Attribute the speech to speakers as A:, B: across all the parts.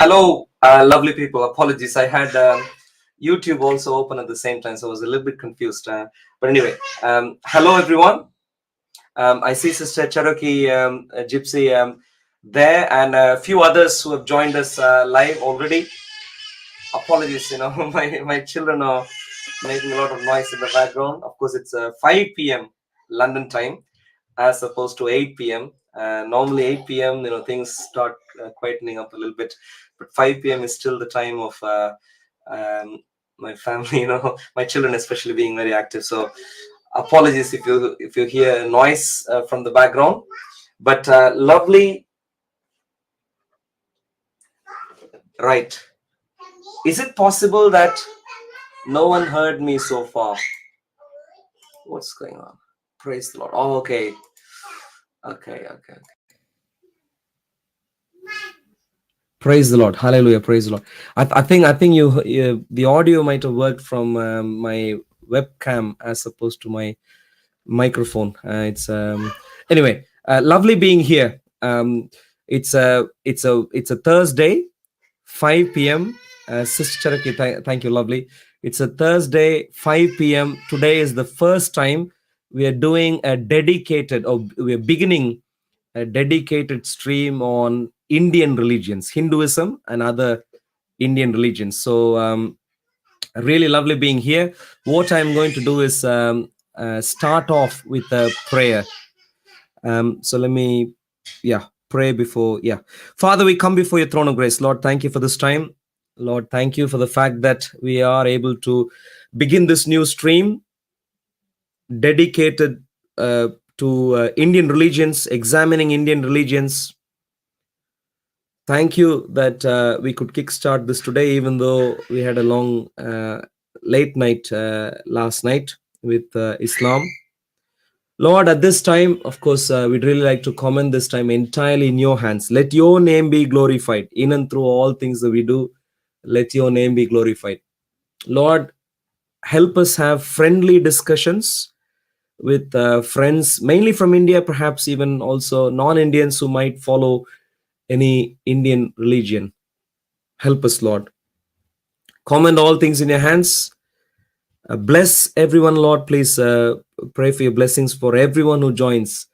A: Hello, lovely people. Apologies, I had YouTube also open at the same time, so I was a little bit confused. But anyway, hello everyone. I see Sister Cherokee, Gypsy there, and a few others who have joined us live already. Apologies, my children are making a lot of noise in the background. Of course, it's 5 p.m. London time as opposed to 8 p.m. Normally 8 p.m. Things start quietening up a little bit, but 5 p.m. is still the time of my family. My children especially being very active. So apologies if you hear noise from the background, but lovely. Right? Is it possible that no one heard me so far? What's going on? Praise the Lord. Oh, okay. Praise the Lord. Hallelujah. Praise the Lord. I think you the audio might have worked from my webcam as opposed to my microphone. It's anyway. Lovely being here. It's a Thursday, 5 p.m. Sister Cherokee, thank you, lovely. It's a Thursday, 5 p.m. Today is the first time we are doing a dedicated, or we are beginning a dedicated stream on Indian religions, Hinduism and other Indian religions. So really lovely being here. What I'm going to do is start off with a prayer. So let me, pray before, Father, we come before your throne of grace. Lord, thank you for this time. Lord, thank you for the fact that we are able to begin this new stream dedicated to Indian religions, examining Indian religions. Thank you that we could kickstart this today, even though we had a long late night last night with Islam. Lord, at this time, of course, we'd really like to comment this time entirely in your hands. Let your name be glorified in and through all things that we do. Let your name be glorified. Lord, help us have friendly discussions with friends, mainly from India, perhaps even also non-Indians who might follow any Indian religion. Help us, Lord. Comment all things in your hands. Bless everyone, Lord. Please pray for your blessings for everyone who joins.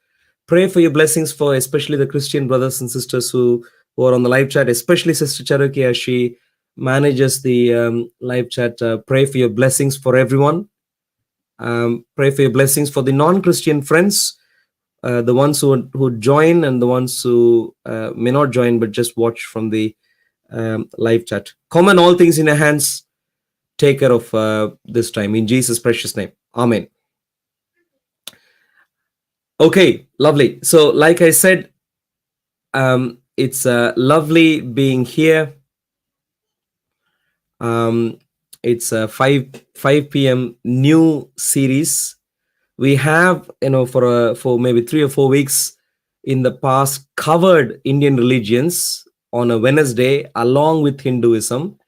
A: Pray for your blessings for especially the Christian brothers and sisters who are on the live chat, especially Sister Cherokee as she manages the live chat. Pray for your blessings for everyone. Pray for your blessings for the non-Christian friends, the ones who join and the ones who may not join but just watch from the live chat. Comment all things in your hands. Take care of this time in Jesus' precious name. Amen. Okay, lovely. So like I said, it's lovely being here. It's a 5 p.m. new series. We have, for maybe 3 or 4 weeks in the past covered Indian religions on a Wednesday along with Hinduism.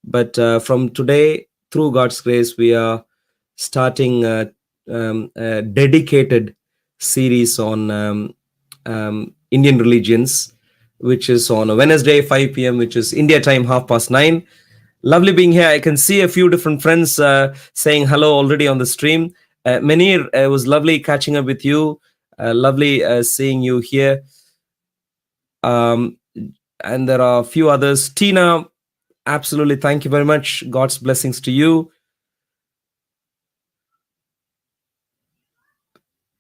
A: But from today, through God's grace, we are starting a dedicated series on Indian religions, which is on a Wednesday, 5 p.m., which is India time, 9:30. Lovely being here. I can see a few different friends saying hello already on the stream. Manir, it was lovely catching up with you. Lovely seeing you here. And there are a few others. Tina, absolutely. Thank you very much. God's blessings to you.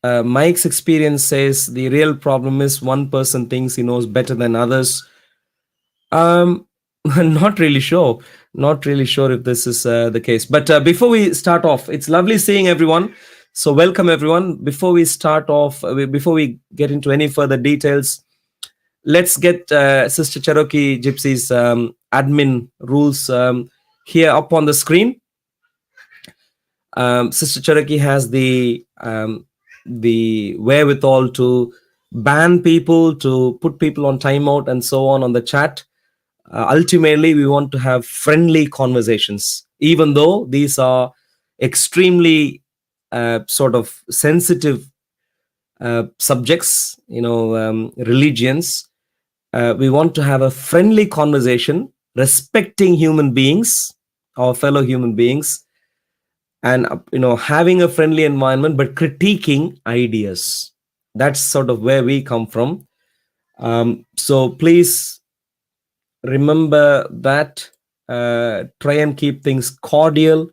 A: Mike's experience says the real problem is one person thinks he knows better than others. Not really sure. Not really sure if this is the case. But before we start off, it's lovely seeing everyone. So welcome everyone. Before we start off, before we get into any further details, let's get Sister Cherokee Gypsy's admin rules here up on the screen. Sister Cherokee has the wherewithal to ban people, to put people on timeout and so on the chat. Ultimately, we want to have friendly conversations, even though these are extremely sort of sensitive subjects, religions. We want to have a friendly conversation respecting human beings, our fellow human beings, and having a friendly environment, but critiquing ideas. That's sort of where we come from. So please remember that. Try and keep things cordial,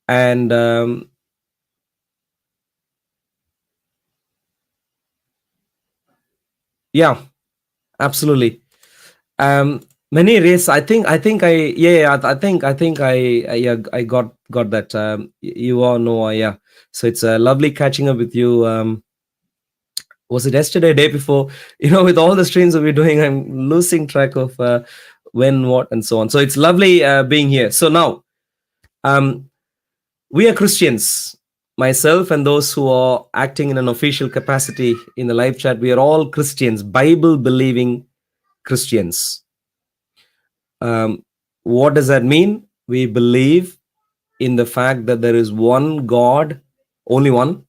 A: and yeah, absolutely. Many race. I yeah, I got that. You all know, yeah. So it's lovely catching up with you. Was it yesterday, day before? With all the streams that we're doing, I'm losing track of when, what, and so on. So it's lovely being here. So now, um, we are Christians. Myself and those who are acting in an official capacity in the live chat, we are all Christians, Bible believing Christians. What does that mean? We believe in the fact that there is one God, only one.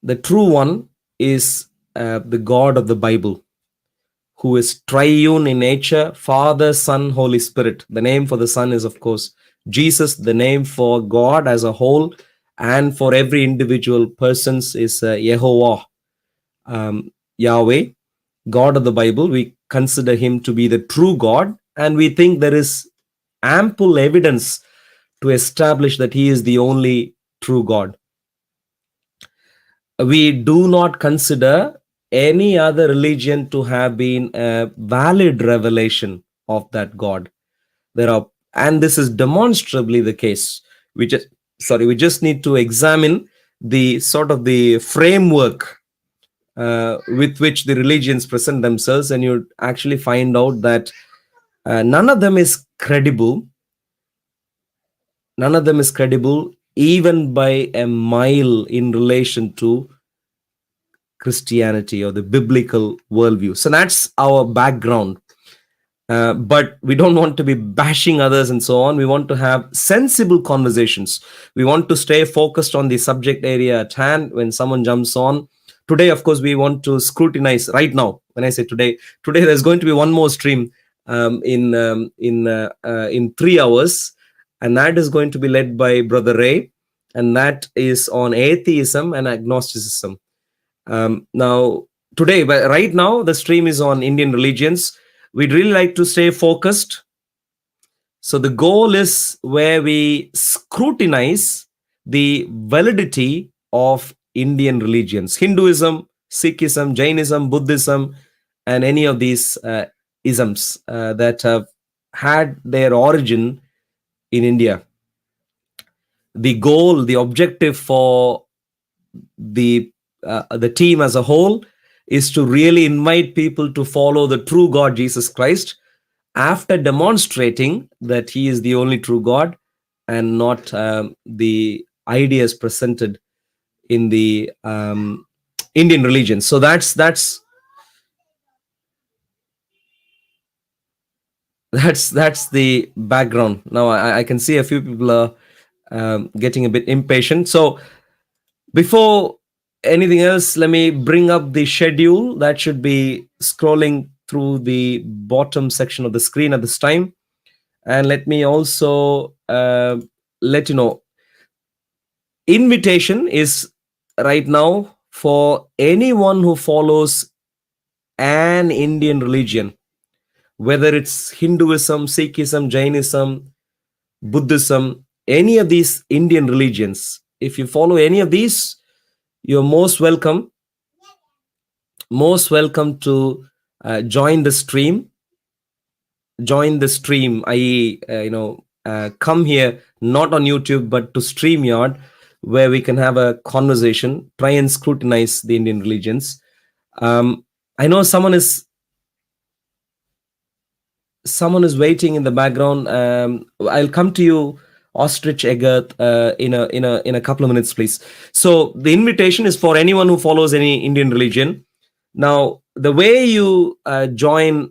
A: The true one is the God of the Bible, who is triune in nature, Father, Son, Holy Spirit. The name for the Son is, of course, Jesus. The name for God as a whole and for every individual persons is Yehovah, Yahweh, God of the Bible. We consider him to be the true God, and we think there is ample evidence to establish that he is the only true God. We do not consider any other religion to have been a valid revelation of that God. And this is demonstrably the case. We just need to examine the sort of the framework with which the religions present themselves, and you actually find out that none of them is credible. None of them is credible, even by a mile, in relation to Christianity or the biblical worldview. So that's our background. But we don't want to be bashing others and so on. We want to have sensible conversations. We want to stay focused on the subject area at hand when someone jumps on. Today, of course, we want to scrutinize. Right now, when I say today there's going to be one more stream in 3 hours, and that is going to be led by Brother Ray, and that is on atheism and agnosticism. Now, today, but right now, the stream is on Indian religions. We'd really like to stay focused. So the goal is where we scrutinize the validity of Indian religions: Hinduism, Sikhism, Jainism, Buddhism, and any of these isms that have had their origin in India. The goal, the objective for the team as a whole is to really invite people to follow the true God, Jesus Christ, after demonstrating that he is the only true God and not the ideas presented in the Indian religion. So that's the background. Now I can see a few people are getting a bit impatient. So before anything else, let me bring up the schedule that should be scrolling through the bottom section of the screen at this time. And let me also let you know, invitation is right now for anyone who follows an Indian religion, whether it's Hinduism, Sikhism, Jainism, Buddhism, any of these Indian religions. If you follow any of these, you're most welcome to join the stream, i.e. Come here, not on YouTube but to StreamYard, where we can have a conversation, try and scrutinize the Indian religions. I know someone is waiting in the background. I'll come to you, Ostrich Eggert, in a couple of minutes, please. So the invitation is for anyone who follows any Indian religion. Now, the way you join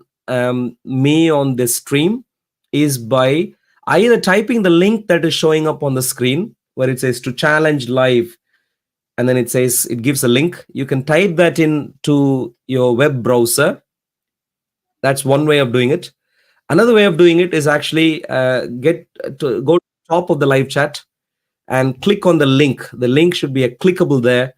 A: me on this stream is by either typing the link that is showing up on the screen, where it says to challenge live, and then it gives a link. You can type that into your web browser, That's one way of doing it. Another way of doing it is actually get to go to the top of the live chat and click on the link. The link should be a clickable there,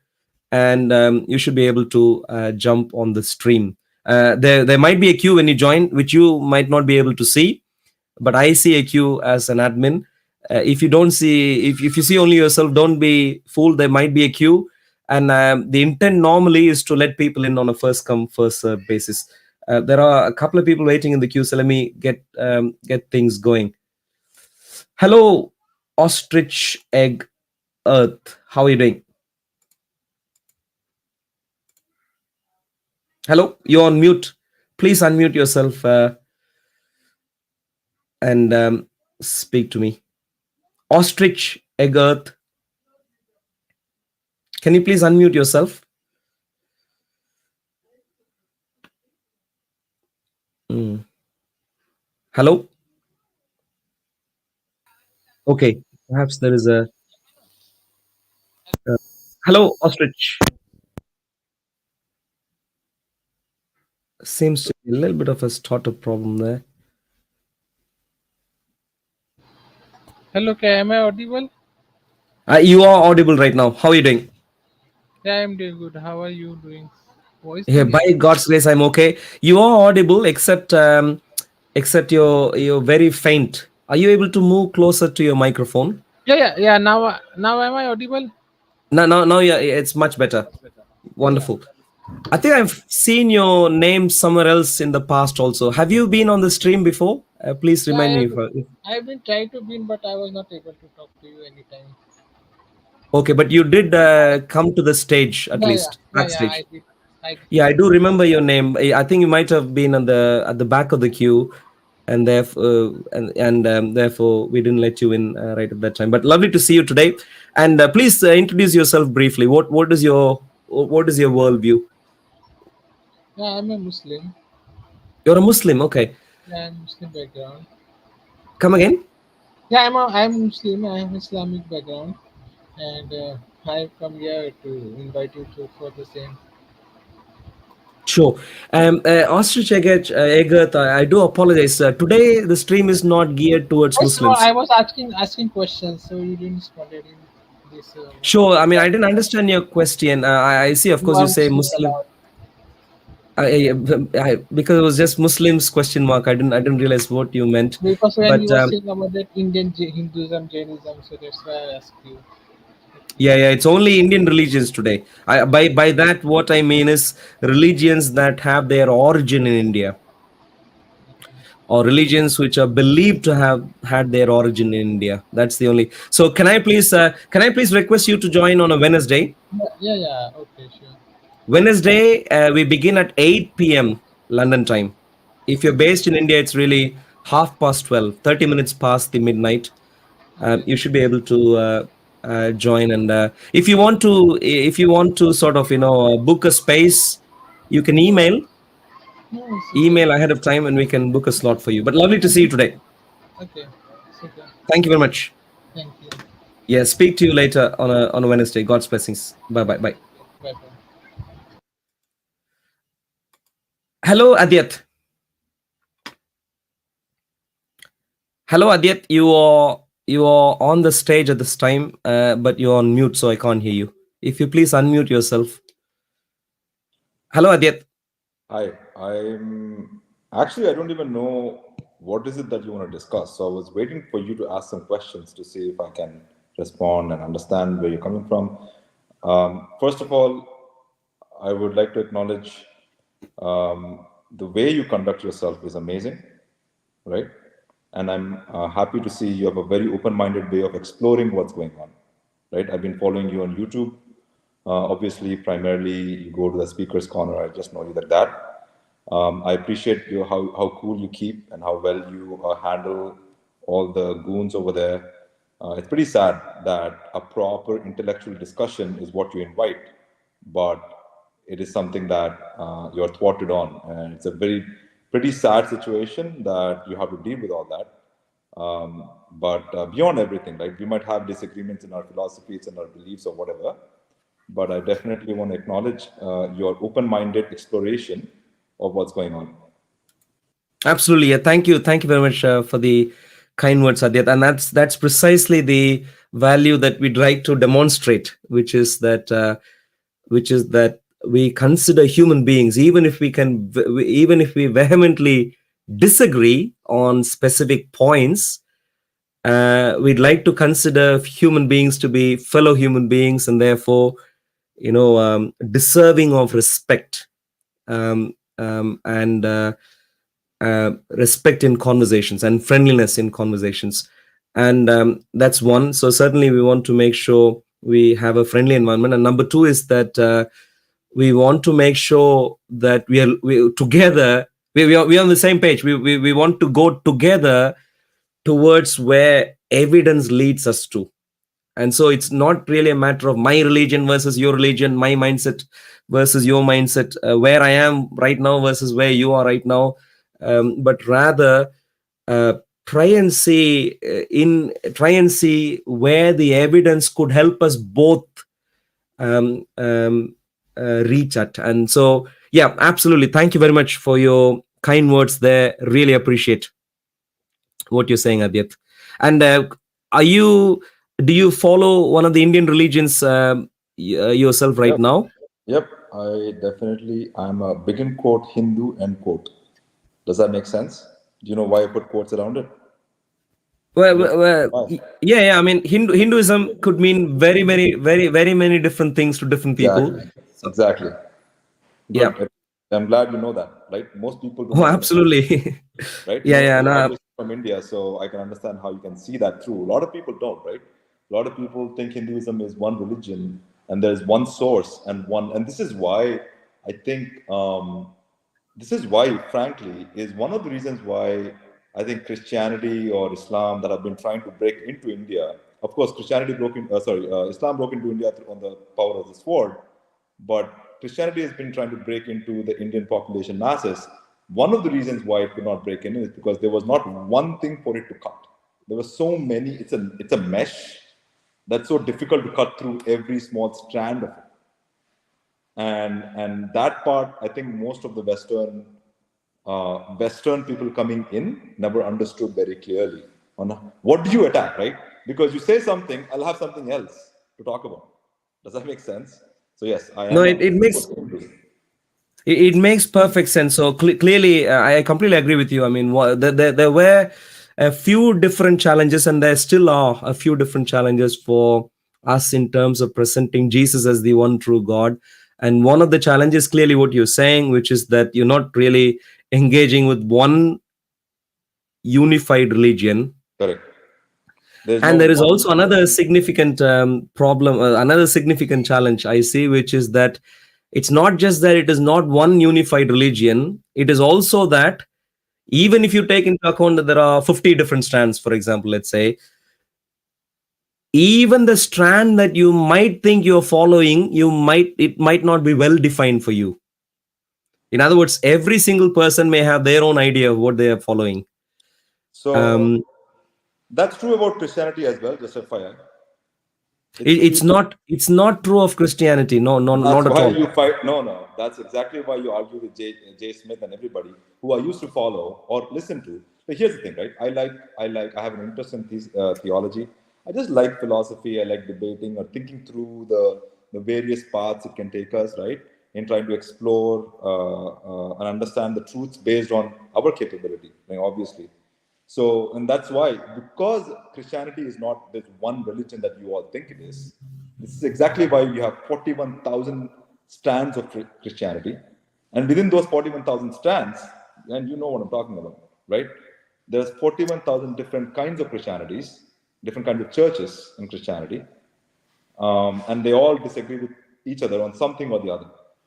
A: and you should be able to jump on the stream. There might be a queue when you join, which you might not be able to see, but I see a queue as an admin. If you don't see, if you see only yourself, don't be fooled. There might be a queue, and the intent normally is to let people in on a first come first serve basis. There are a couple of people waiting in the queue, so let me get things going. Hello, ostrich egg earth. How are you doing? Hello, you're on mute. Please unmute yourself and speak to me. Ostrich egg earth. Can you please unmute yourself? Hello? Okay. Perhaps there is a. Uh, hello, ostrich. Seems to be a little bit of a startup problem there.
B: Hello, okay, am I audible?
A: You are audible right now. How are you doing?
B: Yeah, I'm doing good. How are you doing? Voice
A: Yeah,
B: नहीं
A: by
B: आ रही?
A: God's grace, I'm okay. You are audible, except you're very faint. Are you able to move closer to your microphone?
B: Yeah. Now am I audible?
A: Now, yeah, it's much better.
B: Yeah.
A: Wonderful. I think I've seen your name somewhere else in the past also. Have you been on the stream before? Please
B: Yeah,
A: remind me.
B: I've been trying to win, but I was not able to talk to you anytime.
A: Okay, but you did come to the stage at
B: Yeah, yeah,
A: least,
B: yeah, yeah.
A: backstage.
B: I did
A: Yeah, I
B: come.
A: do remember your name. I think you might have been on at the back of the queue, and therefore therefore we didn't let you in right at that time. But lovely to see you today. And please introduce yourself briefly. What is your worldview?
B: Yeah, I'm a Muslim.
A: You're a Muslim, okay?
B: Yeah, I'm Muslim background.
A: Come again?
B: Yeah, I'm Muslim. I have Islamic background, and I've come here to invite you to for the same.
A: Sure. Ostrich Eggert, I do apologize. Today the stream is not geared towards
B: Also,
A: Muslims.
B: I was asking questions, so you didn't respond in this.
A: Sure. I mean, I
B: That
A: didn't understand your question. I see. Of
B: you
A: course,
B: are
A: you say
B: Muslim
A: Muslim.
B: allowed.
A: Because it was just Muslims question mark. I didn't realize what you meant.
B: Because when
A: But
B: you were saying about that Indian Hinduism, Jainism, so that's why I asked you.
A: yeah, yeah, it's only Indian religions today. By that, what I mean is religions that have their origin in India, or religions which are believed to have had their origin in India. That's the only. So can I please request you to join on a Wednesday?
B: Yeah. Okay, sure.
A: Wednesday, we begin at 8 p.m. London time. If you're based in India, it's really half past 12, 30 minutes past the midnight.
B: Okay.
A: You should be able to join. And if you want to sort of book a space, you can
B: No, it's okay.
A: email ahead of time, and we can book a slot for you. But lovely to see you today.
B: Okay, it's okay.
A: Thank you very much.
B: Thank you.
A: Yeah, speak to you later on a Wednesday. God's blessings. Bye bye bye.
B: Bye bye.
A: Hello, Adyat. Hello, Adyat. You are on the stage at this time, but you're on mute, so I can't hear you. If you please unmute yourself. Hello, Adyat.
C: Hi, I'm actually, I don't even know what is it that you want to discuss. So I was waiting for you to ask some questions to see if I can respond and understand where you're coming from. First of all, I would like to acknowledge the way you conduct yourself is amazing, right? And I'm happy to see you have a very open-minded way of exploring what's going on, right? I've been following you on YouTube. Obviously, primarily you go to the speaker's corner. I just know you like that. I appreciate you how cool you keep and how well you handle all the goons over there. It's pretty sad that a proper intellectual discussion is what you invite, but it is something that you're thwarted on, and it's a very pretty sad situation that you have to deal with all that. But beyond everything, right? We might have disagreements in our philosophies and our beliefs or whatever, but I definitely want to acknowledge your open-minded exploration of what's going on.
A: Absolutely. Yeah. Thank you. Thank you very much for the kind words, Adyat. And that's precisely the value that we'd like to demonstrate, which is that we consider human beings, even if we vehemently disagree on specific points, we'd like to consider human beings to be fellow human beings, and therefore, deserving of respect, and respect in conversations and friendliness in conversations. And that's one. So certainly we want to make sure we have a friendly environment. And number two is that we want to make sure that we together, we are on the same page. We want to go together towards where evidence leads us to. And so it's not really a matter of my religion versus your religion, my mindset versus your mindset, where I am right now versus where you are right now, but rather uh, try and see where the evidence could help us both um, um, reach at. And so, yeah, absolutely. Thank you very much for your kind words there. Really appreciate what you're saying, Adyat. And are you? Do you follow one of the Indian religions yourself right
C: Yep.
A: now?
C: Yep. I'm a begin quote Hindu end quote. Does that make sense? Do you know why I put quotes around it?
A: Well,
C: Yes. Why?
A: yeah, yeah. I mean, Hinduism could mean very many different things to different people.
C: Exactly.
A: So,
C: Exactly.
A: yeah.
C: Good. I'm glad you know that, right? Most people do
A: Oh,
C: not know that,
A: absolutely.
C: right?
A: Yeah, yeah.
C: I
A: No,
C: just from India, so I can understand how you can see that through. A lot of people don't, right? A lot of people think Hinduism is one religion and there's one source and this is why I think this is why, frankly, is one of the reasons why I think Christianity or Islam that have been trying to break into India. Of course, Islam broke into India on the power of the sword, but Christianity has been trying to break into the Indian population masses. One of the reasons why it could not break in is because there was not one thing for it to cut. There were so many. It's a mesh that's so difficult to cut through every small strand of it. And that part, I think most of the Western people coming in never understood very clearly on what do you attack, right? Because you say something, I'll have something else to talk about. Does that make sense? So yes, I
A: no.
C: am a
A: It makes perfect sense. So clearly, I completely agree with you. I mean, there were a few different challenges, and there still are a few different challenges for us in terms of presenting Jesus as the one true God. And one of the challenges, clearly, what you're saying, which is that you're not really engaging with one unified religion.
C: correct. There's no
A: And there is
C: one.
A: also another significant problem, another significant challenge I see, which is that it's not just that it is not one unified religion, it is also that even if you take into account that there are 50 different strands, for example, let's say, even the strand that you might think you're following, it might not be well defined for you. In other words, every single person may have their own idea of what they are following.
C: So
A: Um,
C: that's true about Christianity as well, just FYI. It's
A: it's
C: true.
A: not true of Christianity. No, no,
C: That's
A: not at
C: why
A: all.
C: you fight. No, no. That's exactly why you argue with Jay Smith and everybody who I used to follow or listen to. But here's the thing, right? I have an interest in theology. I just like philosophy. I like debating or thinking through the various paths it can take us, right? In trying to explore and understand the truths based on our capability, like, obviously. So, and that's why, because Christianity is not this one religion that you all think it is, this is exactly why you have 41,000 strands of Christianity. And within those 41,000 strands, and you know what I'm talking about, right? There's 41,000 different kinds of Christianities, different kinds of churches in Christianity, and they all disagree with each other on something or the other,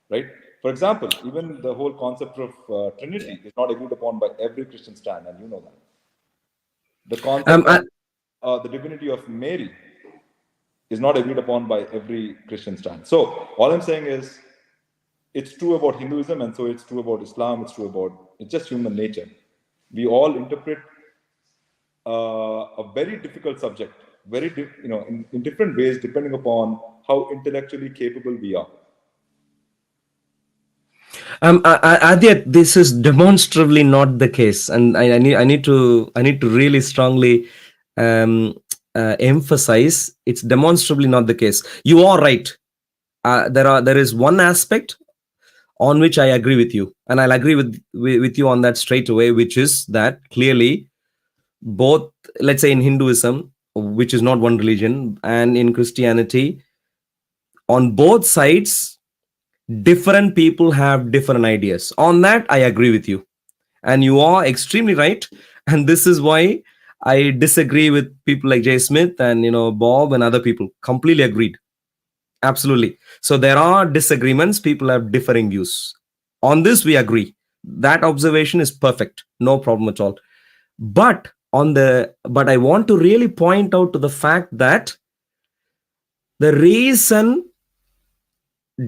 C: right? For example, even the whole concept of Trinity is not agreed upon by every Christian stand, and you know that. The concept
A: I,
C: of the divinity of Mary is not agreed upon by every Christian stand. So all I'm saying is it's true about Hinduism, and so it's true about Islam. It's just human nature. We all interpret a very difficult subject, in different ways depending upon how intellectually capable we are.
A: Adyat, this is demonstrably not the case, and I need to really strongly um, emphasize it's demonstrably not the case. You are right. There is one aspect on which I agree with you, and I'll agree with you on that straight away, which is that clearly both, let's say in Hinduism, which is not one religion, and in Christianity, on both sides, different people have different ideas. On that, I agree with you, and you are extremely right. And this is why I disagree with people like Jay Smith and Bob and other people. Completely agreed. Absolutely. So there are disagreements. People have differing views. On this, we agree. That observation is perfect. No problem at all. But I want to really point out to the fact that the reason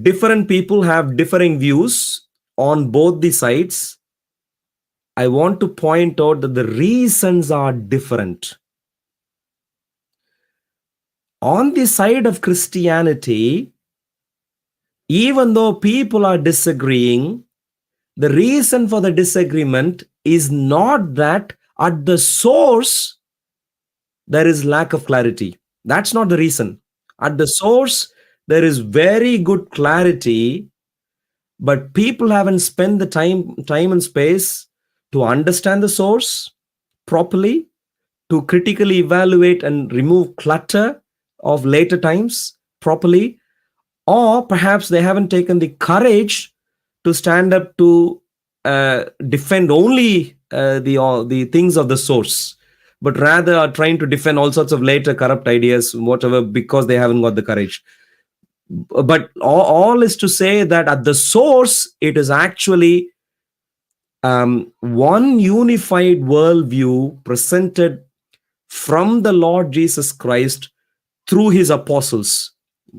A: different people have differing views on both the sides, I want to point out that the reasons are different. On the side of Christianity, even though people are disagreeing, the reason for the disagreement is not that at the source there is lack of clarity. That's not the reason. At the source, there is very good clarity, but people haven't spent the time and space to understand the source properly, to critically evaluate and remove clutter of later times properly, or perhaps they haven't taken the courage to stand up to defend only the things of the source, but rather are trying to defend all sorts of later corrupt ideas, whatever, because they haven't got the courage. But all is to say that at the source, it is actually one unified worldview presented from the Lord Jesus Christ through his apostles.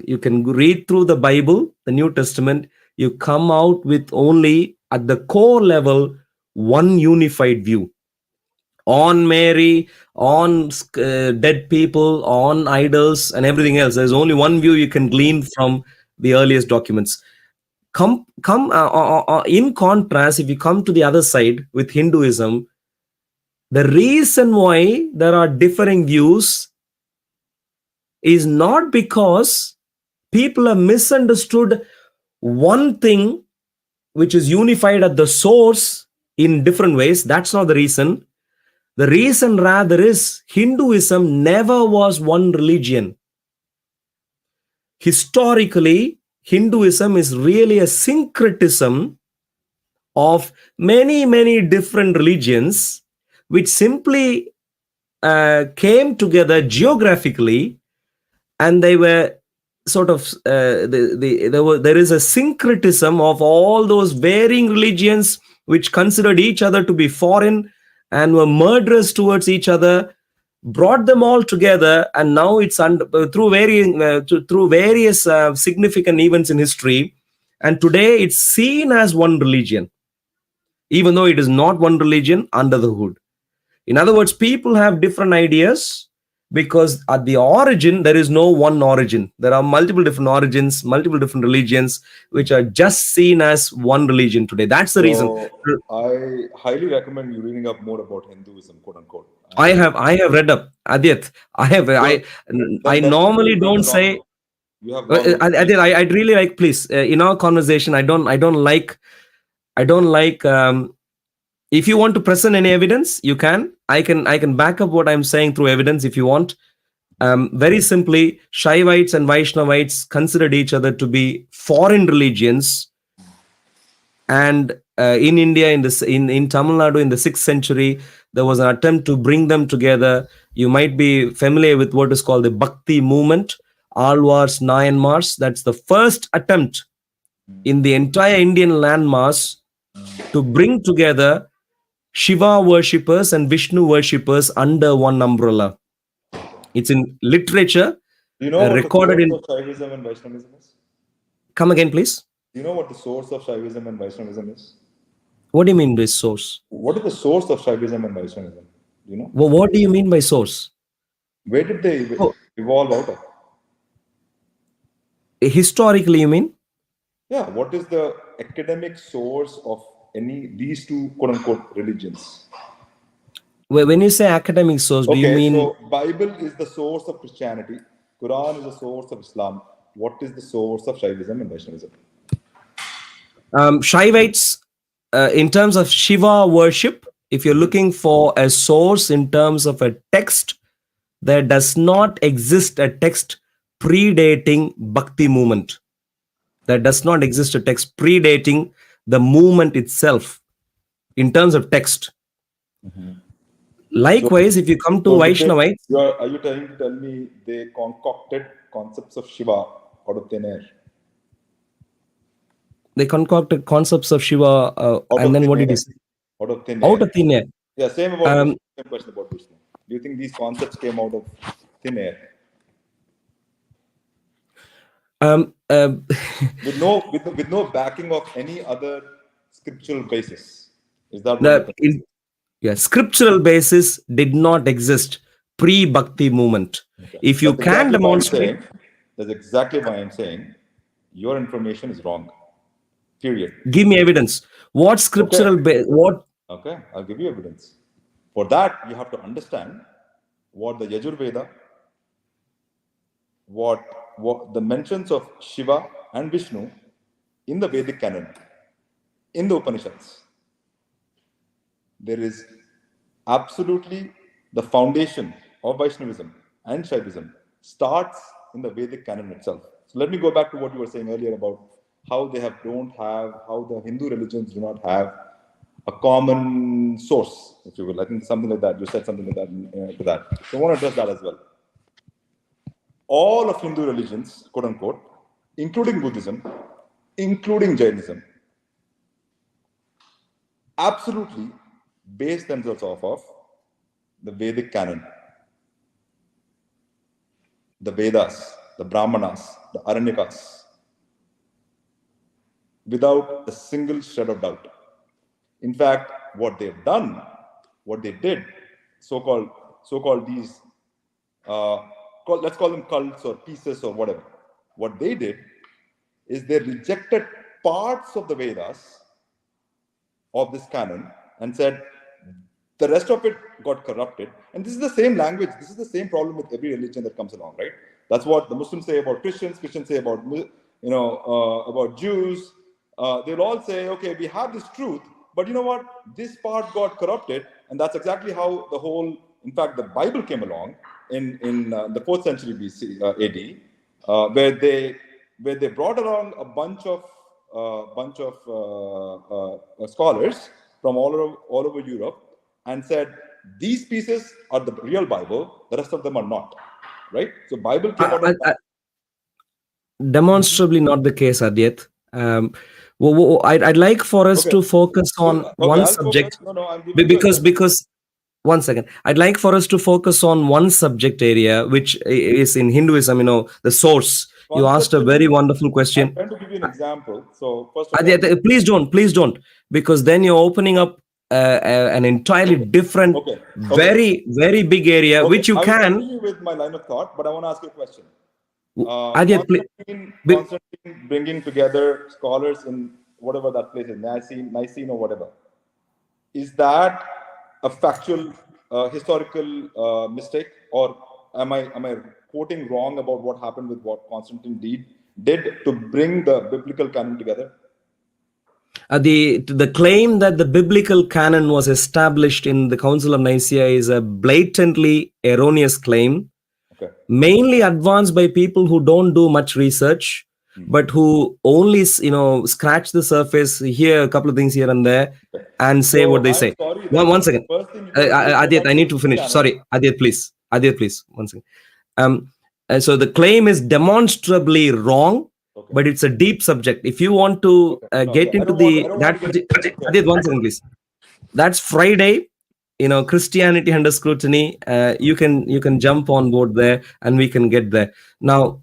A: You can read through the Bible, the New Testament, you come out with only at the core level one unified view on Mary, on dead people, on idols, and everything else. There's only one view you can glean from the earliest documents. In contrast, if you come to the other side with Hinduism, the reason why there are differing views is not because people have misunderstood one thing which is unified at the source in different ways. That's not the reason. The reason rather is Hinduism never was one religion. Historically, Hinduism is really a syncretism of many different religions which simply came together geographically, and they were sort of there is a syncretism of all those varying religions which considered each other to be foreign and were murderous towards each other, brought them all together, and now it's through various significant events in history, and today it's seen as one religion, even though it is not one religion under the hood. In other words, people have different ideas because at the origin, there is no one origin. There are multiple different origins, multiple different religions, which are just seen as one religion today. That's the reason.
C: So I highly recommend you reading up more about Hinduism, quote unquote.
A: I have read up, Adyat. I normally don't say.
C: You have gone.
A: Adyat, I'd really like, please, in our conversation, I don't like. If you want to present any evidence, you can. I can back up what I'm saying through evidence if you want. Very simply, Shaivites and Vaishnavites considered each other to be foreign religions, and in India, in Tamil Nadu, in the 6th century, there was an attempt to bring them together. You might be familiar with what is called the Bhakti movement, Alvars, Nayanmars. That's the first attempt in the entire Indian landmass to bring together Shiva worshippers and Vishnu worshippers under one umbrella. It's in literature.
C: Do you know
A: recorded in
C: Shaivism and Vaishnavism is?
A: Come again, please.
C: Do you know what the source of Shaivism and Vaishnavism is?
A: What do you mean by source?
C: What is the source of Shaivism and Vaishnavism? Do you know?
A: Well, what do you mean by source?
C: Where did they evolve out of?
A: Historically, you mean?
C: Yeah. What is the academic source of these two quote unquote religions?
A: When you say academic source, do you
C: Okay,
A: mean
C: so Bible is the source of Christianity, Quran is the source of Islam. What is the source of Shaivism and Vaishnavism?
A: Shaivites, in terms of Shiva worship? If you're looking for a source in terms of a text, there does not exist a text predating Bhakti movement. There does not exist a text predating the movement itself in terms of text. Likewise, if you come to
C: So
A: Vaishnavites,
C: are you trying to tell me they concocted concepts of Shiva out of thin air?
A: they concocted concepts of Shiva, and then what did he say?
C: Out of thin air.
A: Out of thin air.
C: Yeah, same about Vishnu. Same question about Vishnu. Do you think these concepts came out of thin air? With no backing of any other scriptural basis. Is that what you think?
A: Scriptural basis did not exist pre-Bhakti movement.
C: Okay.
A: If you can demonstrate,
C: that's exactly why I'm saying your information is wrong. Period.
A: Give me evidence. What scriptural what?
C: Okay, I'll give you evidence. For that, you have to understand what the Yajurveda, what the mentions of Shiva and Vishnu in the Vedic canon, in the Upanishads. There is absolutely the foundation of Vaishnavism and Shaivism starts in the Vedic canon itself. So let me go back to what you were saying earlier about how how the Hindu religions do not have a common source, if you will. I think something like that. You said something like that to that. So I want to address that as well. All of Hindu religions, quote unquote, including Buddhism, including Jainism, absolutely base themselves off of the Vedic canon. The Vedas, the Brahmanas, the Aranyakas, without a single shred of doubt. In fact, what they've done, what they did, so-called these, let's call them cults or pieces or whatever. What they did is they rejected parts of the Vedas of this canon and said the rest of it got corrupted. And this is the same language. This is the same problem with every religion that comes along, right? That's what the Muslims say about Christians. Christians say about about Jews. They'll all say, okay, we have this truth, but you know what? This part got corrupted, and that's exactly how the whole. In fact, the Bible came along in the 4th century BC AD, where they brought along a bunch of scholars from all over Europe and said these pieces are the real Bible, the rest of them are not. Right? So Bible came out of
A: demonstrably not the case, Adyat. I'd like for us to focus on one subject. Because 1 second. I'd like for us to focus on one subject area, which is in Hinduism, the source. You asked a very wonderful question.
C: I'm trying to give you an example. So first
A: of all, please don't, because then you're opening up an entirely different, very, very big area, which you can.
C: I'll continue with my line of thought, but I want to ask you a question. Constantine bringing together scholars in whatever that place is, Nicene or whatever. Is that a factual, historical mistake, or am I quoting wrong about what happened with what Constantine did to bring the biblical canon together?
A: The claim that the biblical canon was established in the Council of Nicaea is a blatantly erroneous claim, mainly advanced by people who don't do much research, but who only scratch the surface, hear a couple of things here and there, and say what they say. One second, Adyat, I need to finish. Sorry, Adyat, please. 1 second. So the claim is demonstrably wrong, but it's a deep subject. If you want to get into Adyat, 1 second, please. That's Friday. Christianity under scrutiny. You can jump on board there, and we can get there. Now,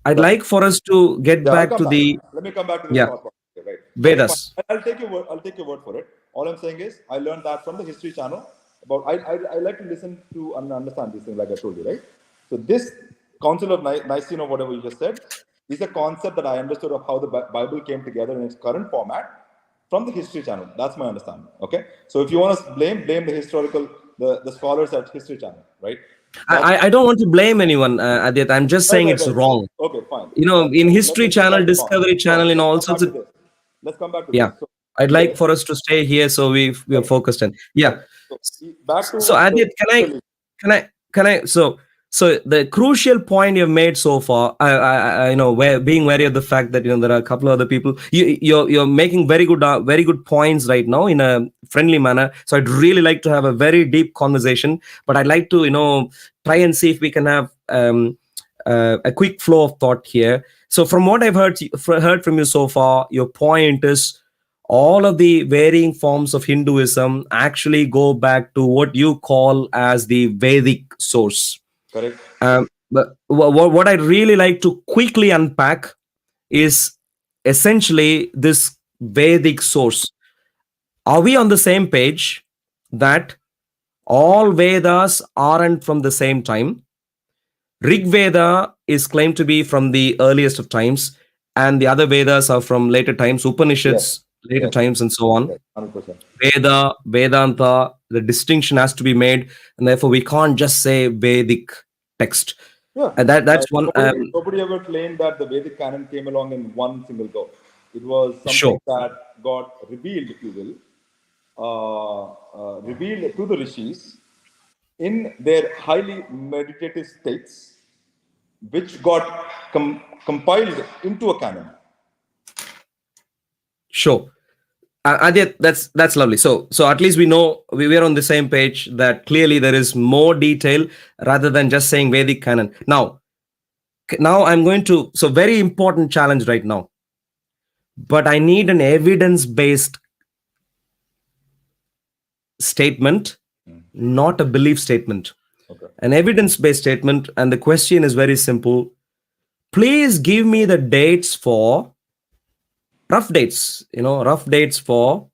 A: I'd like for us to get back to the.
C: Let me come back to the thought process, right?
A: Vedas.
C: I'll take your word for it. All I'm saying is I learned that from the History Channel. I like to listen to and understand these things, like I told you, right? So this Council of Nicene or whatever you just said is a concept that I understood of how the Bible came together in its current format from the History Channel. That's my understanding. Okay, so if you want to blame the historical, the scholars at History Channel, right?
A: I don't want to blame anyone, Adit. I'm just saying it's
C: Right.
A: wrong.
C: Okay, fine.
A: You know, in
C: Let's
A: History
C: just say
A: Channel,
C: that's wrong.
A: Discovery Channel, in all
C: Let's come
A: sorts
C: back
A: of.
C: to this. Let's come back to
A: Yeah,
C: this. So,
A: I'd like
C: today,
A: for us to stay here, so we are
C: right,
A: focused. And yeah,
C: right. So back
A: so
C: to
A: Adit,
C: the
A: can I? So the crucial point you've made so far, I know, where being wary of the fact that there are a couple of other people. You're making very good points right now in a friendly manner. So I'd really like to have a very deep conversation, but I'd like to try and see if we can have a quick flow of thought here. So from what I've heard from you so far, your point is all of the varying forms of Hinduism actually go back to what you call as the Vedic source.
C: correct.
A: But what I'd really like to quickly unpack is essentially this Vedic source. Are we on the same page that all Vedas aren't from the same time? Rig Veda is claimed to be from the earliest of times, and the other Vedas are from later times,
C: Yes,
A: Upanishads, later
C: yes,
A: times, and so on.
C: yes, 100%.
A: Veda, Vedanta, the distinction has to be made, and therefore we can't just say Vedic text.
C: Yeah,
A: And that's one.
C: nobody ever claimed that the Vedic canon came along in one single go. It was something
A: Sure.
C: that got revealed, if you will, revealed to the rishis in their highly meditative states, which got compiled into a canon.
A: Sure. Adit, that's lovely. So at least we know we are on the same page that clearly there is more detail rather than just saying Vedic canon. Now I'm going to, so very important challenge right now, but I need an evidence-based statement, not a belief statement.
C: Okay.
A: An evidence-based statement, and the question is very simple. Please give me the dates for rough dates for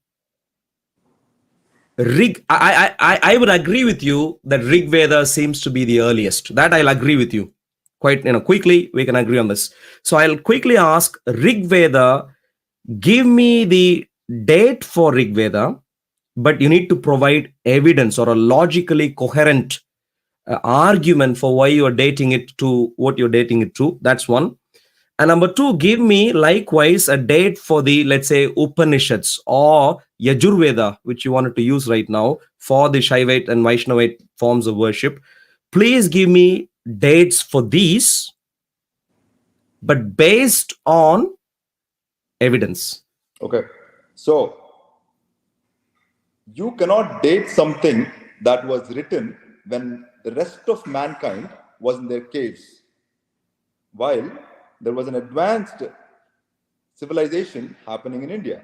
A: Rig. I would agree with you that Rig Veda seems to be the earliest. That I'll agree with you. Quite quickly we can agree on this. So I'll quickly ask Rig Veda. Give me the date for Rig Veda, but you need to provide evidence or a logically coherent argument for why you are dating it to what you're dating it to. That's one. And number two, give me likewise a date for the, let's say, Upanishads or Yajurveda, which you wanted to use right now for the Shaivite and Vaishnavite forms of worship. Please give me dates for these, but based on evidence.
C: Okay. So you cannot date something that was written when the rest of mankind was in their caves, while there was an advanced civilization happening in India.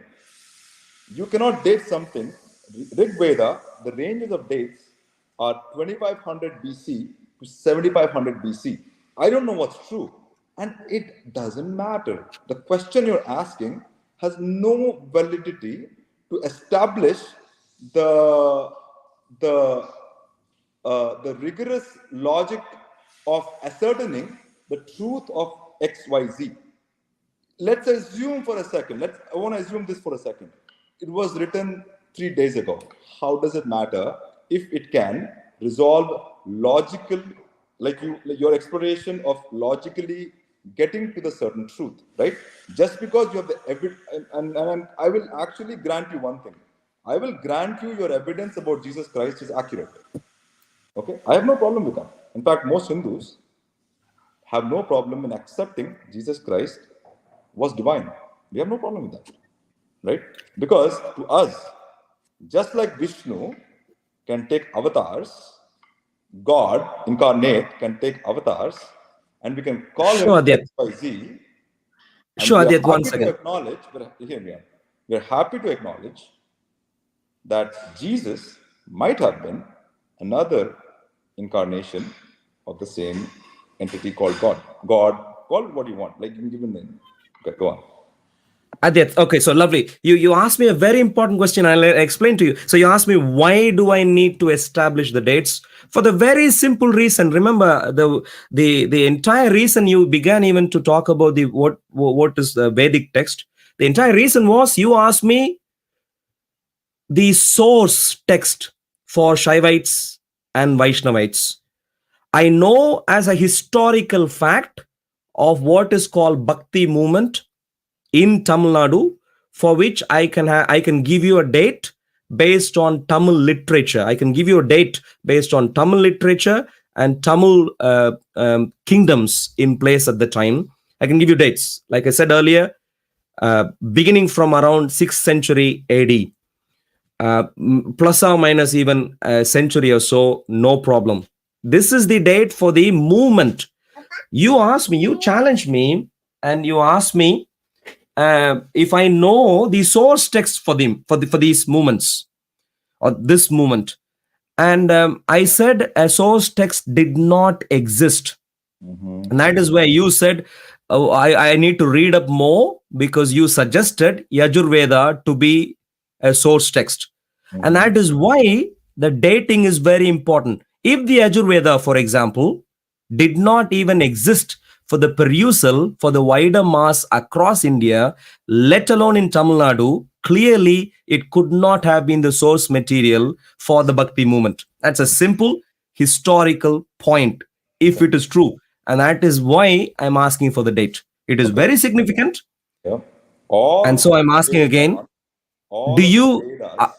C: You cannot date something. Rig Veda, the ranges of dates are 2500 BC to 7500 BC. I don't know what's true, and it doesn't matter. The question you're asking has no validity to establish the the the rigorous logic of ascertaining the truth of XYZ. Let's assume for a second, I want to assume this for a second. It was written 3 days ago. How does it matter if it can resolve logical, your exploration of logically getting to the certain truth, right? Just because you have the evidence, and I will actually grant you one thing. I will grant you your evidence about Jesus Christ is accurate. Okay, I have no problem with that. In fact, most Hindus have no problem in accepting Jesus Christ was divine. We have no problem with that, right? Because to us, just like Vishnu can take avatars, God incarnate can take avatars, and we can call him
A: Sure, Adit.
C: XYZ, and
A: Sure,
C: we are
A: Adit. One
C: happy to
A: second.
C: acknowledge, we are happy to acknowledge that Jesus might have been another incarnation of the same entity called God. God, call it what you want, like you can give a name. Okay, go on.
A: Adit, okay, so lovely. You asked me a very important question. I'll explain to you. So you asked me, why do I need to establish the dates? For the very simple reason. Remember, the entire reason you began even to talk about the what is the Vedic text. The entire reason was you asked me the source text for Shaivites and Vaishnavites. I know as a historical fact of what is called Bhakti movement in Tamil Nadu, for which I can give you a date based on Tamil literature. I can give you a date based on Tamil literature and Tamil kingdoms in place at the time. I can give you dates. Like I said earlier, beginning from around 6th century AD, plus or minus even a century or so, no problem. This is the date for the movement. You asked me, you challenged me, and you asked me if I know the source text for them for these movements or this movement, and I said a source text did not exist, and that is where you said, oh, I need to read up more because you suggested Yajurveda to be a source text. And that is why the dating is very important. If the Yajurveda, for example, did not even exist for the perusal for the wider mass across India, let alone in Tamil Nadu, clearly it could not have been the source material for the Bhakti movement. That's a simple historical point, if it is true. And that is why I'm asking for the date. It is very significant.
C: Yeah. All
A: And so I'm asking again, do
C: of the
A: you
C: Vedas.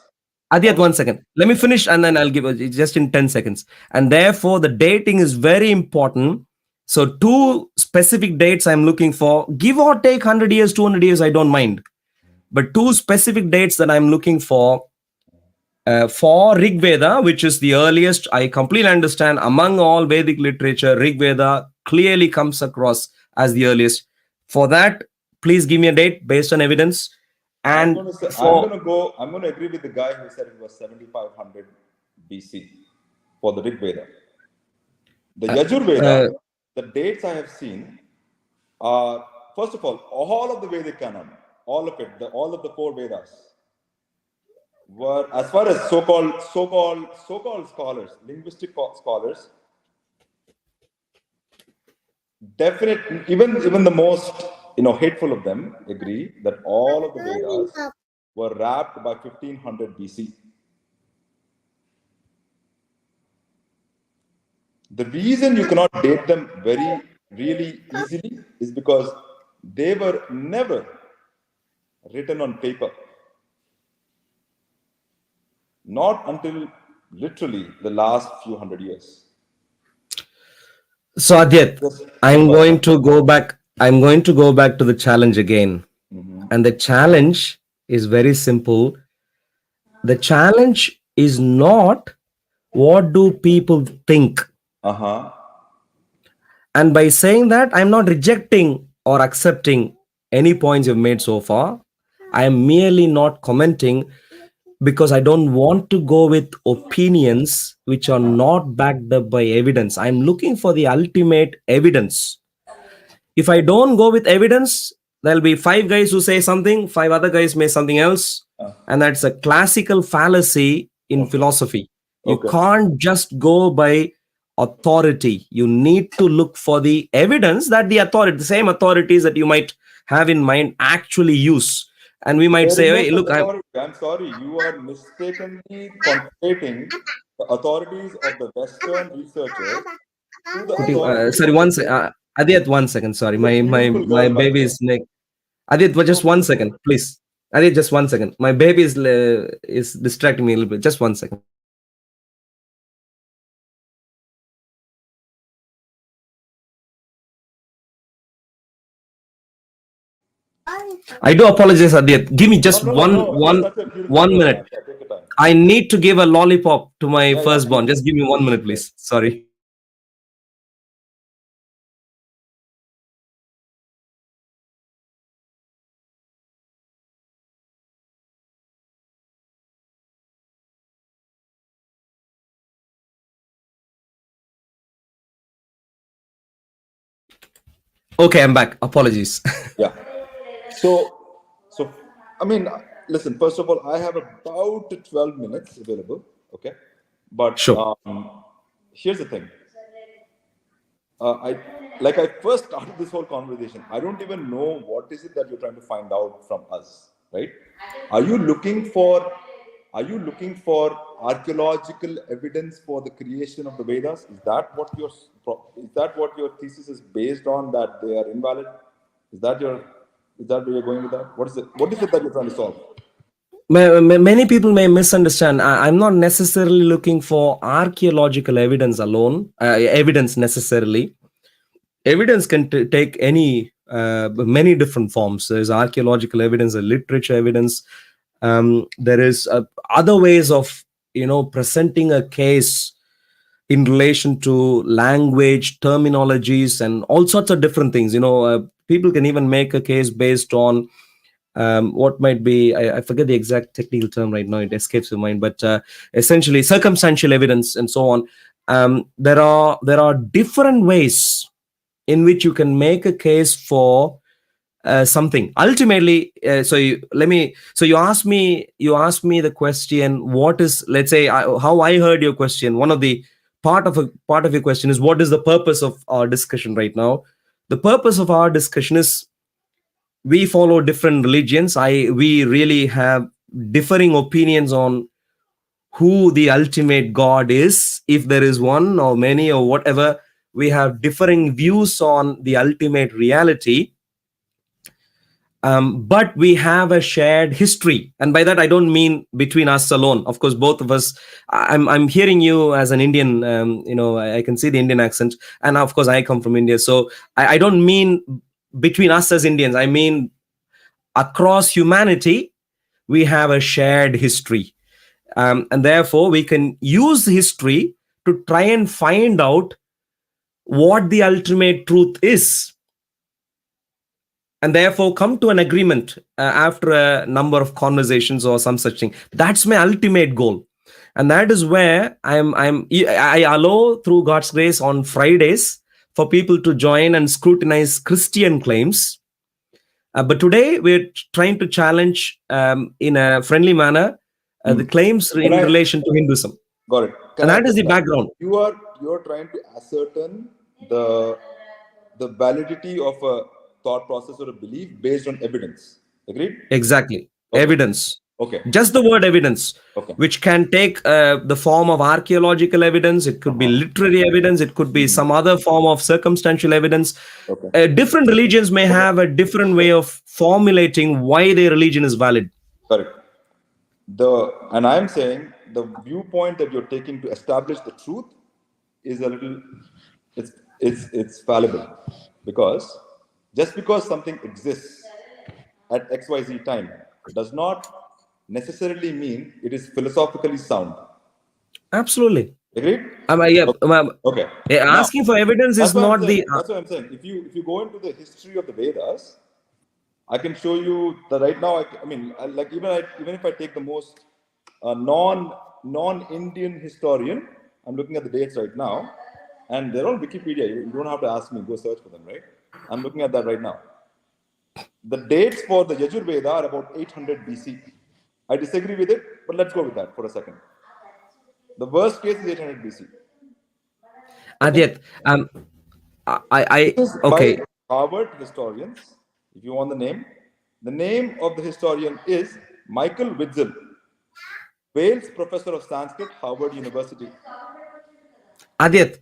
A: Adiyat, 1 second. Let me finish and then I'll give it just in 10 seconds. And therefore, the dating is very important. So, two specific dates I'm looking for, give or take 100 years, 200 years, I don't mind. But two specific dates that I'm looking for Rig Veda, which is the earliest, I completely understand among all Vedic literature, Rig Veda clearly comes across as the earliest. For that, please give me a date based on evidence. And
C: I'm going to agree with the guy who said it was 7500 BC for the Rig Veda. The Yajur Veda, the dates I have seen are, first of all of the Vedic canon, all of it, all of the 4 Vedas were, as far as so-called scholars, linguistic scholars, definitely, even the most hateful of them agree that all of the Vedas were wrapped by 1500 BC. The reason you cannot date them really easily is because they were never written on paper. Not until literally the last few hundred years.
A: So Adyat, I'm going to go back. I'm going to go back to the challenge again. And the challenge is very simple. The challenge is not what do people think. And by saying that, I'm not rejecting or accepting any points you've made so far. I am merely not commenting because I don't want to go with opinions which are not backed up by evidence. I'm looking for the ultimate evidence. If I don't go with evidence, there'll be 5 guys who say something, 5 other guys may something else. And that's a classical fallacy in philosophy. You can't just go by authority. You need to look for the evidence that the same authorities that you might have in mind actually use. And we might say, hey, look,
C: I'm sorry, you are mistakenly conflating the authorities of the Western researchers to the authorities.
A: Sorry, Adit, 1 second. Sorry, my baby is Adit, just 1 second, please. Adit, just 1 second. My baby is distracting me a little bit. Just 1 second. I do apologize, Adit. Give me just one minute. I need to give a lollipop to my firstborn. Just give me 1 minute, please. Sorry. Okay, I'm back. Apologies.
C: Yeah. So I mean, listen, first of all, I have about 12 minutes available. Okay. But
A: Sure.
C: here's the thing. I first started this whole conversation. I don't even know what is it that you're trying to find out from us, right? Are you looking for are you looking for archaeological evidence for the creation of the Vedas? Is that what your thesis is based on, that they are invalid? Is that your is that where you're going with that? What is it that you're trying to solve?
A: Many people may misunderstand. I'm not necessarily looking for archaeological evidence alone, evidence necessarily. Evidence can take many different forms. There's archaeological evidence, literature evidence. There is other ways of presenting a case in relation to language, terminologies, and all sorts of different things. People can even make a case based on what might be, I forget the exact technical term right now, it escapes my mind, but essentially circumstantial evidence and so on. There are different ways in which you can make a case for something. Ultimately, so you asked me the question, what is, let's say, how I heard your question. One of the part of your question is, what is the purpose of our discussion right now? The purpose of our discussion is, we follow different religions. We really have differing opinions on who the ultimate God is, if there is one or many or whatever. We have differing views on the ultimate reality, but we have a shared history. And by that, I don't mean between us alone. Of course, both of us. I'm hearing you as an Indian. I can see the Indian accent, and of course, I come from India. So I don't mean between us as Indians. I mean across humanity, we have a shared history, and therefore we can use history to try and find out what the ultimate truth is, and therefore come to an agreement after a number of conversations or some such thing. That's my ultimate goal, and that is where I allow, through God's grace, on Fridays for people to join and scrutinize Christian claims. But today we're trying to challenge, in a friendly manner, the claims in relation to Hinduism.
C: Got it.
A: And that is the background.
C: You are trying to ascertain the validity of a thought process or a belief based on evidence. Agreed?
A: Exactly.
C: Okay.
A: Evidence.
C: Okay.
A: Just the word evidence,
C: okay,
A: which can take the form of archaeological evidence. It could be literary evidence. It could be some other form of circumstantial evidence.
C: Okay.
A: Different religions may have a different way of formulating why their religion is valid.
C: Correct. And I'm saying the viewpoint that you're taking to establish the truth is a little, it's fallible, because just because something exists at XYZ time does not necessarily mean it is philosophically sound.
A: Absolutely.
C: Agreed?
A: Okay. Asking for evidence is not the.
C: That's what I'm saying. If you go into the history of the Vedas, I can show you that right now. Even if I take the most non-Indian historian, I'm looking at the dates right now, and they're on Wikipedia. You don't have to ask me; go search for them. Right? I'm looking at that right now. The dates for the Yajur Veda are about 800 BC. I disagree with it, but let's go with that for a second. The worst case is 800 BC.
A: Adyat, okay.
C: By Harvard historians, if you want the name of the historian is Michael Witzel, Wales Professor of Sanskrit, Harvard University.
A: Adyat,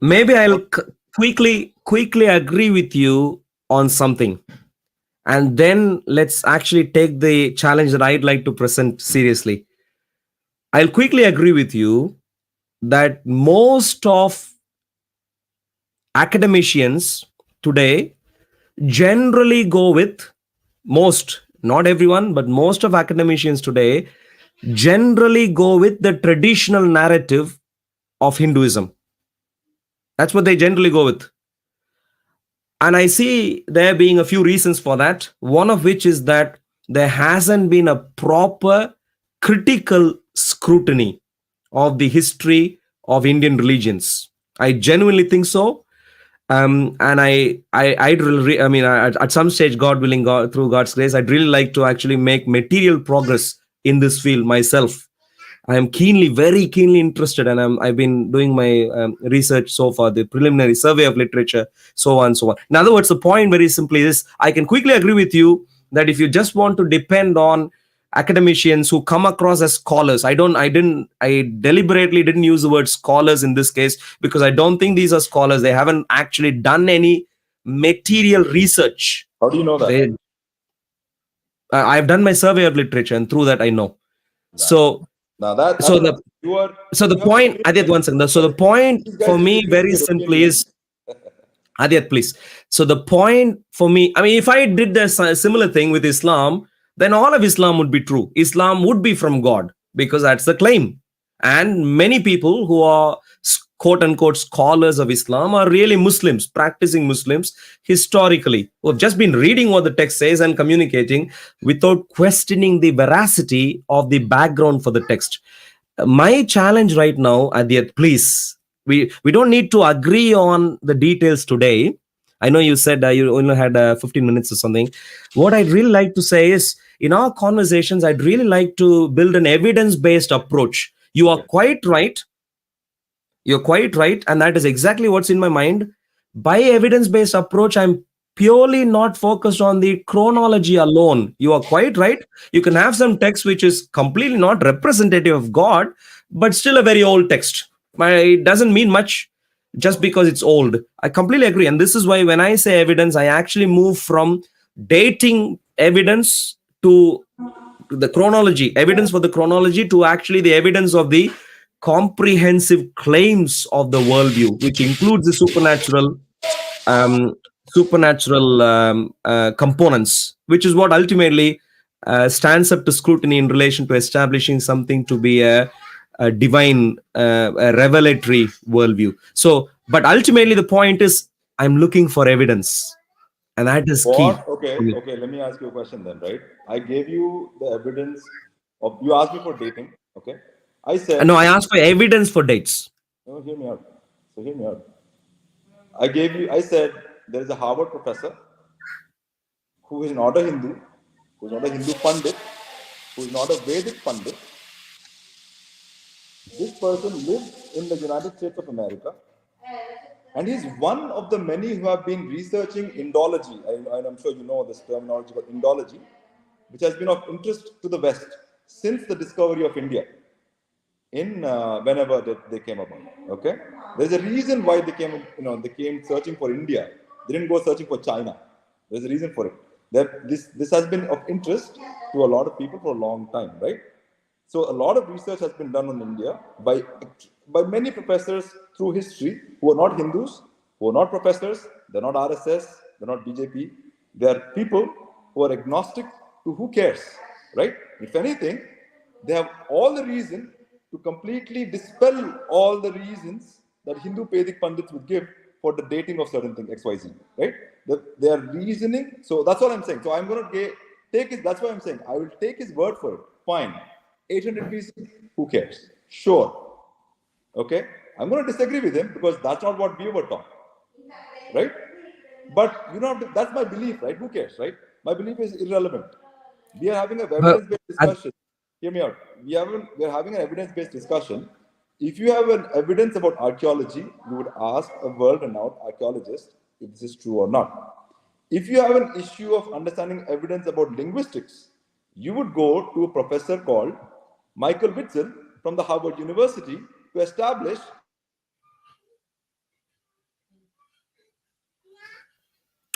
A: maybe I'll quickly agree with you on something, and then let's actually take the challenge that I'd like to present seriously. I'll quickly agree with you that most of academicians today generally go with, not everyone, but most of academicians today generally go with the traditional narrative of Hinduism. That's what they generally go with. And I see there being a few reasons for that. One of which is that there hasn't been a proper critical scrutiny of the history of Indian religions. I genuinely think so. And I'd really, I mean, at some stage, God willing, God through God's grace, I'd really like to actually make material progress in this field myself. I am very keenly interested, and I've been doing my research so far, the preliminary survey of literature, so on and so on. In other words, the point very simply is, I can quickly agree with you that if you just want to depend on academicians who come across as scholars, I deliberately didn't use the word scholars in this case, because I don't think these are scholars. They haven't actually done any material research.
C: How do you know that?
A: I've done my survey of literature, and through that I know. So
C: Now that's
A: so
C: what
A: the
C: you are.
A: so the
C: You have
A: point, Adit, one second. So the point
C: these
A: for
C: guys
A: me
C: disagree with
A: very
C: your
A: simply
C: opinion.
A: is, Adit, please. So the point for me, I mean, if I did the similar thing with Islam, then all of Islam would be true. Islam would be from God, because that's the claim. And many people who are quote unquote scholars of Islam are really Muslims, practicing Muslims historically, who have just been reading what the text says and communicating without questioning the veracity of the background for the text. My challenge right now, Adiyat, please, we don't need to agree on the details today. I know you said you only had 15 minutes or something. What I'd really like to say is, in our conversations, I'd really like to build an evidence-based approach. You are
C: Okay.
A: quite right. You're quite right, and that is exactly what's in my mind. By evidence-based approach, I'm purely not focused on the chronology alone. You are quite right. You can have some text which is completely not representative of God, but still a very old text. It doesn't mean much just because it's old. I completely agree. And this is why when I say evidence, I actually move from dating evidence to the chronology, evidence for the chronology, to actually the evidence of the comprehensive claims of the worldview, which includes the um, supernatural components, which is what ultimately stands up to scrutiny in relation to establishing something to be a divine, a revelatory worldview. So, but ultimately, the point is, I'm looking for evidence, and that is key.
C: What? Okay. Let me ask you a question then, right? I gave you the evidence of. You asked me for dating. Okay. I
A: No,
C: said,
A: I asked for evidence for dates.
C: no, hear me out. So hear me out. I gave you. I said there is a Harvard professor who is not a Hindu, who is not a Hindu Pandit, who is not a Vedic Pandit. This person lives in the United States of America, and he's one of the many who have been researching Indology. I'm sure you know this terminology, but Indology, which has been of interest to the West since the discovery of India in whenever they came about. Okay, there's a reason why they came. They came searching for India. They didn't go searching for China. There's a reason for it. That this has been of interest to a lot of people for a long time, right? So a lot of research has been done on India by many professors through history who are not Hindus, who are not professors, they're not RSS, they're not BJP. They are people who are agnostic to who cares, right? If anything, they have all the reason to completely dispel all the reasons that Hindu Vedic Pandits would give for the dating of certain things, XYZ, right? They are reasoning. So that's what I'm saying. So I'm going to take his, that's what I'm saying. I will take his word for it. Fine. 800 BC, who cares? Sure. Okay. I'm going to disagree with him because that's not what we were taught. Right? But you know, that's my belief, right? Who cares, right? My belief is irrelevant. We are having an
A: But
C: evidence-based discussion. Hear me out. We are having an evidence-based discussion. If you have an evidence about archaeology, you would ask a world-renowned archaeologist if this is true or not. If you have an issue of understanding evidence about linguistics, you would go to a professor called Michael Witzel from the Harvard University to establish.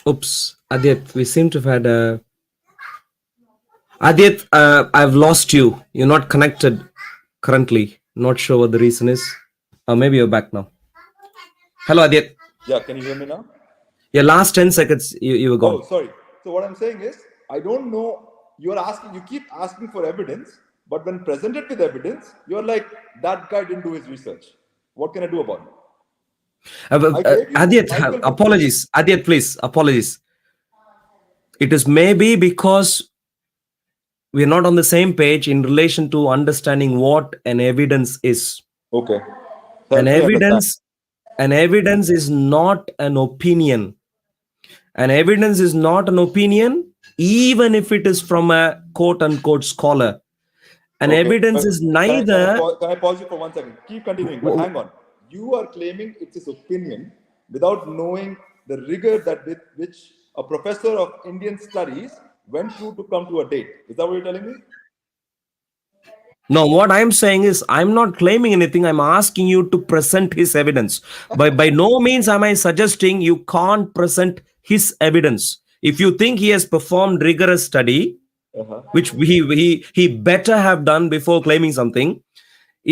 A: oops, Adit, we seem to have had a. Adit, I've lost you. You're not connected currently. Not sure what the reason is. Maybe you're back now. Hello, Adit.
C: Yeah, can you hear me now?
A: Your last 10 seconds, you were
C: Oh,
A: gone.
C: sorry. So what I'm saying is, I don't know. You keep asking for evidence, but when presented with evidence, you're like, that guy didn't do his research. What can I do about it? I gave you
A: Adit,
C: Michael Witzel.
A: apologies. Adit, please, apologies. It is maybe because we're not on the same page in relation to understanding what an evidence is.
C: Okay.
A: An
C: Help me understand.
A: evidence, An evidence is not an opinion. An evidence is not an opinion, even if it is from a quote unquote scholar. An
C: Okay,
A: evidence
C: but
A: is neither.
C: can I pause you for 1 second? Keep continuing, but hang on. You are claiming it's his opinion without knowing the rigor that with which a professor of Indian studies went through to come to a date. Is that what you're telling me?
A: No, what I'm saying is I'm not claiming anything. I'm asking you to present his evidence. By no means am I suggesting you can't present his evidence. If you think he has performed rigorous study,
C: Uh-huh.
A: which he better have done before claiming something.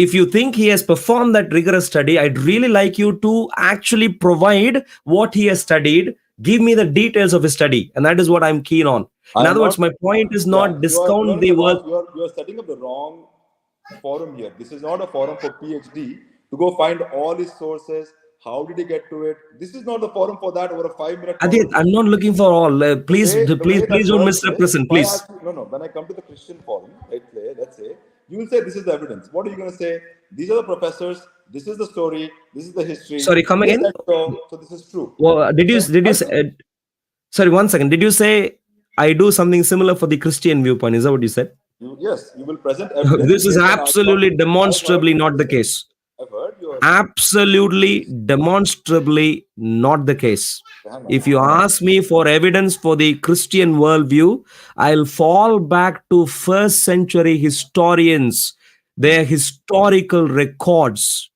A: If you think he has performed that rigorous study, I'd really like you to actually provide what he has studied. Give me the details of his study, and that is what I'm keen on. In
C: I'm
A: other
C: not.
A: words, my point is
C: Yeah,
A: not
C: you are
A: discount
C: in
A: the
C: the
A: work.
C: wrong. You are setting up the wrong forum here. This is not a forum for PhD to go find all his sources. How did he get to it? This is not the forum for that over a 5 minute
A: Adit, I'm
C: conversation.
A: not looking for all.
C: The way
A: Please
C: that
A: don't
C: works is,
A: misrepresent,
C: if I
A: please.
C: ask you, no, no, when I come to the Christian forum, let's say, you will say this is the evidence. What are you going to say? These are the professors. This is the story. This is the history.
A: Sorry, come
C: They
A: again.
C: said so. So this is true.
A: Well, did you
C: I
A: say,
C: think
A: sorry, 1 second. Did you say I do something similar for the Christian viewpoint? Is that what you said?
C: yes, you will present evidence
A: This is
C: based on
A: absolutely
C: archaeology. I've heard
A: demonstrably
C: you
A: not the
C: say.
A: case.
C: I've heard your.
A: Absolutely, demonstrably not the case.
C: Hang on,
A: If you
C: hang on.
A: ask me for evidence for the Christian worldview, I'll fall back to first century historians, their historical records.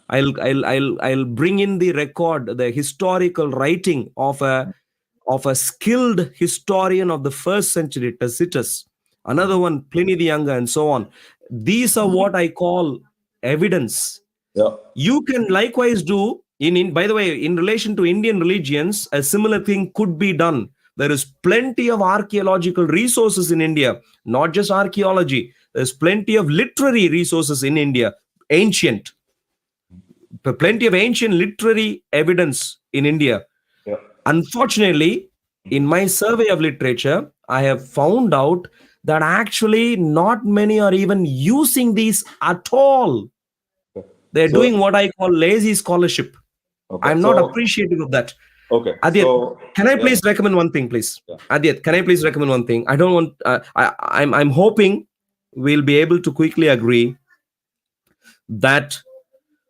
A: I'll bring in the record, the historical writing of a skilled historian of the first century, Tacitus, another one, Pliny the Younger, and so on. These are what I call evidence.
C: Yeah.
A: You can likewise do in by the way, in relation to Indian religions, a similar thing could be done. There is plenty of archaeological resources in India, not just archaeology. There's plenty of literary resources in India, ancient, plenty of ancient literary evidence in India.
C: Yeah.
A: Unfortunately, in my survey of literature, I have found out that actually not many are even using these at all.
C: Okay.
A: They're
C: So
A: doing what I call lazy scholarship.
C: okay.
A: I'm not
C: So
A: appreciative of that.
C: okay.
A: Adyat,
C: So
A: can I
C: yeah.
A: please recommend one thing, please?
C: Yeah.
A: Adyat, can I please recommend one thing? I don't want. I'm hoping we'll be able to quickly agree that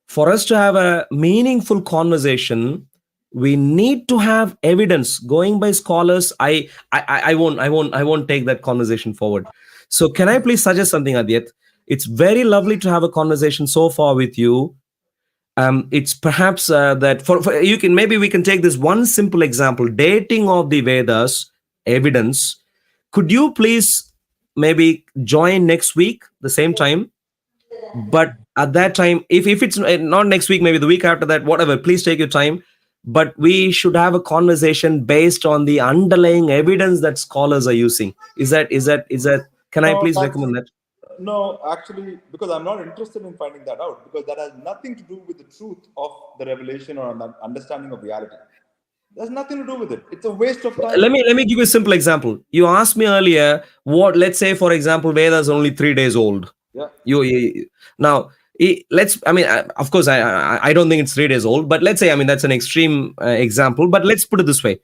A: for us to have a meaningful conversation, we need to have evidence going by scholars. I won't take that conversation forward. So can I please suggest something, Adyat? It's very lovely to have a conversation so far with you. It's perhaps that for you can, maybe we can take this one simple example, dating of the Vedas evidence. Could you please maybe join next week the same time? But at that time, if it's not next week, maybe the week after that, whatever, please take your time. But we should have a conversation based on the underlying evidence that scholars are using. Is that can I
C: No,
A: please
C: that's
A: recommend that?
C: no, actually, because I'm not interested in finding that out because that has nothing to do with the truth of the revelation or the understanding of reality. There's nothing to do with it. It's a waste of time.
A: Let me give you a simple example. You asked me earlier what, let's say for example, Vedas only 3 days old.
C: Yeah.
A: You now let's, I mean, of course I don't think it's 3 days old, but let's say, I mean, that's an extreme example, but let's put it this way.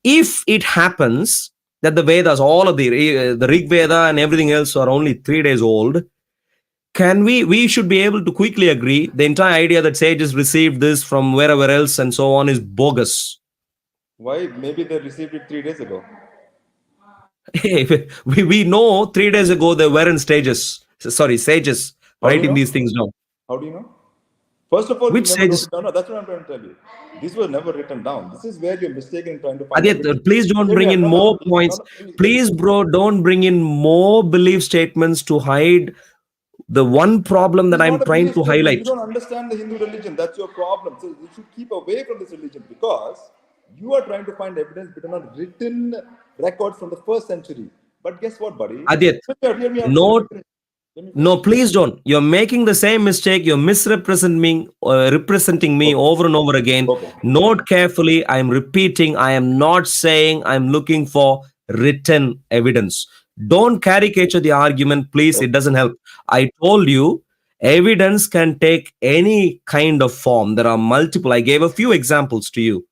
A: If it happens that the Vedas, all of the Rig Veda and everything else are only 3 days old, can we should be able to quickly agree the entire idea that sages received this from wherever else and so on is bogus.
C: Why? Maybe they received it 3 days ago.
A: We know 3 days ago they were in sages
C: How do you
A: writing
C: know?
A: these things down.
C: How do you know? First of all, you
A: Which
C: never wrote
A: sages?
C: it down. No, that's what I'm trying to tell you. This was never written down. This is where you're mistaken in trying to find
A: Adyat,
C: evidence.
A: please don't
C: Hear me
A: bring
C: out.
A: in
C: No, no,
A: more
C: no,
A: points.
C: no, please,
A: Please, bro, don't bring in more belief statements to hide the one problem
C: This
A: that
C: is
A: I'm
C: not a
A: trying
C: belief
A: to
C: statement. You
A: highlight.
C: don't understand the Hindu religion. That's your problem. So you should keep away from this religion because you are trying to find evidence based on written records from the first century. But guess what, buddy?
A: Adyat,
C: Hear me out. Let me
A: no,
C: finish. Let me
A: no,
C: finish.
A: please don't. You're making the same mistake. You're representing me
C: Okay.
A: over and over again.
C: Okay.
A: Note carefully. I'm repeating. I am not saying I'm looking for written evidence. Don't caricature the argument, please.
C: Okay.
A: It doesn't help. I told you Evidence can take any kind of form. There are multiple. I gave a few examples to you.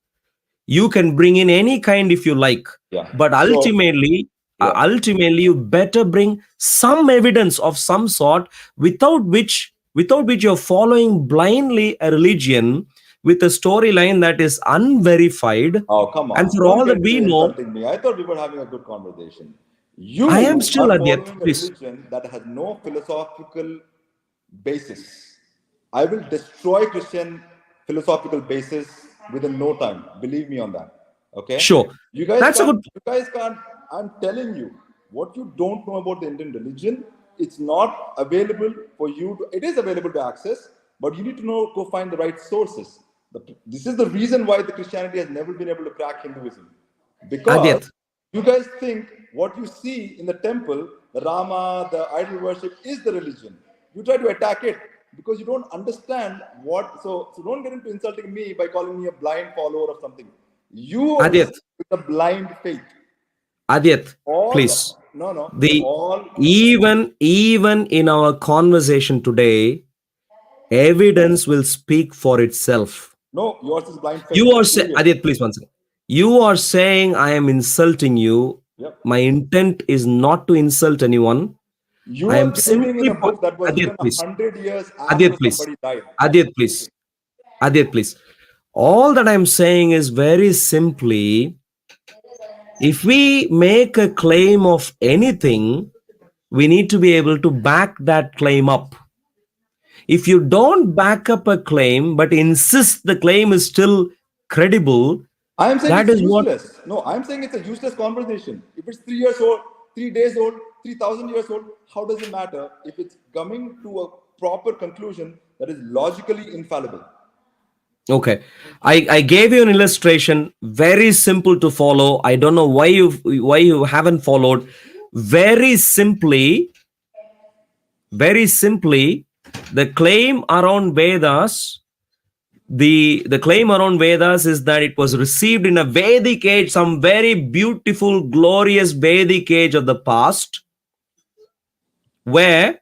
A: You can bring in any kind if you like,
C: Yeah.
A: but
C: So, yeah.
A: ultimately you better bring some evidence of some sort, without which you're following blindly a religion with a storyline that is unverified.
C: Oh, come
A: And
C: on.
A: for
C: Don't
A: all that
C: get into
A: we know,
C: insulting me. I thought we were having a good conversation.
A: I am
C: You
A: still
C: are
A: Adyat,
C: following a
A: please.
C: religion that has no philosophical basis. I will destroy Christian philosophical basis within no time. Believe me on that. Okay?
A: Sure,
C: You guys
A: that's a
C: can't,
A: good.
C: you guys can't, I'm telling you, what you don't know about the Indian religion, it's not available for you to, it is available to access, but you need to know, go find the right sources. This is the reason why the Christianity has never been able to crack Hinduism. Because
A: Adyat,
C: you guys think what you see in the temple, the Rama, the idol worship, is the religion. You try to attack it because you don't understand what. So don't get into insulting me by calling me a blind follower of something. You are
A: Adyat,
C: with a blind faith.
A: Adyat,
C: All
A: please.
C: no no
A: The
C: all
A: even in our conversation today, evidence will speak for itself.
C: no. Yours is blind faith.
A: You are saying,
C: Period.
A: Adit, please one second. You are saying I am insulting you.
C: Yep.
A: My intent is not to insult anyone.
C: You
A: I
C: are
A: am
C: believing in
A: simply
C: a book that was
A: Adit,
C: written
A: please.
C: 100 years after
A: Adit, please.
C: somebody died.
A: Adit, please. Adit, please. All that I'm saying is very simply, if we make a claim of anything, we need to be able to back that claim up. If you don't back up a claim but insist the claim is still credible,
C: I am saying
A: that
C: it's
A: is what.
C: useless. No, I am saying it's a useless conversation. If it's 3 years old, 3 days old, 3,000 years old, how does it matter if it's coming to a proper conclusion that is logically infallible?
A: Okay, I gave you an illustration, very simple to follow. I don't know why you haven't followed. Very simply, very simply, the claim around Vedas. The claim around Vedas is that it was received in a Vedic age, some very beautiful, glorious Vedic age of the past, where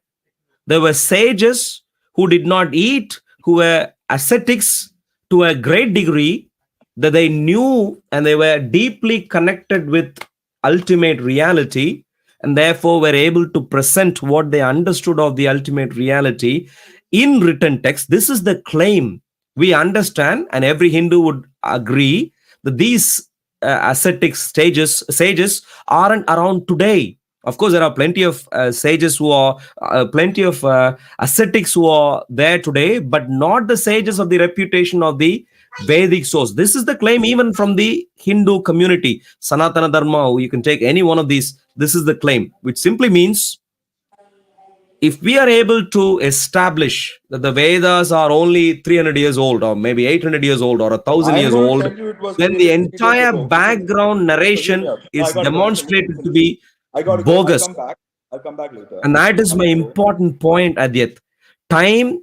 A: there were sages who did not eat, who were ascetics to a great degree, that they knew and they were deeply connected with ultimate reality, and therefore were able to present what they understood of the ultimate reality in written text. This is the claim we understand, and every Hindu would agree that these ascetic sages aren't around today. Of course, there are plenty of sages who are plenty of ascetics who are there today, but not the sages of the reputation of the Vedic source. This is the claim even from the Hindu community, Sanatana Dharma. You can take any one of these. This is the claim, which simply means if we are able to establish that the Vedas are only 300 years old, or maybe 800 years old, or 1,000
C: I'm
A: years
C: going to
A: old,
C: tell you it was
A: then the
C: created 3 days
A: entire
C: ago. Listen,
A: background
C: so hear me
A: narration
C: out. No, I
A: is
C: got to go. Listen, listen,
A: demonstrated
C: listen,
A: to
C: listen.
A: be
C: I got to go. I'll
A: bogus.
C: come back. I'll come back later.
A: And that is
C: I'm
A: my
C: going to go.
A: important point, Adyat. Time,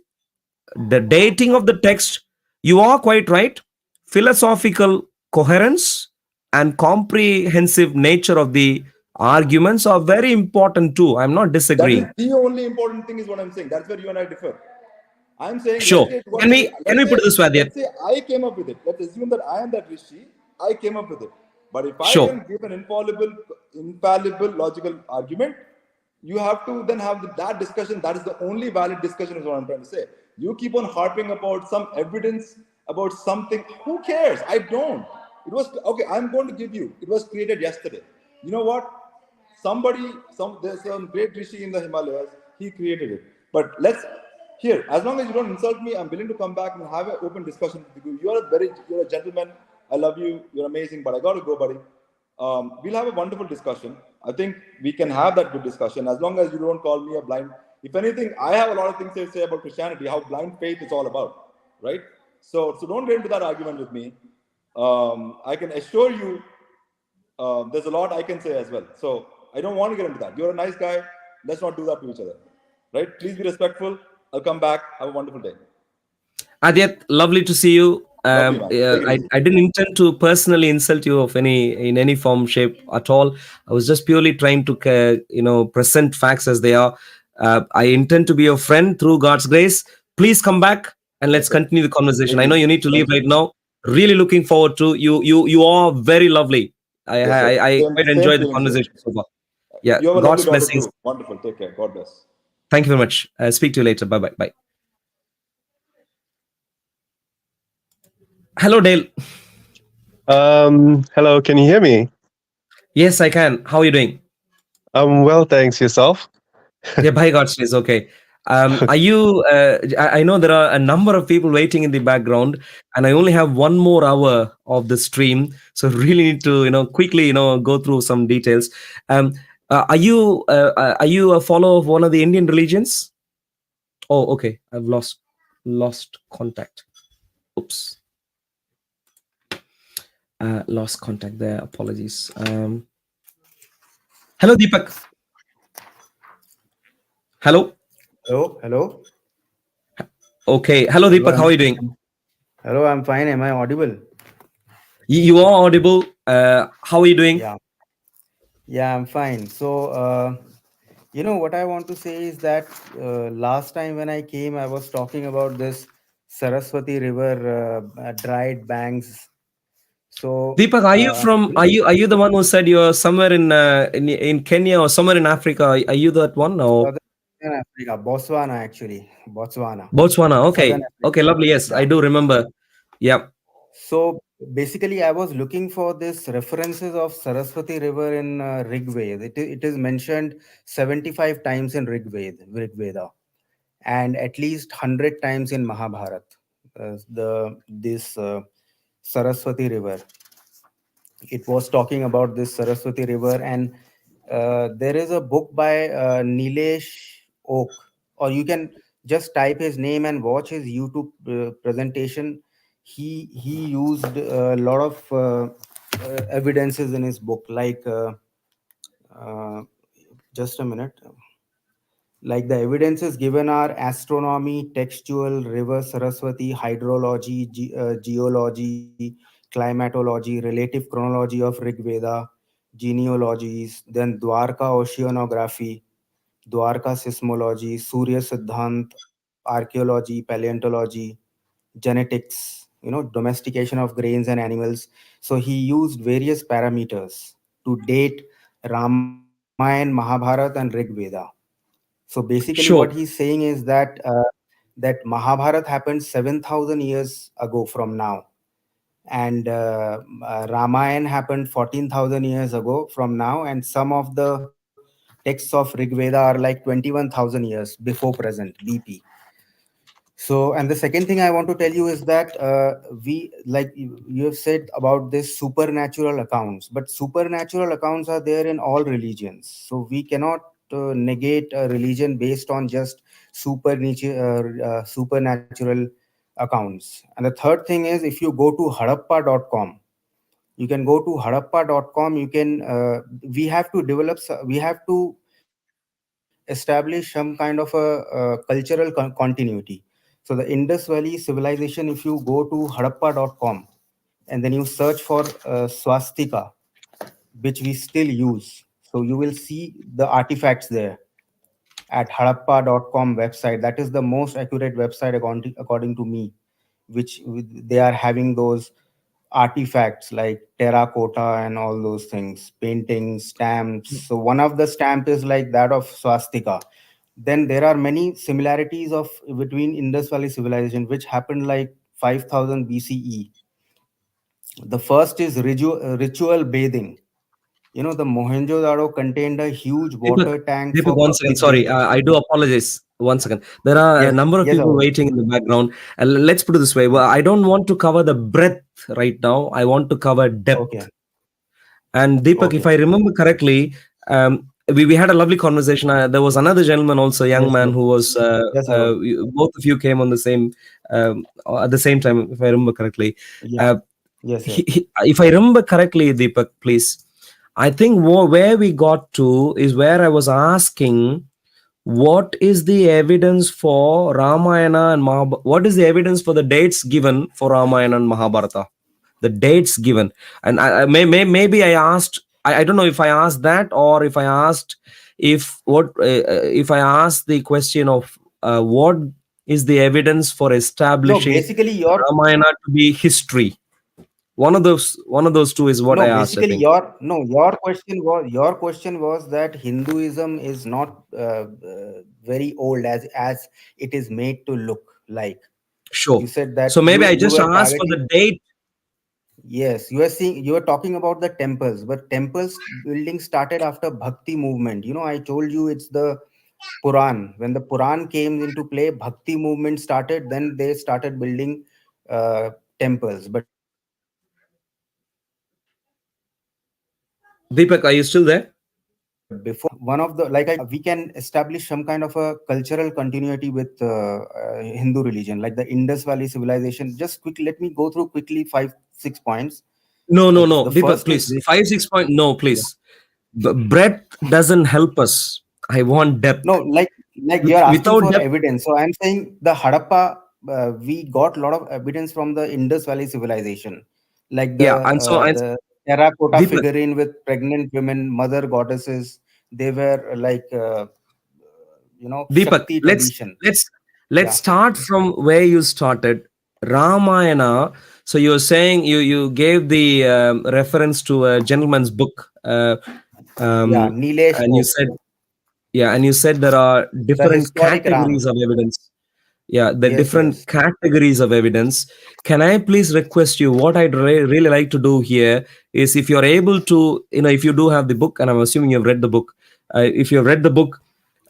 A: the dating of the text, you are quite right. Philosophical coherence and comprehensive nature of the arguments are very important too. I'm not
C: That is
A: disagreeing.
C: the only important thing, is what I'm saying. That's where you and I differ. I'm saying, let's
A: Sure.
C: say it was
A: Can
C: the,
A: we can we put it this way, Adyat?
C: let's say I came up with it. Let's assume that I am that rishi. I came up with it. But if I
A: Sure.
C: can give an infallible logical argument, you have to then have that discussion. That is the only valid discussion, is what I'm trying to say. You keep on harping about some evidence about something. Who cares? I don't. It was okay. I'm going to give you. It was created yesterday. You know what? There's some great rishi in the Himalayas. He created it. But let's here. As long as you don't insult me, I'm willing to come back and have an open discussion with you. You're a gentleman. I love you. You're amazing. But I got to go, buddy. We'll have a wonderful discussion. I think we can have that good discussion as long as you don't call me a blind. If anything, I have a lot of things to say about Christianity, how blind faith is all about, right? So don't get into that argument with me. I can assure you, there's a lot I can say as well. So I don't want to get into that. You're a nice guy. Let's not do that to each other, right? Please be respectful. I'll come back. Have a wonderful day.
A: Adyat, lovely to see you.
C: Love you, man. Take it easy.
A: I didn't intend to personally insult you of in any form, shape at all. I was just purely trying to present facts as they are. I intend to be your friend through God's grace. Please come back and let's
C: Okay.
A: continue the conversation. I
C: Maybe.
A: know you need to leave
C: Thank you.
A: right now. Really looking forward to you. You are very lovely.
C: Yes, sir.
A: I
C: Same
A: quite
C: same
A: enjoyed the
C: feeling, sir.
A: conversation so far. Yeah,
C: You have a lovely
A: God's
C: daughter
A: blessings.
C: too. Wonderful. Take care. God bless.
A: Thank you very much. Speak to you later. Bye bye. Bye. Hello, Dale.
D: Hello, can you hear me?
A: Yes, I can. How are you doing?
D: Well, thanks. Yourself?
A: Yeah, by God's grace. Okay. Are you? I know there are a number of people waiting in the background, and I only have 1 more hour of the stream, so really need to quickly go through some details. Um, are you a follower of one of the Indian religions? Oh, okay. I've lost contact. Oops. Lost contact there. Apologies. Hello, Deepak. Hello.
E: Hello, hello.
A: Okay. Hello,
E: Hello,
A: Deepak. How are you doing?
E: hello, I'm fine. Am I audible?
A: You are audible. How are you doing?
E: Yeah, yeah, I'm fine. So, what I want to say is that last time when I came, I was talking about this Saraswati River dried banks. So,
A: Deepak, are you from? Are you the one who said you're somewhere in Kenya or somewhere in Africa? Are you that one or
E: Southern Africa, Botswana actually, Botswana,
A: Botswana?
E: Southern
A: Okay,
E: Africa.
A: okay, lovely. Yes, I
E: Yeah.
A: do remember. Yeah,
E: So basically, I was looking for this references of Saraswati River in Rig Veda. It is mentioned 75 times in Rig Veda, and at least 100 times in Mahabharata. This Saraswati River. It was talking about this Saraswati River, and there is a book by Nilesh Oak, or you can just type his name and watch his YouTube presentation. He used a lot of evidences in his book, like uh, just a minute. Like the evidences given are astronomy, textual, river Saraswati, hydrology, geology, climatology, relative chronology of Rig Veda, genealogies, then Dwarka oceanography, Dwarka seismology, Surya Siddhant, archaeology, paleontology, genetics, domestication of grains and animals. So he used various parameters to date Ramayana, Mahabharata, and Rig Veda. So basically, what he's
A: sure.
E: saying is that Mahabharata happened 7,000 years ago from now, and Ramayana happened 14,000 years ago from now, and some of the texts of Rig Veda are like 21,000 years before present BP. So, and the second thing I want to tell you is that we, like you have said about this supernatural accounts, but supernatural accounts are there in all religions. So we cannot negate a religion based on just supernatural accounts. And the third thing is, if you go to Harappa.com, you can go to Harappa.com. You can we have to establish some kind of a cultural continuity. So the Indus Valley civilization, if you go to Harappa.com and then you search for swastika, which we still use, so you will see the artifacts there at Harappa.com website. That is the most accurate website according to me, which they are having those artifacts like terracotta and all those things, paintings, stamps. So one of the stamp is like that of swastika. Then there are many similarities of between Indus Valley civilization, which happened like 5000 BCE. The first is ritual bathing. The Mohenjo-daro contained a huge
A: Deepak,
E: water tank
A: Deepak,
E: for
A: one second.
E: public
A: Sorry,
E: bathing.
A: I do apologize. One second. There are a
E: Yes,
A: number of
E: yes,
A: people
E: Arul.
A: waiting in the background. And let's put it this way. Well, I don't want to cover the breadth right now. I want to cover
E: Okay,
A: depth. And Deepak, if
E: okay.
A: I remember correctly, we had a lovely conversation. There was another gentleman, also a young
E: Yes,
A: man,
E: yes,
A: who was
E: yes, Arul.
A: both of you came on the same at the same time, if I remember correctly.
E: Yeah,
A: Uh,
E: yes, yes.
A: if I remember correctly, Deepak, please, I think where we got to is where I was asking, what is the evidence for Ramayana and Mahabharata? What is the evidence for the dates given for Ramayana and Mahabharata? The dates given, and maybe I asked. I don't know if I asked that or if I asked if I ask the question of what is the evidence for
E: No,
A: establishing
E: basically your
A: Ramayana to be history? One of those two is what
E: no,
A: I asked, I
E: basically
A: think.
E: your question was that Hinduism is not very old as it is made to look like.
A: Sure.
E: You said
A: So
E: that
A: maybe I
E: you
A: just
E: were
A: asked for
E: targeting.
A: the date.
E: Yes, you are talking about the temples, but temples building started after Bhakti movement. I told you it's the Puran. When the Puran came into play, Bhakti movement started. Then they started building temples. But before that,
A: Deepak, are you still there?
E: one of the we can establish some kind of a cultural continuity with Hindu religion, like the Indus Valley civilization. Just quickly, let me go through quickly 5 6 points.
A: No.
E: The
A: Deepak,
E: first is
A: please.
E: this.
A: 5 6 point. No,
E: Yeah.
A: please. Breadth doesn't help us. I want depth.
E: No, like you're asking
A: Without
E: for
A: depth,
E: evidence. So I'm saying the Harappa, we got a lot of evidence from the Indus Valley civilization, like
A: yeah. And so, and
E: the terracotta
A: Deepak,
E: figurine with pregnant women, mother goddesses. They were like
A: Deepak,
E: Shakti
A: let's
E: tradition.
A: let's let's
E: Yeah,
A: start from where you started. Ramayana. So you're saying you gave the reference to a gentleman's book,
E: yeah. Nilesh
A: and you
E: Oak,
A: said, yeah, and you said there are
E: the
A: different
E: historic Ram.
A: categories of evidence. Yeah, the
E: Yes,
A: different
E: yes.
A: categories of evidence. Can I please request you? What I'd really like to do here is, if you're able to, if you do have the book, and I'm assuming you've read the book. If you've read the book,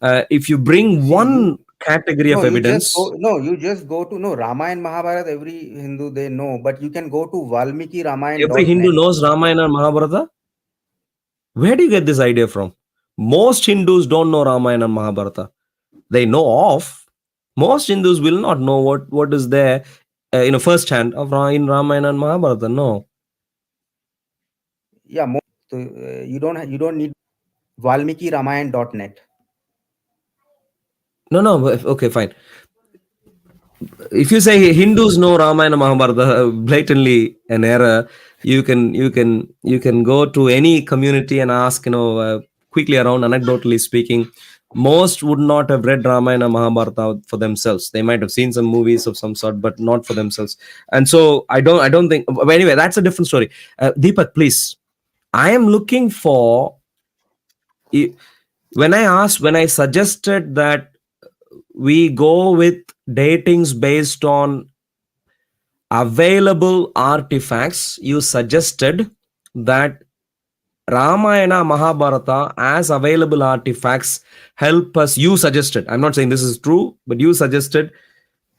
A: if you bring
E: See,
A: one category of evidence.
E: you just go to no Ramayana Mahabharata. Every Hindu they know, but you can go to
A: Every Hindu
E: valmikiramayana.net.
A: knows Ramayana and Mahabharata. Where do you get this idea from? Most Hindus don't know Ramayana and Mahabharata. They know of. Most Hindus will not know what is there, first hand of in Ramayana and Mahabharata. No,
E: Yeah, so, you don't need valmikiramayana.net.
A: no. Okay, fine. If you say Hindus know Ramayana Mahabharata, blatantly an error. You can go to any community and ask, quickly around, anecdotally speaking, most would not have read Ramayana Mahabharata for themselves. They might have seen some movies of some sort, but not for themselves. And so I don't think. But anyway, that's a different story. Deepak, please. I am looking for, when I suggested that we go with datings based on available artifacts, you suggested that Ramayana, Mahabharata, as available artifacts, help us. You suggested, I'm not saying this is true, but you suggested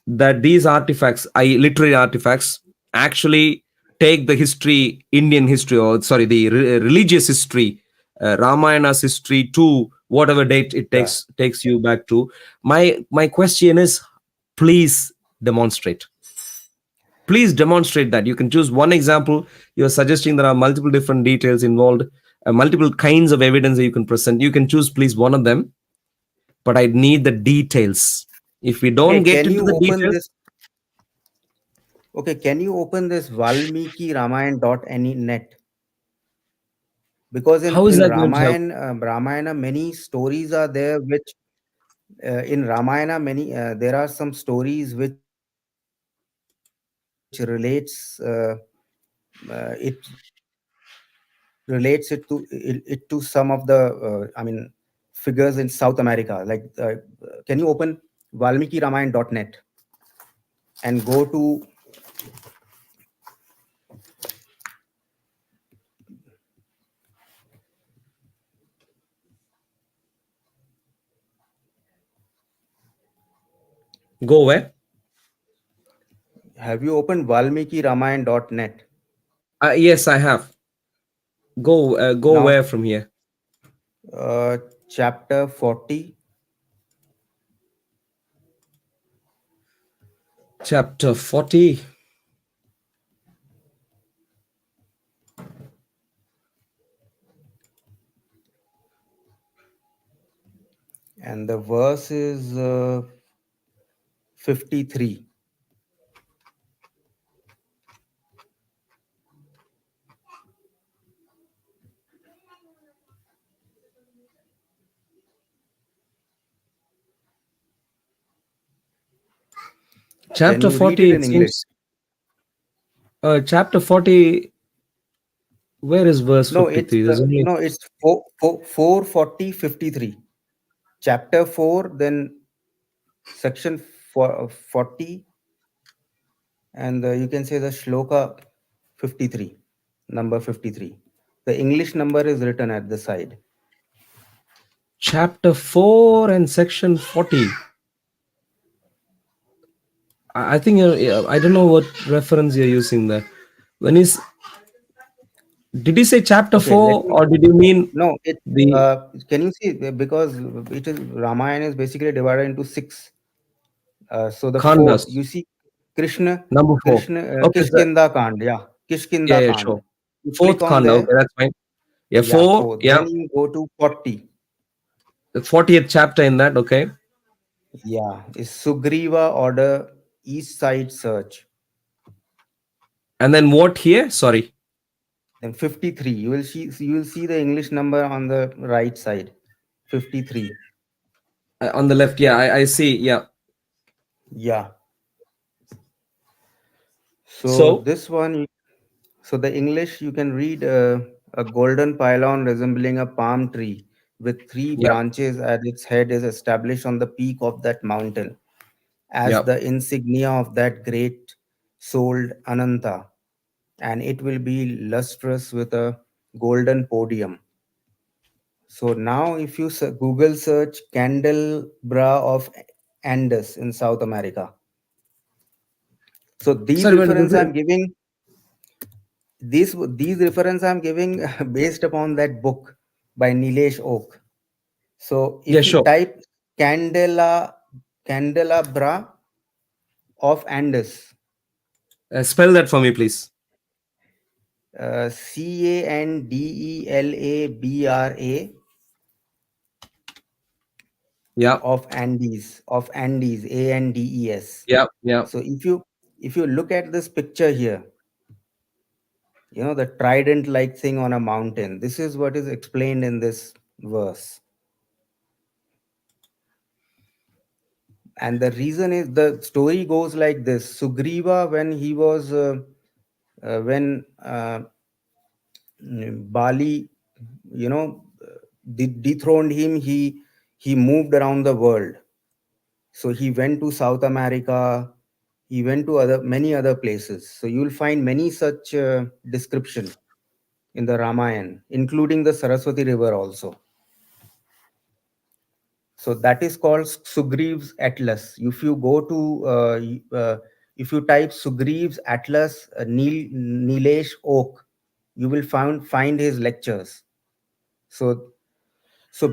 A: that these artifacts, literary artifacts, actually take the history, Indian history, or sorry, the religious history, Ramayana's history, to whatever date it
E: Yeah.
A: takes you back to. My question is, please demonstrate. Please demonstrate that. You can choose one example. You're suggesting there are multiple different details involved, multiple kinds of evidence that you can present. You can choose, please, one of them, but I need the details. If we don't
E: Okay,
A: get
E: can
A: into
E: you
A: the
E: open
A: details,
E: this? Okay, can you open this valmikiramayana.net? Because
A: how is
E: in
A: that going to help?
E: Ramayana, many stories are there which in Ramayana many there are some stories which relates it to some of the figures in South America. Like, can you open valmikiramayana.net and
A: Go where?
E: have you opened valmikiramayana.net?
A: Yes, I have. Go
E: Now,
A: where from here?
E: chapter 40,
A: Chapter 40.
E: and the verse is 53. Can
A: Chapter
E: you read
A: 40,
E: it in
A: it
E: English?
A: seems. Chapter 40, where is verse
E: No, it's
A: 53? There's only
E: no, it's 440 53. Chapter 4, then section 40, and you can say the shloka 53, number 53. The English number is written at the side.
A: chapter 4 and section 40. I think I don't know what reference you're using there. When is did you say chapter
E: Okay, let
A: 4
E: me.
A: or did you mean
E: No, it.
A: the
E: Can you see because it is Ramayana is basically divided into six. So the four
A: khandas?
E: you see, Krishna,
A: Number 4. Okay, sir.
E: Kishkinda Kand, yeah,
A: Yeah,
E: Kishkinda
A: yeah,
E: Kand.
A: sure.
E: You click
A: Fourth
E: on
A: khanda.
E: there,
A: Okay, that's fine. Yeah,
E: yeah,
A: 4.
E: four.
A: Yeah,
E: Then you go to 40.
A: the 40th chapter in that. Okay,
E: Yeah, is Sugriva order east side search.
A: and then what here? Sorry,
E: Then 53. You will see the English number on the right side. 53.
A: on the left. Yeah, I see. Yeah.
E: Yeah. So
A: So
E: this one, so the English you can read a golden pylon resembling a palm tree with three
A: yeah,
E: branches at its head is established on the peak of that mountain as
A: yeah.
E: the insignia of that great souled Ananta, and it will be lustrous with a golden podium. So now, if you Google search Candelabra of Andes in South America, so these
A: Sorry, when
E: reference I'm giving, these reference I'm giving based upon that book by Nilesh Oak. So
A: yeah,
E: if you
A: sure.
E: type Candelabra of Andes,
A: Spell that for me, please.
E: Candelabra
A: Yeah,
E: of Andes, Andes.
A: yeah, yeah.
E: So if you look at this picture here, the trident like thing on a mountain, this is what is explained in this verse. And the reason is the story goes like this: Sugriva, when he was when Bali, dethroned him, he moved around the world. So he went to South America, he went to other many other places. So you will find many such description in the Ramayana, including the Saraswati River also. So that is called Sugriv's Atlas. If you go to if you type Sugriv's Atlas, Nilesh Oak, you will find his lectures. So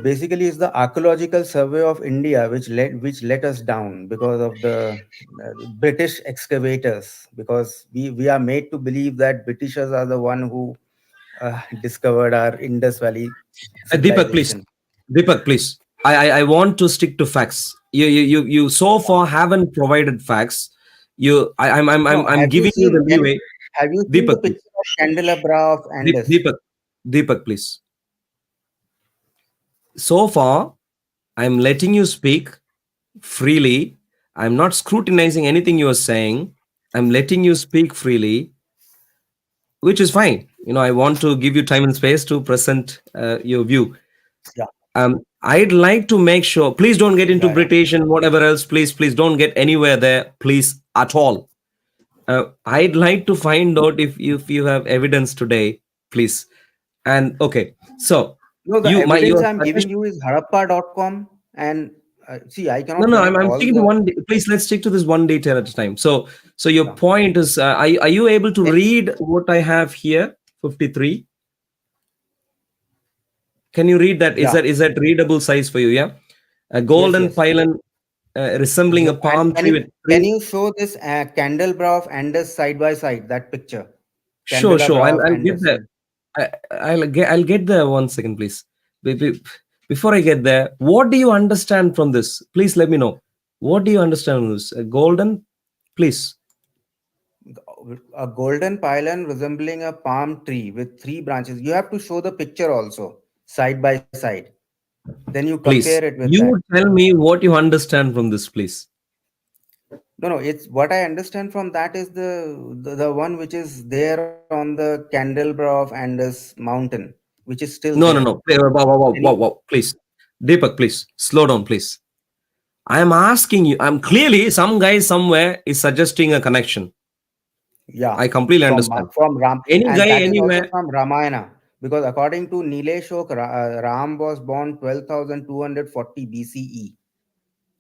E: basically, it's the archaeological survey of India which let us down because of the British excavators. Because we are made to believe that Britishers are the one who discovered our Indus Valley
A: Deepak, please.
E: civilization.
A: Deepak, please. I want to stick to facts. You so far haven't provided facts.
E: No,
A: I'm giving you the leeway.
E: have you seen the
A: Deepak, please.
E: picture of Candelabra of Andes?
A: Deepak, Deepak, please. So far, I'm letting you speak freely. I'm not scrutinizing anything you are saying. I'm letting you speak freely, which is fine. I want to give you time and space to present your view.
E: Yeah,
A: I'd like to make sure, please don't get into
E: yeah, yeah.
A: British and whatever else. Please don't get anywhere there, please, at all. I'd like to find out if you have evidence today, please. And okay, so
E: No, the
A: you my
E: evidence
A: your
E: I'm giving
A: suggestion.
E: you is harappa.com. And see, I
A: No,
E: cannot
A: no,
E: connect
A: I'm
E: all
A: sticking to
E: the.
A: one. Please, let's stick to this one detail at a time. So your
E: Yeah.
A: point is, are you able to
E: Can,
A: read what I have here? 53. Can you read that? Is
E: yeah.
A: that readable size for you? Yeah, a
E: Yes,
A: golden
E: yes.
A: pylon resembling a
E: And
A: palm tree with
E: can
A: three.
E: you show this Candelabra of Andes side by side, that picture?
A: Sure.
E: Candelabra of
A: I'll get
E: Andes.
A: there. I'll get there. 1 second, please. Before I get there, what do you understand from this? Please let me know. What do you understand from this? A golden, please.
E: A golden pylon resembling a palm tree with three branches. You have to show the picture also, side by side. Then you compare
A: Please,
E: it with that.
A: you tell me what you understand from this, please.
E: No, no, it's what I understand from that is the one which is there on the Candelabra of Andes mountain, which is still
A: No,
E: there.
A: no, no. Wow, wow, wow,
E: Any,
A: wow, wow. Please, Deepak, please slow down, please. I am asking you. I'm clearly some guy somewhere is suggesting a connection.
E: yeah,
A: I completely understand.
E: from Ram,
A: Any
E: and
A: guy
E: that is also
A: anywhere.
E: from Ramayana, because according to Nileshok, Ram was born 12,240 BCE,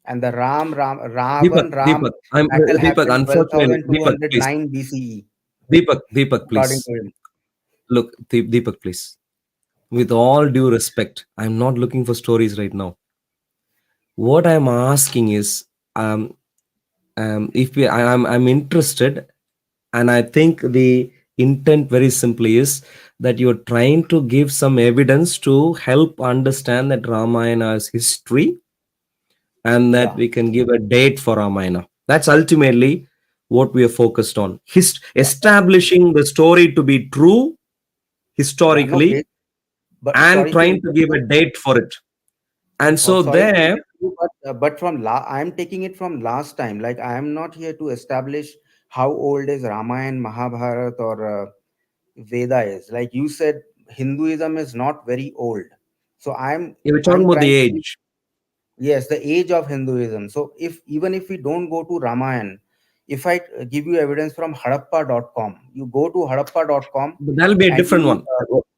E: and the
A: Deepak,
E: Ravan Ram
A: Deepak. I'm
E: battle
A: Deepak.
E: happened
A: Unfortunately, Deepak, please.
E: 12,209 BCE,
A: Deepak,
E: according
A: please.
E: to him.
A: Look, Deepak, please. With all due respect, I'm not looking for stories right now. What I'm asking is, um, if I'm interested, and I think the intent very simply is that you're trying to give some evidence to help understand that Ramayana is history, and that
E: Yeah,
A: we can give a date for Ramayana. That's ultimately what we are focused on.
E: yeah,
A: Establishing the story to be true
E: yeah. No,
A: historically,
E: but
A: and
E: sorry to
A: trying to
E: interrupt
A: give a
E: you.
A: date for it.
E: No,
A: And so
E: sorry to
A: there,
E: interrupt you, but I'm taking it from last time. Like I am not here to establish how old is Ramayana, Mahabharata, or Veda is. Like you said, Hinduism is not very old. So
A: you were talking
E: I'm
A: about the
E: trying to give,
A: age.
E: yes, the age of Hinduism. So if even if we don't go to Ramayana, if I give you evidence from Harappa.com, you go to Harappa.com
A: But that'll be a
E: and
A: different
E: you
A: one.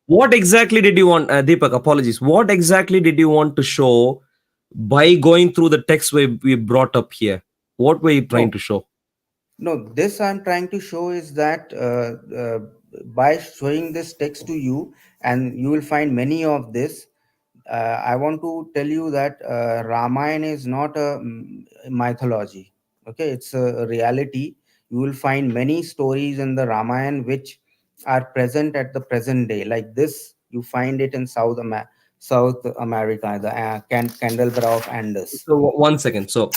A: What exactly did you want, Deepak? Apologies. What exactly did you want to show by going through the text we brought up here? What were you trying
E: no,
A: to show?
E: no, this I'm trying to show is that by showing this text to you, and you will find many of this. I want to tell you that Ramayana is not a mythology. Okay, it's a reality. You will find many stories in the Ramayana which are present at the present day. Like this, you find it in South America, the Candelabra of Andes.
A: So one second. So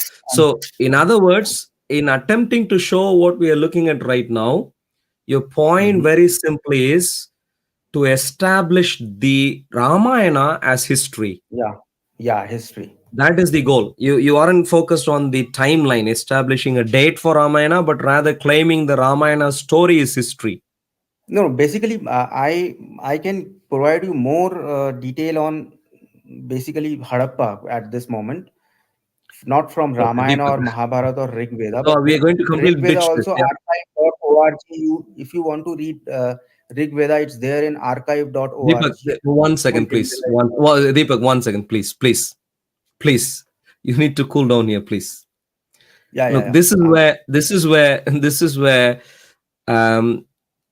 A: in other words, in attempting to show what we are looking at right now, your point
E: Mhm.
A: very simply is to establish the Ramayana as history.
E: Yeah, yeah, history.
A: That is the goal. You aren't focused on the timeline, establishing a date for Ramayana, but rather claiming the Ramayana story is history.
E: No, basically, I can provide you more detail on basically Harappa at this moment, not from
A: Okay,
E: Ramayana
A: Deepak.
E: or Mahabharata or Rig Veda, but
A: So we are going to
E: Rig
A: completely
E: Veda
A: ditch this.
E: also
A: Yeah.
E: archive.org. If you want to read Rig Veda, it's there in archive.org.
A: Deepak, one
E: Full
A: second, please.
E: detail.
A: Deepak, one second, please. You need to cool down here, please.
E: Yeah, yeah,
A: Look,
E: yeah.
A: this is where um,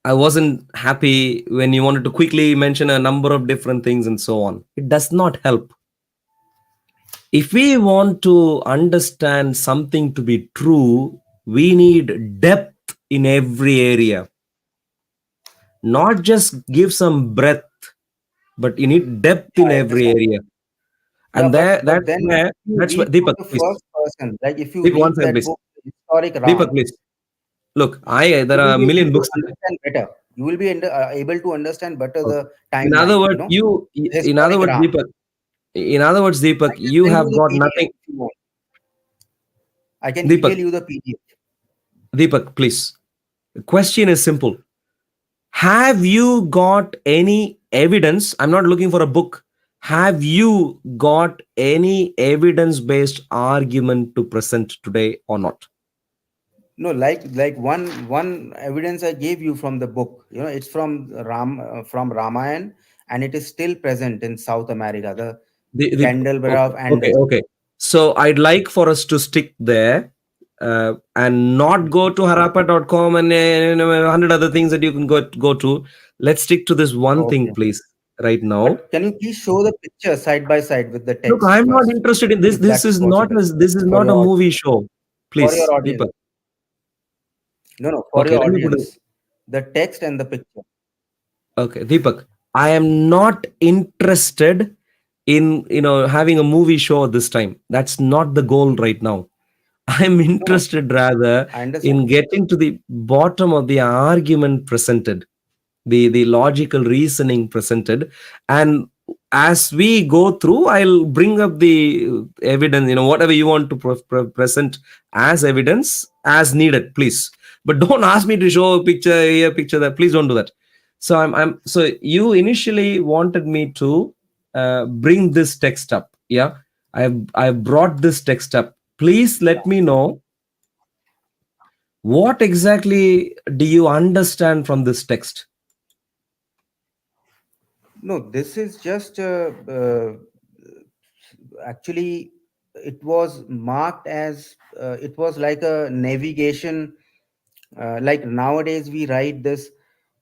A: I wasn't happy when you wanted to quickly mention a number of different things and so on. It does not help. If we want to understand something to be true, we need depth in every area, not just give some breadth, but you need depth
E: Yeah,
A: in
E: I
A: every
E: understand.
A: area.
E: Yeah,
A: And there,
E: but then if you
A: that's where,
E: read from
A: Deepak,
E: the
A: please.
E: first person, like if you
A: Deepak, one
E: read
A: second,
E: that
A: please.
E: book, Historic
A: Deepak,
E: Ram,
A: please. Look,
E: you
A: there
E: will
A: are a
E: be able
A: million
E: to
A: books.
E: understand better. You will be able to understand better
A: Okay.
E: the
A: In other
E: timeline,
A: words, in other
E: historic
A: words,
E: Ram.
A: Deepak,
E: I can
A: you
E: send you
A: have
E: the
A: got
E: PDF
A: nothing.
E: if you want. I can email
A: Deepak,
E: you the PDF.
A: Please. The question is simple. Have you got any evidence? I'm not looking for a book. Have you got any evidence based argument to present today or not?
E: No, like one evidence I gave you from the book. It's from Ramayana, and it is still present in South America. The Candelabra
A: Okay,
E: of Andes.
A: okay. So I'd like for us to stick there and not go to harappa.com and 100 other things that you can go to. Let's stick to this one thing,
E: Okay.
A: please, right now.
E: But can you please show the picture side by side with the
A: Look,
E: text
A: I'm not
E: first,
A: interested in this.
E: if that's possible
A: This is
E: for
A: not a movie show. Please,
E: your audience?
A: Deepak.
E: No, no, for
A: Okay,
E: your
A: let me put it.
E: audience, the text and the picture.
A: Okay, Deepak. I am not interested in having a movie show this time. That's not the goal right now. I'm
E: No, no,
A: interested rather
E: I understand.
A: in getting to the bottom of the argument presented, the logical reasoning presented, and as we go through, I'll bring up the evidence. Whatever you want to present as evidence, as needed, please. But don't ask me to show a picture here, picture there. Please don't do that. So so you initially wanted me to bring this text up. Yeah, I've brought this text up. Please let me know what exactly do you understand from this text.
E: No, this is just actually it was marked as it was like a navigation. Like nowadays we write this.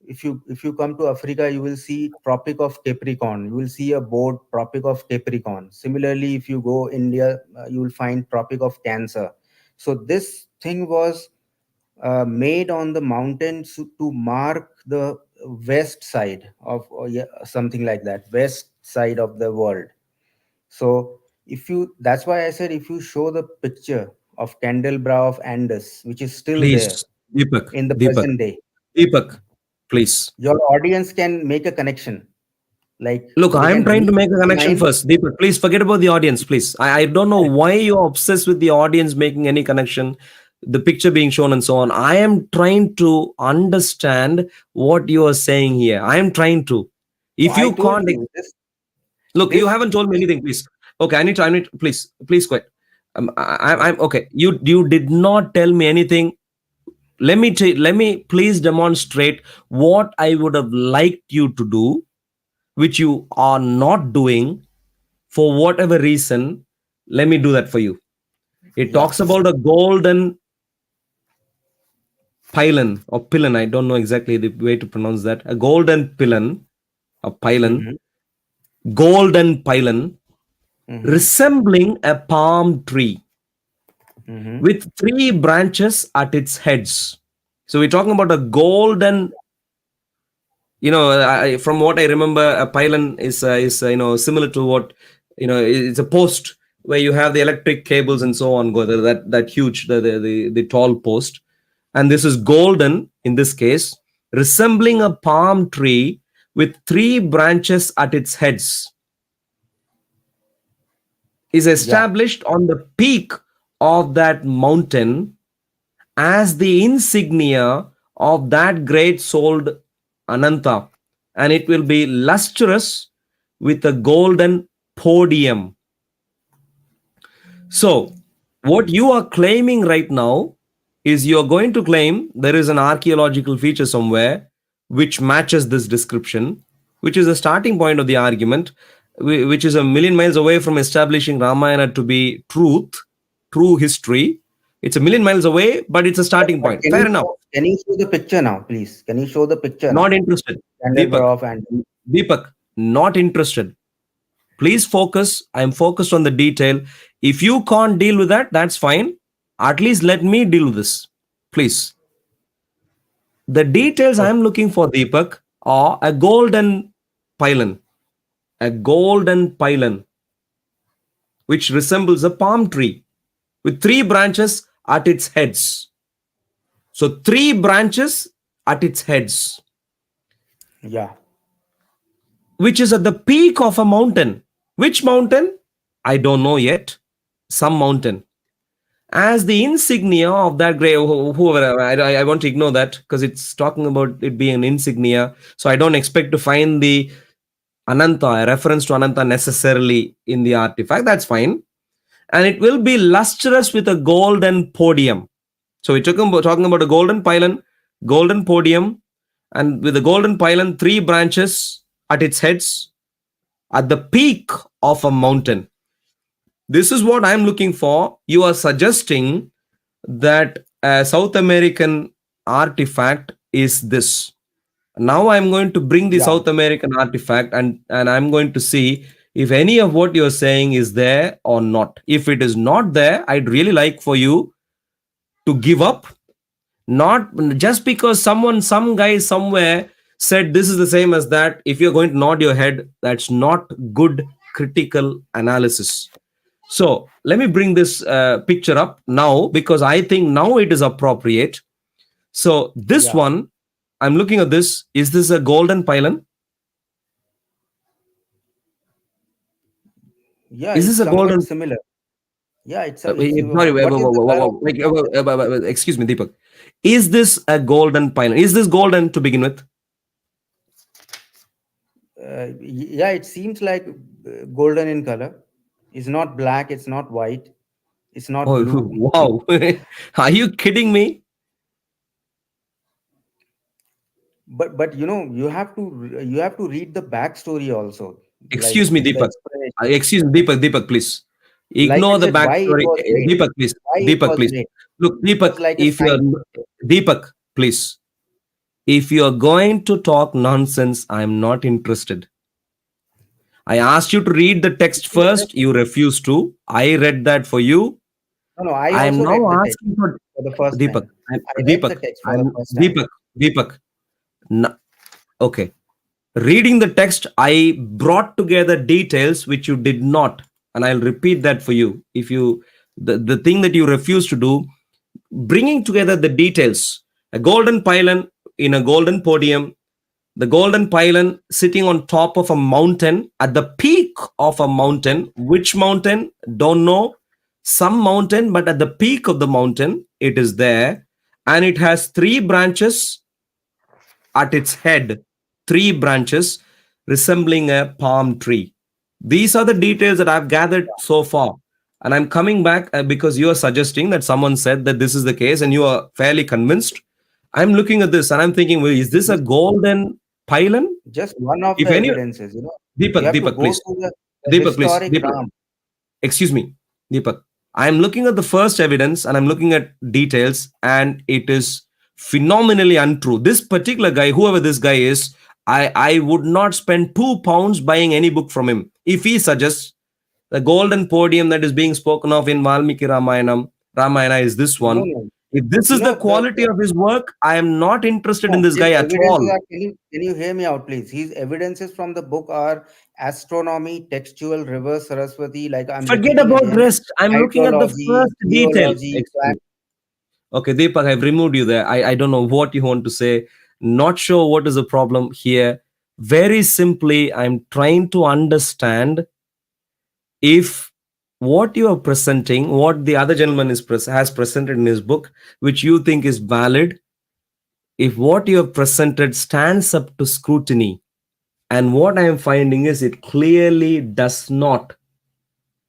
E: If you come to Africa, you will see Tropic of Capricorn. You will see a board Tropic of Capricorn. Similarly, if you go India, you will find Tropic of Cancer. So this thing was made on the mountains to mark the west side of, or yeah, something like that, west side of the world. So if you, that's why I said if you show the picture of Candelabra of Andes, which is still there
A: Please, Deepak,
E: in the
A: Deepak,
E: present day,
A: Deepak, please.
E: your audience can make a connection. Like
A: Look,
E: they
A: I'm
E: can
A: trying
E: read
A: to make a
E: the
A: connection
E: line.
A: first. Deepak, please forget about the audience, please. I don't know why you're obsessed with the audience making any connection, the picture being shown and so on. I am trying to understand what you are saying here. I am trying to.
E: No,
A: If
E: I
A: you
E: told
A: can't,
E: you this.
A: look, you
E: This
A: haven't told me anything, please. Okay, I need, please quit. I'm okay. You did not tell me anything. Let me please demonstrate what I would have liked you to do, which you are not doing for whatever reason. Let me do that for you. It
E: Yeah.
A: talks about a golden pylon or pylon. I don't know exactly the way to pronounce that. A golden pylon, a pylon,
E: Mm-hmm.
A: golden pylon,
E: Mm-hmm.
A: resembling a palm tree
E: Mm-hmm.
A: with three branches at its heads. So we're talking about a golden. From what I remember, a pylon is similar to what it's a post where you have the electric cables and so on go there, that huge the tall post, and this is golden in this case, resembling a palm tree with three branches at its heads, is
E: Yeah.
A: established on the peak of that mountain as the insignia of that great souled Ananta, and it will be lustrous with a golden podium. So, what you are claiming right now is you are going to claim there is an archaeological feature somewhere which matches this description, which is the starting point of the argument, which is a million miles away from establishing Ramayana to be true history. It's a million miles away, but it's a starting
E: But
A: point. Fair enough.
E: can you show the picture now, please? Can you show the picture
A: Not
E: now?
A: interested. Deepak,
E: Candelabra of and
A: Deepak, not interested. Please focus. I'm focused on the detail. If you can't deal with that, that's fine. At least let me deal with this. Please. The details
E: okay.
A: I'm looking for, Deepak, are a golden pylon. A golden pylon, which resembles a palm tree with three branches at its heads. So, three branches at its heads,
E: Yeah.
A: which is at the peak of a mountain. Which mountain? I don't know yet. Some mountain. As the insignia of that great, whoever, I want to ignore that because it's talking about it being an insignia. So I don't expect to find the Ananta, a reference to Ananta necessarily in the artifact. That's fine. And it will be lustrous with a golden podium. So we're talking about a golden pylon, golden podium, and with the golden pylon, three branches at its heads at the peak of a mountain. This is what I'm looking for. You are suggesting that a South American artifact is this. Now I'm going to bring the
E: Yeah.
A: South American artifact, and I'm going to see if any of what you're saying is there or not. If it is not there, I'd really like for you to give up, not just because some guy somewhere said this is the same as that. If you're going to nod your head, that's not good critical analysis. So let me bring this picture up now because I think now it is appropriate. So this
E: Yeah.
A: one, I'm looking at this. Is this a golden pylon?
E: Yeah.
A: Is
E: It's
A: this a
E: somewhat
A: golden?
E: similar. Yeah, it's
A: Sorry,
E: what is the color of the mountain?
A: excuse me, Deepak. Is this a golden pylon? Is this golden to begin with?
E: Yeah, it seems like golden in color. It's not black, it's not white, it's not
A: Oh,
E: blue.
A: wow. Are you kidding me?
E: But you have to read the backstory also, like
A: Excuse me,
E: the
A: Deepak.
E: explanation.
A: Excuse me, Deepak, please.
E: Like I
A: Ignore the
E: said, why it
A: backstory.
E: was made,
A: Deepak, please.
E: why it
A: Deepak,
E: was
A: please.
E: made.
A: Look,
E: It was
A: Deepak,
E: like a
A: if you're
E: sign.
A: Deepak, please. If you're going to talk nonsense, I'm not interested. I asked you to read the text first. You refused to. I read that for you.
E: No, I
A: I am
E: also
A: now
E: read the text
A: asking for
E: for the first
A: Deepak.
E: time. I read the
A: Deepak.
E: text for the
A: I'm
E: first time.
A: Deepak. Deepak. No, okay. Reading the text, I brought together details which you did not, and I'll repeat that for you. If you the thing that you refuse to do, bringing together the details, a golden pylon in a golden podium, the golden pylon sitting on top of a mountain, at the peak of a mountain. Which mountain? Don't know. Some mountain, but at the peak of the mountain, it is there. And it has three branches at its head, three branches resembling a palm tree. These are the details that I've gathered so far. And I'm coming back because you are suggesting that someone said that this is the case and you are fairly convinced. I'm looking at this and I'm thinking, well, is this a
E: Just
A: golden pylon?
E: just one of
A: If
E: the
A: any,
E: evidences, you
A: Deepak,
E: have to
A: Deepak,
E: go
A: please.
E: to the
A: Deepak, please.
E: historic
A: Deepak,
E: Ram.
A: excuse me, Deepak. I'm looking at the first evidence and I'm looking at details, and it is phenomenally untrue. This particular guy, whoever this guy is, I would not spend £2 buying any book from him. If he suggests the golden podium that is being spoken of in Valmiki Ramayana is this
E: No,
A: one.
E: no.
A: If this is the quality of his work, I am not interested in
E: No,
A: this
E: his
A: guy at
E: evidences
A: all.
E: are. Can you hear me out, please? His evidences from the book are astronomy, textual, reverse Saraswati. Like I'm
A: Forget
E: repeating
A: about
E: again,
A: rest. I'm looking at the
E: hydrology,
A: first detail.
E: geology,
A: Excuse me. Okay, Deepak, I've removed you there. I don't know what you want to say. Not sure what is the problem here. Very simply, I'm trying to understand if what you are presenting, what the other gentleman has presented in his book, which you think is valid, if what you have presented stands up to scrutiny. And what I am finding is it clearly does not.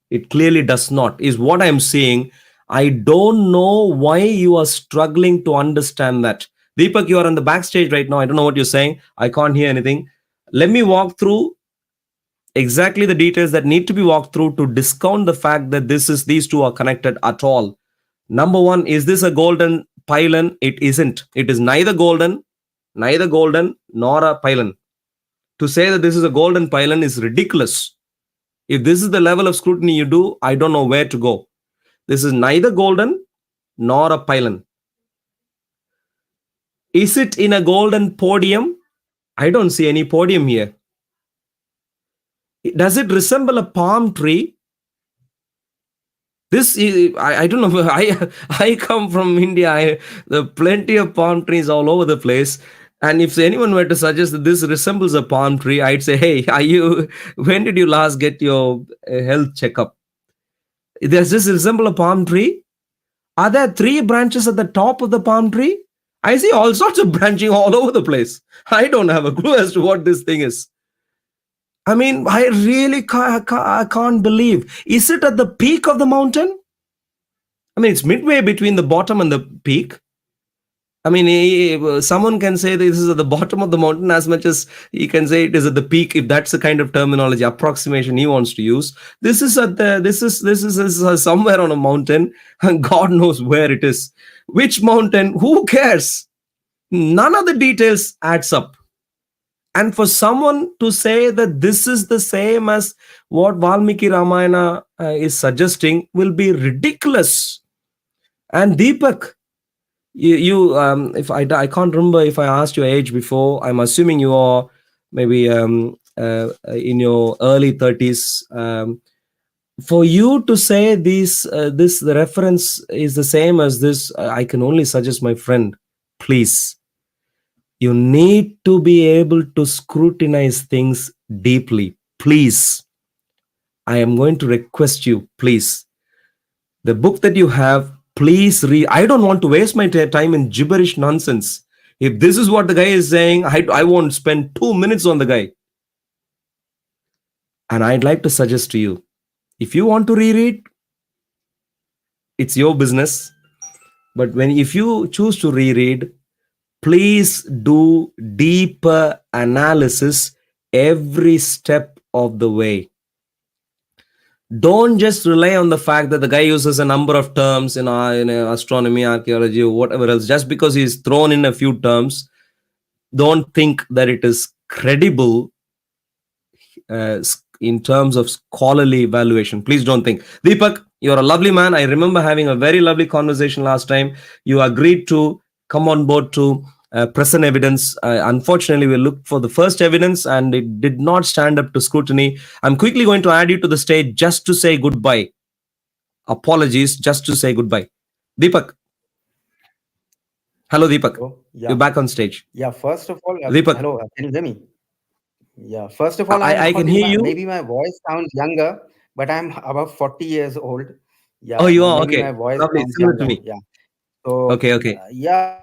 A: It clearly does not, is what I'm saying. I don't know why you are struggling to understand that. Deepak, you are on the backstage right now. I don't know what you're saying. I can't hear anything. Let me walk through exactly the details that need to be walked through to discount the fact that these two are connected at all. Number one, is this a golden pylon? It isn't. It is neither golden nor a pylon. To say that this is a golden pylon is ridiculous. If this is the level of scrutiny you do, I don't know where to go. This is neither golden nor a pylon. Is it in a golden podium? I don't see any podium here. Does it resemble a palm tree? This is, I don't know. I come from India. There are plenty of palm trees all over the place. And if anyone were to suggest that this resembles a palm tree, I'd say, hey, when did you last get your health checkup? Does this resemble a palm tree? Are there three branches at the top of the palm tree? I see all sorts of branching all over the place. I don't have a clue as to what this thing is. I mean, I really I can't believe. Is it at the peak of the mountain? I mean, it's midway between the bottom and the peak. I mean, someone can say this is at the bottom of the mountain as much as he can say it is at the peak, if that's the kind of terminology approximation he wants to use. This is somewhere on a mountain, and God knows where it is. Which mountain? Who cares? None of the details adds up. And for someone to say that this is the same as what Valmiki Ramayana is suggesting will be ridiculous. And Deepak, if I can't remember if I asked your age before. I'm assuming you are maybe in your early 30s. For you to say the reference is the same as this, I can only suggest, my friend, please, you need to be able to scrutinize things deeply. Please, I am going to request you, please. The book that you have, please read. I don't want to waste my time in gibberish nonsense. If this is what the guy is saying, I won't spend 2 minutes on the guy. And I'd like to suggest to you, if you want to reread, it's your business. But if you choose to reread, please do deeper analysis every step of the way. Don't just rely on the fact that the guy uses a number of terms in astronomy, archaeology, or whatever else. Just because he's thrown in a few terms, don't think that it is credible in terms of scholarly evaluation. Please don't think. Deepak, you're a lovely man. I remember having a very lovely conversation last time. You agreed to come on board to present evidence. Unfortunately, we looked for the first evidence and it did not stand up to scrutiny. I'm quickly going to add you to the stage just to say goodbye. Apologies, just to say goodbye. Deepak. Hello, Deepak.
E: Oh, yeah.
A: You're back on stage.
E: Yeah. First of all,
A: Deepak.
E: hello. Can you hear me? Yeah. First of all,
A: I can hear you.
E: Maybe my voice sounds younger, but I'm about 40 years old. Yeah.
A: Oh, you are?
E: Maybe
A: Okay.
E: my voice
A: Lovely.
E: sounds
A: Similar to
E: younger.
A: me.
E: Yeah. So
A: Okay.
E: yeah.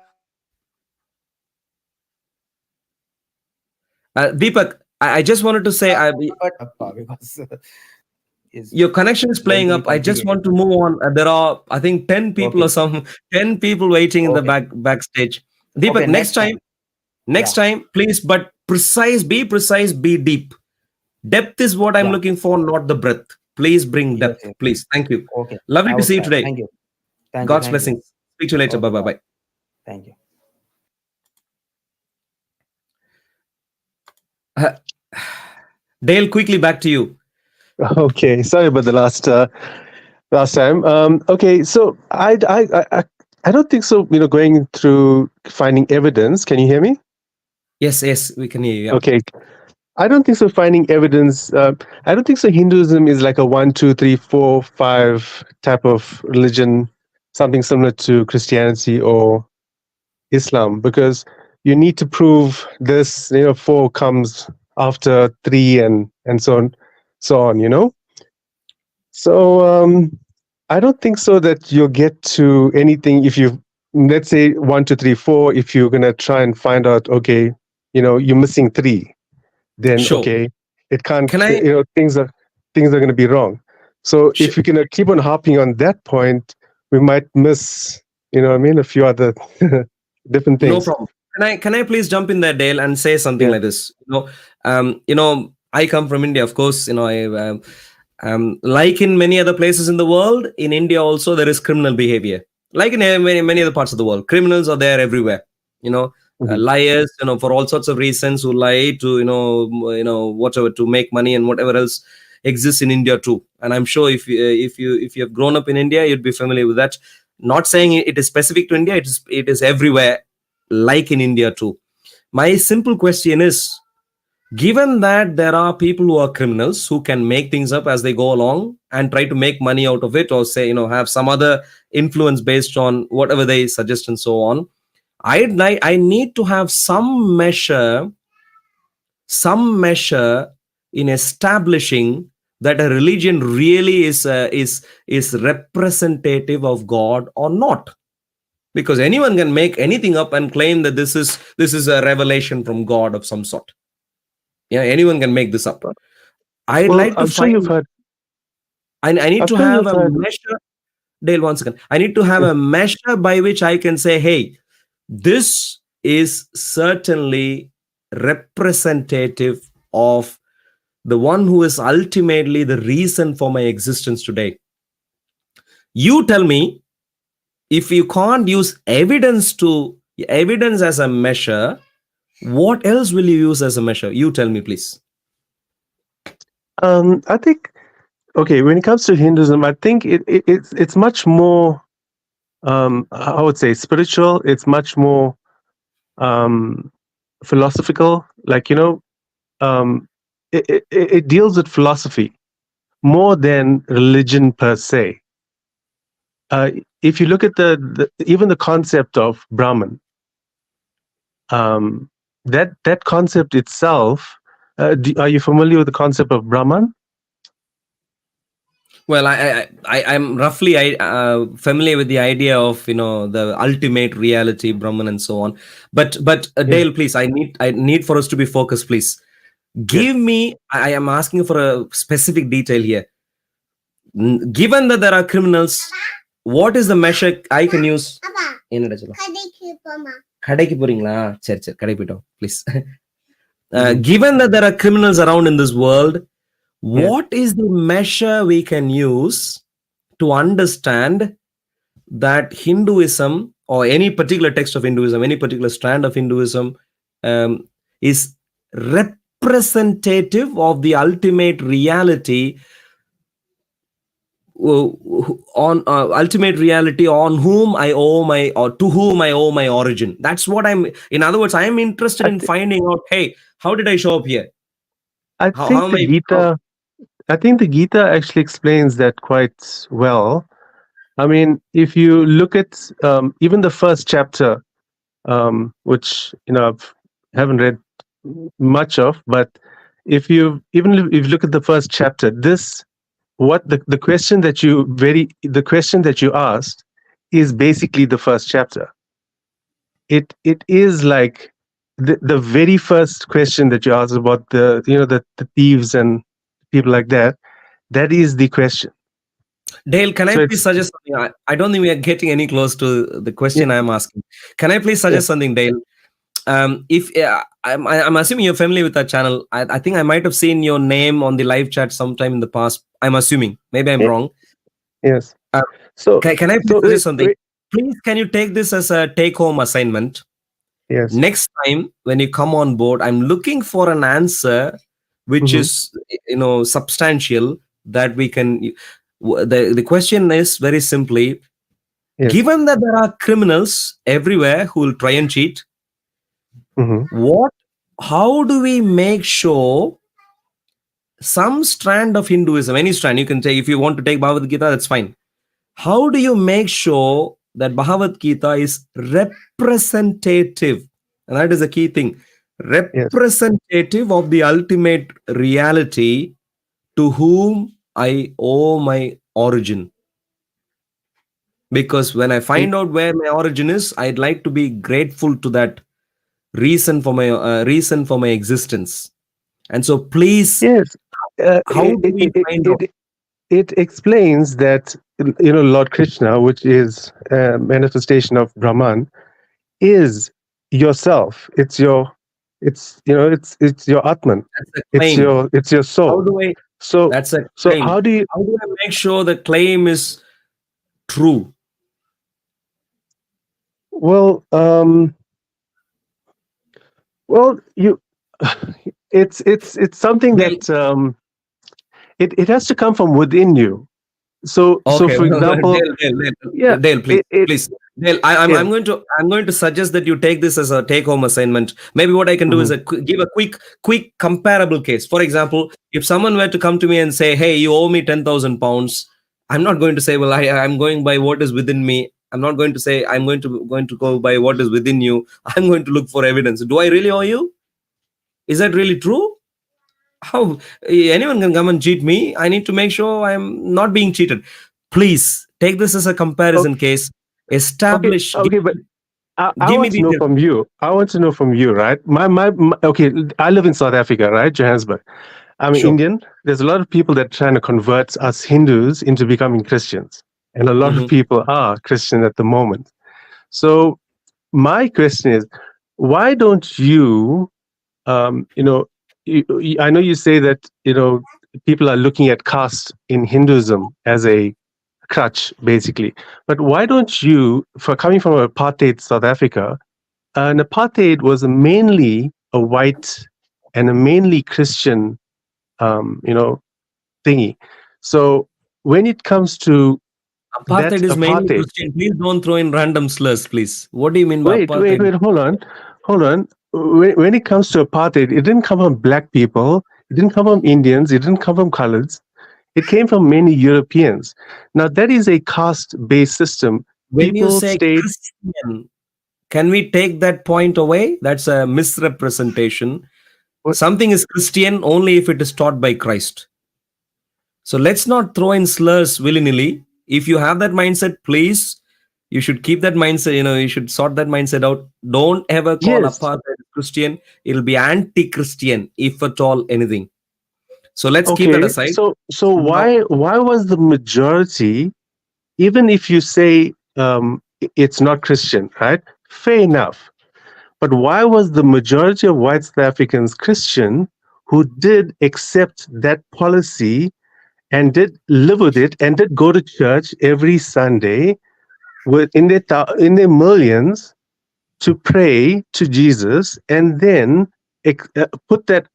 A: Deepak, I just wanted to say,
E: Because
A: your connection is playing up. I just want to move on. There are, I think, 10 people or some 10 people waiting in the backstage. Deepak,
E: Okay,
A: next time, please, but be precise, be deep. Depth is what I'm looking for, not the breadth. Please bring depth,
E: yes.
A: please. Thank you.
E: Okay.
A: Lovely to see you today.
E: Thank you.
A: God's blessings. Speak to you later.
E: Okay,
A: Bye.
E: Thank you.
A: Dale, quickly back to you.
D: Okay, sorry about the last time. Okay, so I don't think so. Going through finding evidence. Can you hear me?
A: Yes, we can hear you. Yeah.
D: Okay, I don't think so. Finding evidence. I don't think so. Hinduism is like a 1, 2, 3, 4, 5 type of religion, something similar to Christianity or Islam, because you need to prove this. 4 comes after 3, and so on. So I don't think so that you'll get to anything if you, let's say 1, 2, 3, 4. If you're gonna try and find out, okay, you're missing 3, then
A: Sure.
D: okay, it can't.
A: Can I?
D: Things are going to be wrong. So if you're gonna keep on harping on that point, we might miss, a few other different things.
A: No problem. Can I please jump in there, Dale, and say something like this? I come from India, of course. Like in many other places in the world, in India also there is criminal behavior. Like in many other parts of the world, criminals are there everywhere. Liars, for all sorts of reasons, who lie to whatever, to make money and whatever else exists in India too. And I'm sure if you have grown up in India, you'd be familiar with that. Not saying it is specific to India, it is everywhere, like in India too. My simple question is, given that there are people who are criminals who can make things up as they go along and try to make money out of it, or say, have some other influence based on whatever they suggest and so on, I need to have some measure in establishing that a religion really is representative of God or not. Because anyone can make anything up and claim that this is a revelation from God of some sort. Anyone can make this up. I'd like to
D: I'm sure you've heard.
A: I need to have a measure. Dale, once again, I need to have a measure by which I can say, hey, this is certainly representative of the one who is ultimately the reason for my existence today. You tell me, if you can't use evidence as a measure, what else will you use as a measure? You tell me, please.
D: I think, okay, when it comes to Hinduism, I think it's much more, I would say, spiritual. It's much more philosophical. Like, it deals with philosophy more than religion per se. If you look at even the concept of Brahman, that concept itself, are you familiar with the concept of Brahman?
A: Well, I'm roughly familiar with the idea of the ultimate reality, Brahman, and so on. But
D: Yeah.
A: Dale, please, I need for us to be focused, please.
D: Yes.
A: Give me. I am asking for a specific detail here. Given that there are criminals, what is the measure I can use? என்னடா சொல்ல? கடைக்கு போறீங்களா? சரி சரி கடை போயிட்டோம் please.
D: Mhm.
A: Given that there are criminals around in this world,
D: Yes.
A: what is the measure we can use to understand that Hinduism or any particular text of Hinduism, any particular strand of Hinduism is representative of the ultimate reality on ultimate reality on whom I owe my, or to whom I owe my origin? That's what in other words, I am interested
D: I,
A: in
D: th-
A: finding out, hey, how did I show up here?
D: I
A: How
D: think
A: am
D: the
A: I?
D: Gita. I think the Gita actually explains that quite well. I mean, if you look at even the first chapter, which haven't read much of, but if you look at the first chapter, the question that you asked is basically the first chapter. It is like the very first question that you asked about the thieves and people like that. That is the question.
A: Dale, can I
D: So
A: please
D: it's
A: suggest something? I don't think we are getting any close to the
D: yeah,
A: question I am asking. Can I please
D: yeah,
A: suggest something, Dale? If I'm assuming you're familiar with that channel, I think I might have seen your name on the live chat sometime in the past. I'm assuming. Maybe I'm
D: yeah,
A: wrong.
D: yes.
A: Uh,
D: So
A: can I please
D: so
A: suggest something?
D: wait,
A: Please, can you take this as a take-home assignment?
D: yes.
A: Next time when you come on board, I'm looking for an answer which
D: Hmm.
A: is substantial, that we can. The question is very simply:
D: Yes.
A: given that there are criminals everywhere who will try and cheat,
D: Hmm.
A: how do we make sure some strand of Hinduism, any strand, you can take, if you want to take Bhagavad Gita, that's fine. How do you make sure that Bhagavad Gita is representative? And that is the key thing.
D: Yes.
A: Representative of the ultimate reality to whom I owe my origin. Because when I
D: It,
A: find out where my origin is, I'd like to be grateful to that reason for my existence. And so please,
D: yes.
A: how do we find out?
D: It explains that Lord Krishna, which is a manifestation of Brahman, is yourself. It's your Atman.
A: That's a claim.
D: It's your
A: How
D: soul.
A: do I?
D: So
A: That's a
D: so
A: claim.
D: how do you
A: How do I make sure the claim is true?
D: well well you it's something
A: Dale,
D: that it has to come from within you. So
A: okay,
D: for example, yeah,
A: Dale, please,
D: it
A: please, Dale. I'm
D: yeah.
A: going to suggest that you take this as a take-home assignment. Maybe what I can do is
D: Mhm.
A: give a quick comparable case. For example, if someone were to come to me and say, "Hey, you owe me 10,000 pounds," I'm not going to say, "Well, I'm going by what is within me." I'm not going to say I'm going to go by what is within you. I'm going to look for evidence. Do I really owe you? Is that really true? How anyone can come and cheat me? I need to make sure I'm not being cheated. Please take this as a comparison
D: Okay,
A: case.
D: okay,
A: Establish.
D: okay, but I
A: Give me
D: want to know
A: details.
D: from you. I want to know from you, right? My okay. I live in South Africa, right, Johannesburg. I'm
A: Sure.
D: Indian. There's a lot of people that are trying to convert us Hindus into becoming Christians, and a lot of
A: Mhm.
D: people are Christian at the moment. So my question is, why don't you, you know, I know you say that people are looking at caste in Hinduism as a crutch, basically. But why don't you, for coming from apartheid South Africa, an apartheid was mainly a white and a mainly Christian, thingy. So when it comes to that
A: Apartheid is mainly
D: apartheid,
A: Christian. Please don't throw in random slurs, please. What do you mean by apartheid?
D: wait, hold on. When it comes to apartheid, it didn't come from black people, it didn't come from Indians, it didn't come from coloreds. It came from many Europeans. Now that is a caste-based system.
A: When you
D: People
A: say
D: stayed.
A: Christian, can we take that point away? That's a misrepresentation.
D: What?
A: Something is Christian only if it is taught by Christ. So let's not throw in slurs willy-nilly. If you have that mindset, please, you should keep that mindset, you should sort that mindset out. Don't ever call
D: Yes.
A: apartheid Christian. It'll be anti-Christian, if at all anything. So let's keep that
D: Okay.
A: aside.
D: So
A: Now,
D: why was the majority, even if you say it's not Christian, right? Fair enough. But why was the majority of white South Africans Christian who did accept that policy and did live with it and did go to church every Sunday with in their millions to pray to Jesus, and then put that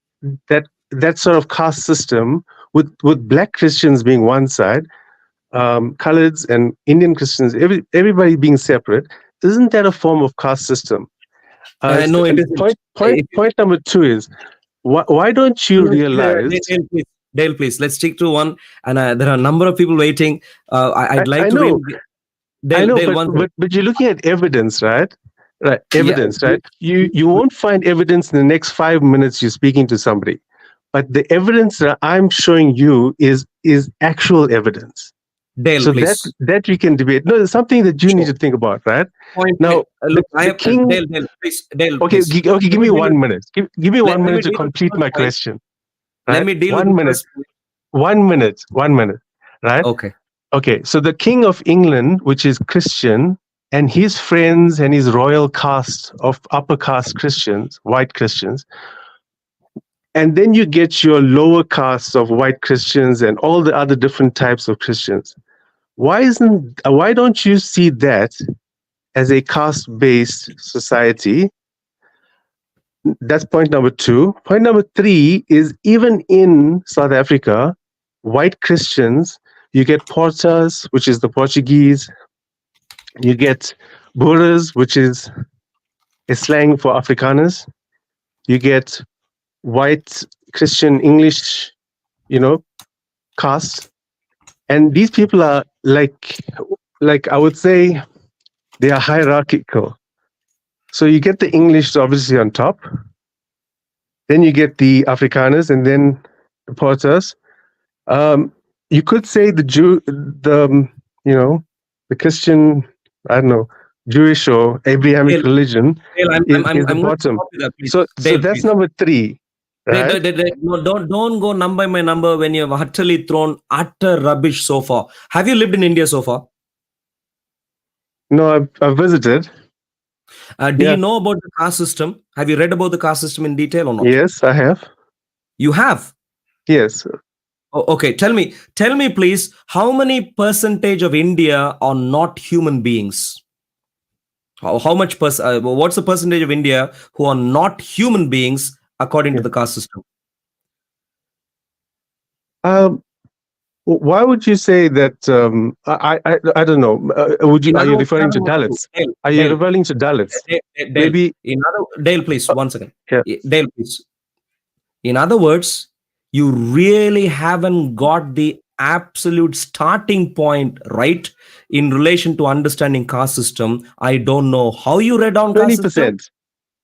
D: sort of caste system with black Christians being one side, coloreds and Indian Christians, everybody being separate? Isn't that a form of caste system?
A: no, it isn't.
D: Point number two is, why don't you realize?
A: Dale, please, let's stick to one. And there are a number of people waiting. I'd like
D: I
A: to
D: know,
A: Dale,
D: but you're looking at evidence, right? Right,
A: yeah,
D: evidence, right? You won't find evidence in the next 5 minutes you're speaking to somebody, but the evidence that I'm showing you is actual evidence.
A: Dale,
D: So
A: please.
D: that we can debate. No, it's something that you need to think about, right?
A: Point.
D: Now,
A: Look, I
D: the
A: have
D: king.
A: Dale, please. Dale,
D: Okay,
A: please.
D: give me 1 minute. Give me
A: Let
D: 1
A: me
D: minute to
A: deal with
D: complete
A: the
D: my
A: first point.
D: question.
A: Let
D: Right?
A: me deal with
D: 1
A: the
D: minute.
A: first point.
D: 1 minute. 1 minute. Right?
A: Okay.
D: Okay. So the King of England, which is Christian, and his friends and his royal caste of upper caste Christians, white Christians, and then you get your lower castes of white Christians and all the other different types of Christians. Why don't you see that as a caste-based society? That's point number two. Point number three is, even in South Africa, white Christians, you get Portas, which is the Portuguese, you get Boeras, which is a slang for Afrikaners, you get white Christian English, caste, and these people are like I would say they are hierarchical. So you get the English obviously on top, then you get the Afrikaners, and then the Portas. You could say the the Christian, I don't know, Jewish or Abrahamic
A: Dale,
D: religion
A: Dale,
D: is
A: I'm
D: the
A: going to
D: bottom.
A: stop you there, please.
D: So
A: Dale,
D: that's
A: please.
D: number three, right?
A: No, don't go number by number when you've utterly thrown utter rubbish so far. Have you lived in India so far?
D: No, I've visited.
A: Do you know about the caste system? Have you read about the caste system in detail or not?
D: Yes, I have.
A: You have?
D: Yes.
A: Oh, okay. Tell me, please, how many percentage of India are not human beings? How much what's the percentage of India who are not human beings according to the caste system?
D: Why would you say that? I don't know. Are you referring to Dalits? Are you referring to Dalits? Maybe.
A: Dale, please, 1 second.
D: Yeah.
A: Dale, please. In other words, you really haven't got the absolute starting point right in relation to understanding caste system. I don't know how you read on caste system.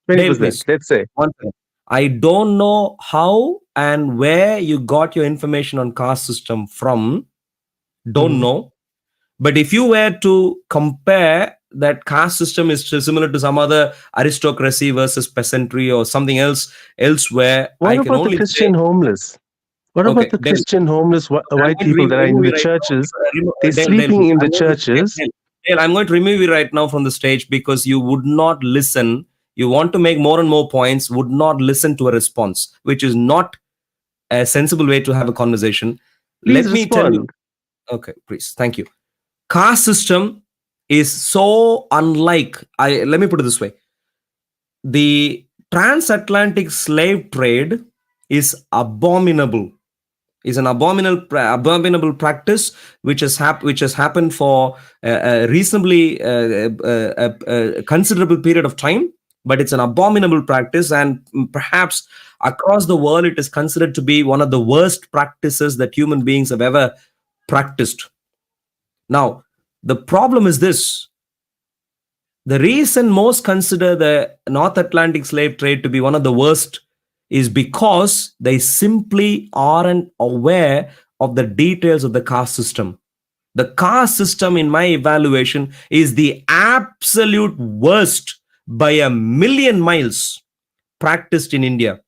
D: 20%.
A: Dale, please.
D: Let's say.
A: 1 second. I don't know how and where you got your information on caste system from. Don't know. But if you were to compare that caste system is similar to some other aristocracy versus peasantry or something else elsewhere,
D: What
A: I
D: about
A: can only
D: the Christian
A: say,
D: homeless? What
A: okay,
D: about the
A: Dale,
D: Christian homeless white people that are in the churches? They're
A: Dale,
D: sleeping
A: please.
D: in the churches.
A: Dale, I'm going to remove you right now from the stage because you would not listen. You want to make more and more points, would not listen to a response, which is not a sensible way to have a conversation.
D: Please
A: Let me tell you.
D: respond.
A: Okay, please. Thank you. Caste system is so unlike, let me put it this way. The transatlantic slave trade is abominable. Is an abominable practice which has happened for a reasonably considerable period of time, but it's an abominable practice, and perhaps across the world it is considered to be one of the worst practices that human beings have ever practiced. Now, the problem is this. The reason most consider the North Atlantic slave trade to be one of the worst is because they simply aren't aware of the details of the caste system. The caste system, in my evaluation, is the absolute worst by a million miles practiced in India.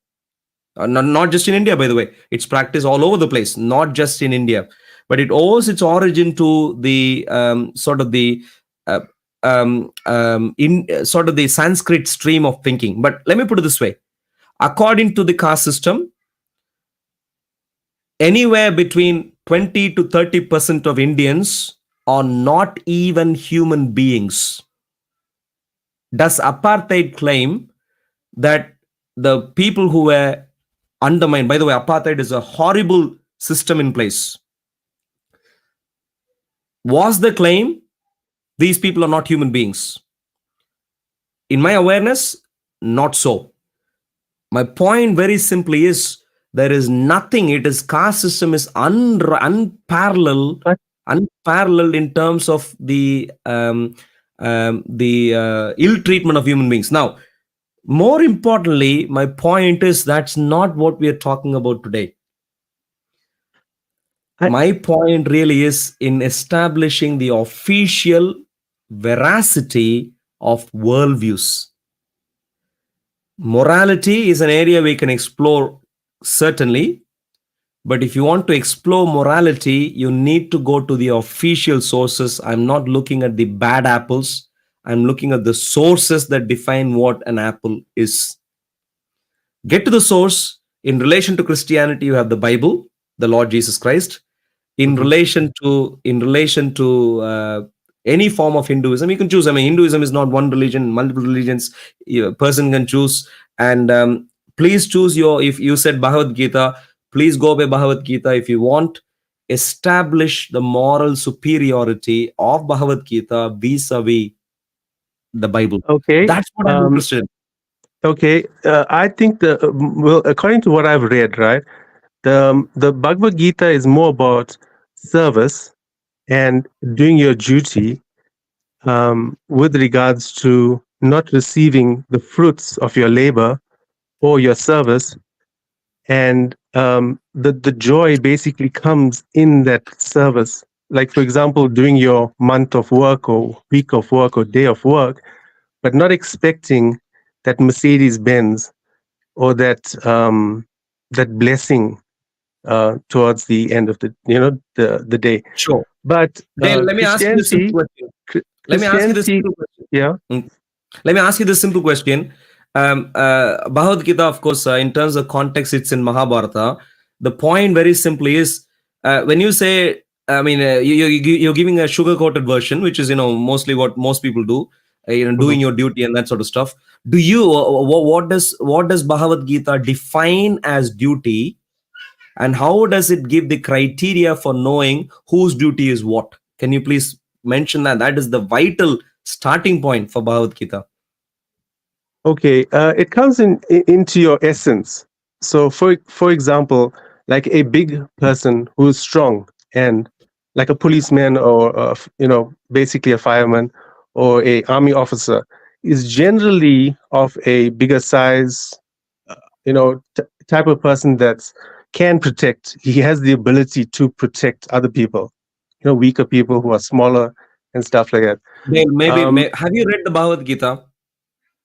A: Not just in India, by the way. It's practiced all over the place, not just in India. But it owes its origin to the sort of the sort of the Sanskrit stream of thinking. But let me put it this way: according to the caste system, anywhere between 20 to 30% of Indians are not even human beings. Does apartheid claim that the people who were undermined, by the way, apartheid is a horrible system in place, was the claim these people are not human beings? In my awareness, not so. My point very simply is there is nothing. It is caste system is unparalleled in terms of the ill treatment of human beings. Now, more importantly, my point is that's not what we are talking about today. My point really is in establishing the official veracity of worldviews. Morality is an area we can explore, certainly, but if you want to explore morality, you need to go to the official sources. I'm not looking at the bad apples. I'm looking at the sources that define what an apple is. Get to the source. In relation to Christianity, you have the Bible, the Lord Jesus Christ. In relation to any form of Hinduism, you can choose. I mean, Hinduism is not one religion, multiple religions. A person can choose. And please choose if you said Bhagavad Gita, please go by Bhagavad Gita. If you want, establish the moral superiority of Bhagavad Gita vis-a-vis the Bible.
D: Okay.
A: That's what I'm interested in.
D: Okay. I think according to what I've read, right, the Bhagavad Gita is more about service and doing your duty with regards to not receiving the fruits of your labor or your service. And the joy basically comes in that service. Like, for example, doing your month of work or week of work or day of work, but not expecting that Mercedes-Benz or that blessing towards the end of the day.
A: Sure.
D: But
A: Dale, let me ask you this simple question. Let me ask you this simple question.
D: Yeah.
A: Let me ask you this simple question. Bhagavad Gita, of course, in terms of context, it's in Mahabharata. The point very simply is when you say, I mean, you're giving a sugar-coated version, which is, mostly what most people do, doing your duty and that sort of stuff. Do you, what does Bhagavad Gita define as duty? And how does it give the criteria for knowing whose duty is what? Can you please mention that? That is the vital starting point for Bhagavad Gita.
D: Okay, it comes into your essence. So, for example, like a big person who is strong, and like a policeman or basically a fireman or a army officer, is generally of a bigger size, type of person that can protect. He has the ability to protect other people, weaker people who are smaller and stuff like that.
A: Maybe have you read the Bhagavad Gita?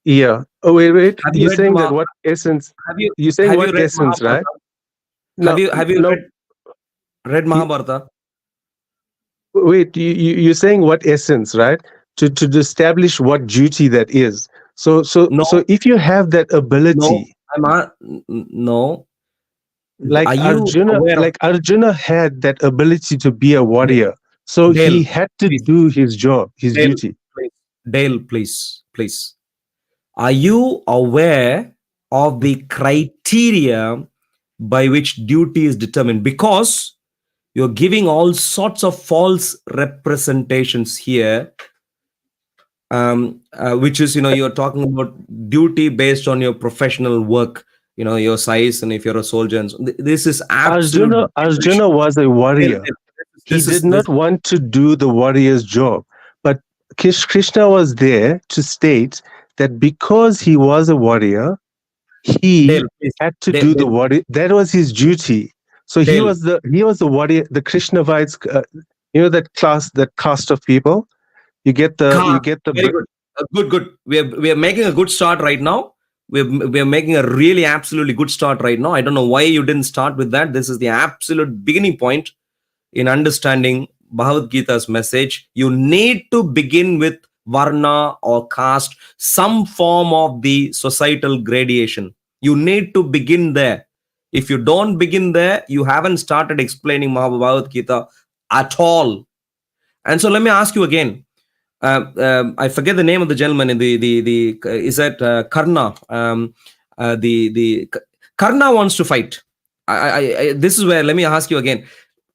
D: Yeah. Oh, wait. You're saying that what essence? You're saying what essence, right?
A: No, have you read Mahabharata?
D: Wait, you're saying what essence, right? To establish what duty that is. So if you have that ability,
A: no.
D: Like Arjuna had that ability to be a warrior, so
A: Dale,
D: he had to do his job, his duty.
A: Dale, please. Are you aware of the criteria by which duty is determined? Because you're giving all sorts of false representations here, which is, you're talking about duty based on your professional work, your size, and if you're a soldier. And so, this is absolute.
D: Arjuna was a warrior. He did not want to do the warrior's job, but Krishna was there to state that because he was a warrior, he had to do the warrior. That was his duty. So he
A: Dale,
D: was the warrior, the Krishnavaites. That class, that caste of people. You
A: Car.
D: get the
A: Very good. Good. We are making a good start right now. We are making a really absolutely good start right now. I don't know why you didn't start with that. This is the absolute beginning point in understanding Bhagavad Gita's message. You need to begin with Varna or caste, some form of the societal gradation. You need to begin there. If you don't begin there, you haven't started explaining Bhagavad Gita at all. And so let me ask you again. I forget the name of the gentleman in the is that Karna? The Karna wants to fight. This is where, let me ask you again.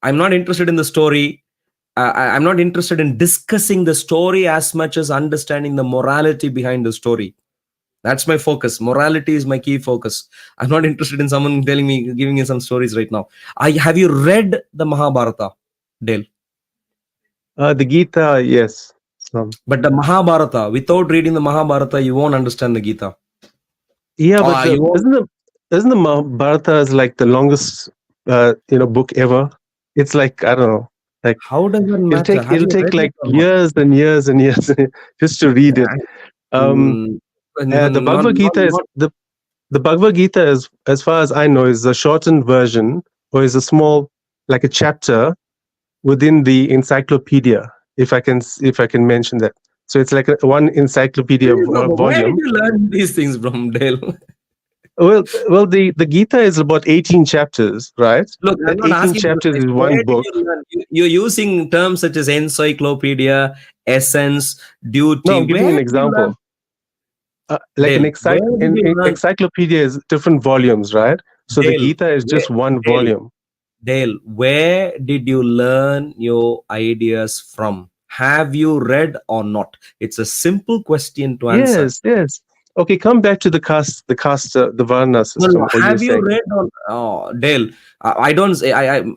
A: I'm not interested in the story. I'm not interested in discussing the story as much as understanding the morality behind the story. That's my focus. Morality is my key focus. I'm not interested in someone telling me, giving me some stories right now. Have you read the Mahabharata, Dale?
D: the Gita, yes.
A: But the Mahabharata, without reading the Mahabharata, you won't understand the Gita.
D: Yeah, but
A: You won't.
D: isn't the Mahabharata is like the longest book ever? It's like, I don't know, like
A: How does that matter? Have
D: it'll
A: you
D: take
A: read it
D: like
A: or not?
D: years and years and years just to read it.
A: Mm,
D: The Bhagavad Gita is
A: not
D: the Bhagavad Gita is, as far as I know, is a shortened version, or is a small, like a chapter within the encyclopedia, if I can mention that. So it's like one encyclopedia
A: Where did
D: volume.
A: you learn these things from, Dale?
D: Well, the Gita is about 18 chapters, right?
A: Look, I'm not
D: 18
A: asking you
D: chapters
A: precise.
D: is
A: Where
D: one
A: did
D: book.
A: you learn? You're using terms such as encyclopedia, essence,
D: No,
A: duty.
D: I'm giving
A: Where
D: an
A: did you learn?
D: example. Like
A: Dale, where did you learn?
D: encyclopedia is different volumes, right? So the
A: Dale,
D: Gita is
A: where,
D: just one
A: Dale,
D: volume.
A: Dale, where did you learn your ideas from? Have you read or not? It's a simple question to answer.
D: Yes. Okay, come back to the caste, the Varna
A: No.
D: system. Or you're
A: Have you
D: saying,
A: read on? Oh, Dale, I don't say.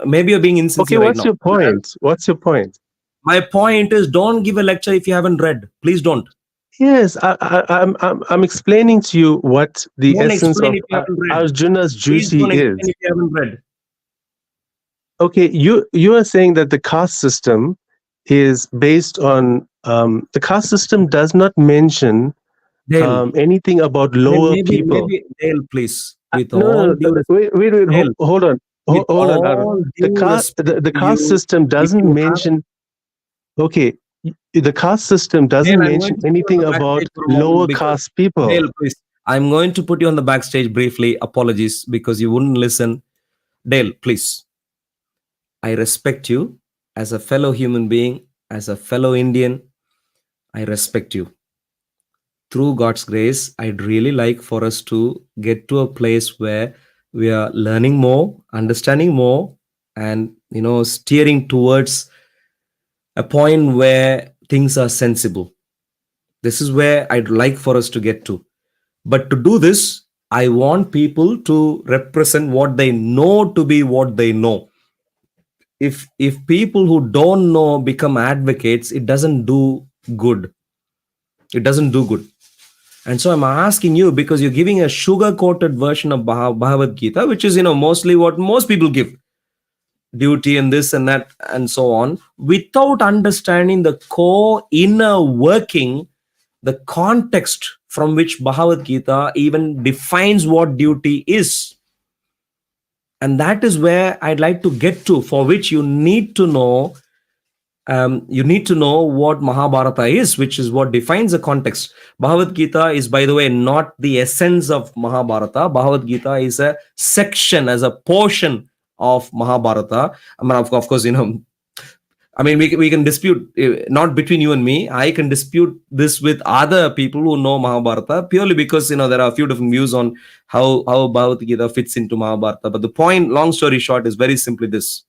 A: Maybe you're being
D: okay,
A: insincere right
D: what's
A: now.
D: your point? What's your point?
A: My point is, don't give a lecture if you haven't read. Please don't.
D: Yes, I'm explaining to you what the
A: Don't
D: essence
A: explain
D: of
A: if you haven't read.
D: Arjuna's
A: Please
D: duty
A: don't explain
D: is.
A: if you haven't read.
D: Okay, you are saying that the caste system is based on the caste system does not mention
A: Dale,
D: anything about lower people.
A: maybe Dale, please, with
D: No,
A: all
D: no,
A: due respect,
D: wait,
A: Dale,
D: hold on,
A: with
D: hold on, Arul.
A: all due respect
D: The
A: to
D: caste
A: you,
D: system
A: if
D: doesn't
A: you have,
D: mention. Okay, the caste system doesn't
A: Dale, I'm
D: mention
A: going to put you on
D: anything
A: the
D: about
A: backstage for a moment
D: lower
A: because,
D: caste people.
A: Dale, please, I'm going to put you on the backstage briefly. Apologies because you wouldn't listen. Dale, please, I respect you as a fellow human being, as a fellow Indian. I respect you. Through God's grace, I'd really like for us to get to a place where we are learning more, understanding more, and steering towards a point where things are sensible. This is where I'd like for us to get to. But to do this, I want people to represent what they know to be what they know. If people who don't know become advocates, it doesn't do good. It doesn't do good. And so I'm asking you, because you're giving a sugar-coated version of Bhagavad Gita, which is, mostly what most people give, duty and this and that and so on, without understanding the core inner working, the context from which Bhagavad Gita even defines what duty is. And that is where I'd like to get to, for which you need to know what Mahabharata is, which is what defines the context. Bhagavad Gita is, by the way, not the essence of Mahabharata. Bhagavad Gita is a section, as a portion of Mahabharata. I mean, of course, we can dispute, not between you and me. I can dispute this with other people who know Mahabharata, purely because there are a few different views on how Bhagavad Gita fits into Mahabharata. But the point, long story short, is very simply this: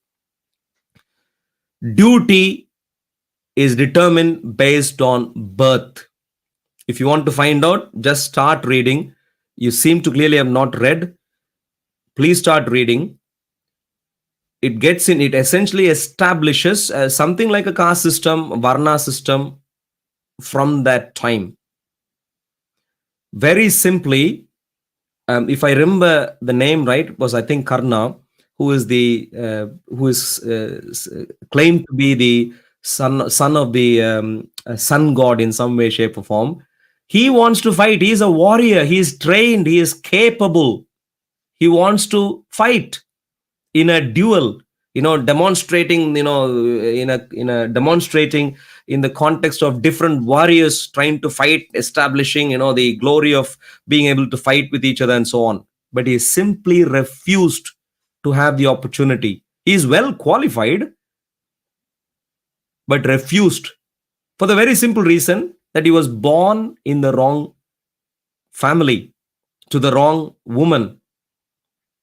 A: duty is determined based on birth. If you want to find out, just start reading. You seem to clearly have not read. Please start reading. It essentially establishes something like a caste system, Varna system from that time. Very simply, if I remember the name right, was, I think, Karna. who is claimed to be the son of the sun god in some way, shape, or form. He wants to fight. He is a warrior. He is trained. He is capable. He wants to fight in a duel, demonstrating, demonstrating in the context of different warriors trying to fight, establishing, the glory of being able to fight with each other and so on. But he simply refused to have the opportunity. He is well qualified, but refused for the very simple reason that he was born in the wrong family, to the wrong woman.